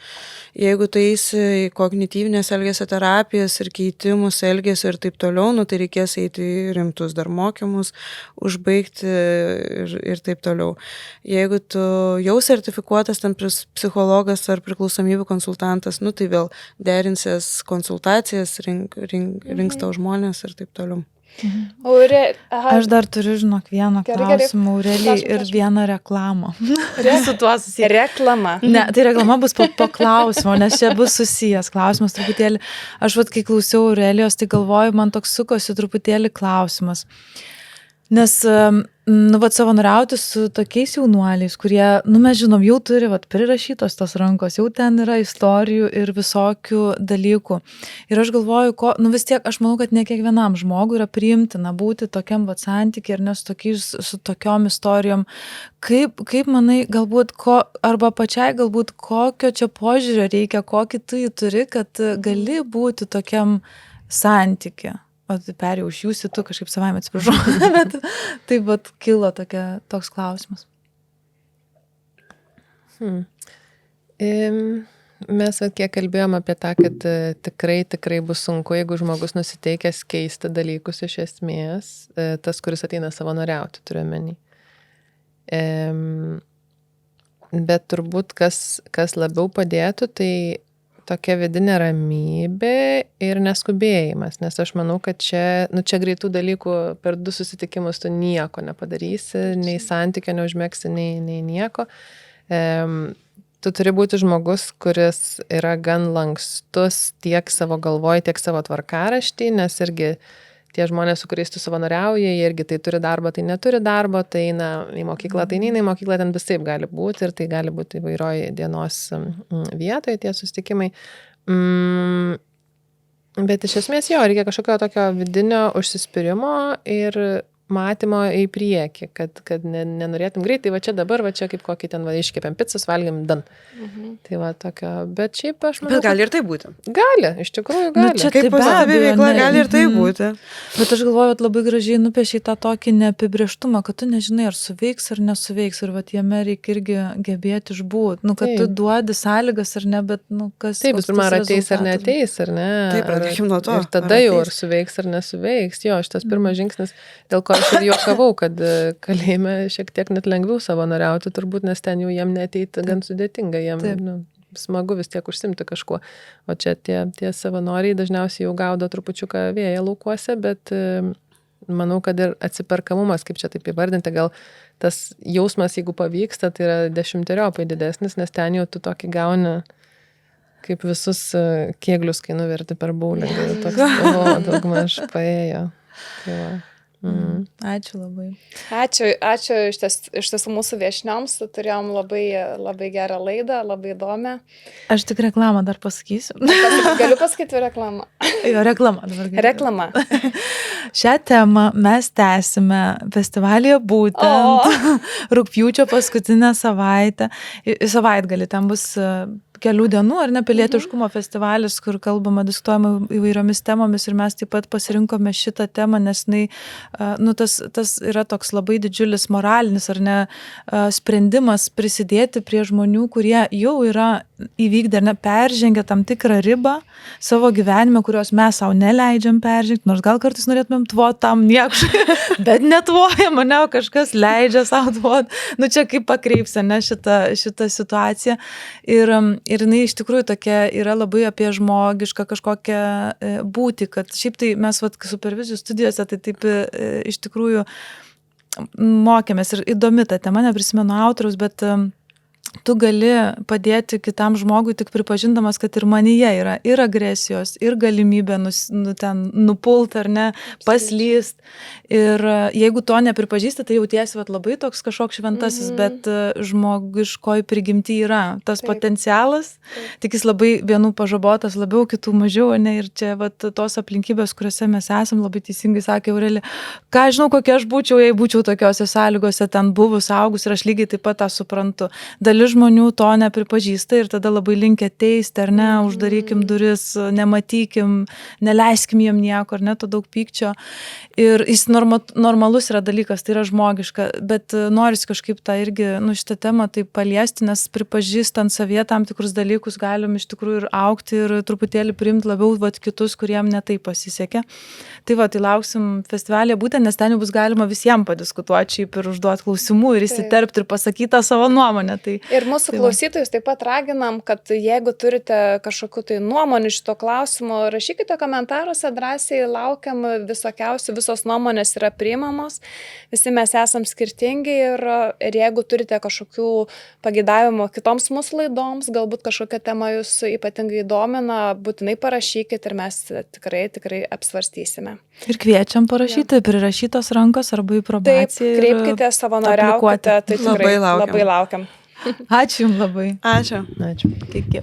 Jeigu tu eisi į kognityvinės elgesio terapijas ir keitimus elgesio ir taip toliau, tai reikės eiti į rimtus dar mokymus, užbaigti ir taip toliau. Jeigu tu jau sertifikuotas ten psichologas ar priklausomybių konsultantas, tai vėl derinsies konsultacijas, rinks tau žmonės ir taip toliau. Aš dar turiu, žinok, vieną klausimą, Aurelijai, ir vieną reklamą. Su tuo susiję. Reklama. Ne, tai reklama bus po klausimo, nes čia bus susijęs klausimas truputėlį. Aš kai klausiau Aurelijos, tai galvoju, man toks sukosi truputėlį klausimas. Nes savanoriauti su tokiais jaunuoliais, kurie, mes žinom, jau turi prirašytos tos rankos, jau ten yra istorijų ir visokių dalykų. Ir aš galvoju, vis tiek, aš manau, kad ne kiekvienam žmogui yra priimtina būti tokiam santykiai ir su tokiom istorijom. Kaip manai, galbūt, arba pačiai galbūt, kokio čia požiūrio reikia, kokį tu jį turi, kad gali būti tokiam santykiai. Perėjau iš jūsų, tu kažkaip savaime atsiprašau, bet taip kilo toks klausimas. Mes kiek kalbėjom apie tą, kad tikrai bus sunku, jeigu žmogus nusiteikęs keisti dalykus iš esmės, tas, kuris ateina savanoriauti, turiu menį. Bet turbūt kas labiau padėtų, tai tokia vidinė ramybė ir neskubėjimas, nes aš manau, kad čia greitų dalykų per 2 susitikimus tu nieko nepadarysi, nei santykio neužmegsi, nei nieko. Tu turi būti žmogus, kuris yra gan lankstus tiek savo galvoj, tiek savo tvarkaraštį, nes irgi tie žmonės, su kuriais tu savanoriauji, jie irgi tai turi darbą, tai neturi darbo, tai eina į mokyklą, tai neina į mokyklą, ten visaip gali būti ir tai gali būti įvairioj dienos vietoje tie susitikimai. Bet iš esmės reikia kažkokio tokio vidinio užsispyrimo ir matymo į priekį, kad nenorėtum greitai, va čia dabar, va čia kaip kokį ten iškepėm pizzas, valgėm dan. Tai va tokio, bet šiaip aš manau... Bet gali ir tai būti. Gali, iš tikrųjų gali. Čia Kaip pozityvi veikla gali ir tai būti. Bet aš galvoju, kad labai gražiai nupiešiai tą tokį neapibrėžtumą, kad tu nežinai, ar suveiks ar nesuveiks, ir va jame reikia irgi gebėti išbūti. Kad tu duodi sąlygas ar ne, bet kas... Taip, bet pirma, ar ateis ar neateis, ar ne? Taip, pradėkim nuo to. Ir tada jau ar suveiks ar nesuveiks. Jo, šitas pirmas žingsnis, dėl ko aš ir juokavau, kad kalėjime šiek tiek net lengviau savanoriauti, turbūt, nes ten jau jiem neateiti gan sudėtinga, jiem smagu vis tiek užsimti kažkuo. O čia tie savanoriai dažniausiai jau gaudo trupučiuką vėją laukuose, bet manau, kad ir atsiperkamumas, kaip čia taip įvardinti, gal tas jausmas, jeigu pavyksta, tai yra 10-eriopai didesnis, nes ten jau tu tokį gauni kaip visus kėglius, kai nuverti per baulingą. Toks, daugmaž paėjo. Tai va. Ačiū labai. Ačiū iš tiesų mūsų viešnioms, turėjom labai gerą laidą, labai įdomią. Aš tik reklamą dar pasakysiu. Galiu pasakyti reklamą? Jo, reklama dabar. Reklama. Šią temą mes tęsime festivalyje būtent rugpjūčio paskutinę savaitgalį. Ten bus kelių dienų, ar ne, pilietiškumo festivalis, kur kalbama, diskutuojama įvairiomis temomis ir mes taip pat pasirinkome šitą temą, nes tas yra toks labai didžiulis moralinis, ar ne, sprendimas prisidėti prie žmonių, kurie jau yra įvykdę, ar ne, peržengę tam tikrą ribą savo gyvenime, kurios mes savo neleidžiam peržengti, nors gal kartais norėtumėm tvot tam niekšai, bet netvojam, ne, o kažkas leidžia savo tvot. Čia kaip pakreips, ne, šitą situaciją. Ir jinai iš tikrųjų tokia yra labai apie žmogišką kažkokią būtį, kad šiaip tai mes supervizijų studijose tai taip iš tikrųjų mokėmės ir įdomi ta tema, neprisimenu autoriaus, bet tu gali padėti kitam žmogui tik pripažindamas, kad ir manyje yra ir agresijos, ir galimybė ten nupult ar ne, paslyst. Ir jeigu to nepripažįsti, tai jautiesi labai toks kažkoks šventasis, bet žmogiškoji prigimti yra tas potencialas, tik jis labai vienų pažabotas, labiau kitų mažiau, ne, ir čia tos aplinkybės, kuriuose mes esam, labai teisingai sakė Aurelija, ką žinau, kokia aš būčiau, jei būčiau tokiose sąlygose ten buvus, augus, ir aš lygiai taip pat tą suprantu. Dalis žmonių to nepripažįsta ir tada labai linkia teisti, ar ne, uždarykim duris, nematykim, neleiskim jiem nieko, ar ne, to daug pykčio. Ir jis normalus yra dalykas, tai yra žmogiška, bet norisi kažkaip tą irgi, šitą temą taip paliesti, nes pripažįstant savyje tam tikrus dalykus galim iš tikrųjų ir augti ir truputėlį priimti labiau kitus, kuriem netai pasisekė. Tai lauksim festivalėje būtent, nes ten jau bus galima visiems padiskutuoti šiaip ir užduoti klausimų ir įsiterpti ir pasakyti savo nuomonę. Ir mūsų klausytojus taip pat raginam, kad jeigu turite kažkokių tai nuomonių šito klausimu, rašykite komentaruose, drąsiai laukiam visokiausių, visos nuomonės yra priimamos, visi mes esam skirtingi ir jeigu turite kažkokių pagidavimų kitoms mūsų laidoms, galbūt kažkokia tema jūs ypatingai domina, būtinai parašykit ir mes tikrai apsvarstysime. Ir kviečiam parašyti, prirašytos rankos arba į probaciją. Taip, kreipkite, savanoriaukite, tai tikrai labai laukiam. Ačiū jums labai. Ačiū. Ačiū. Iki.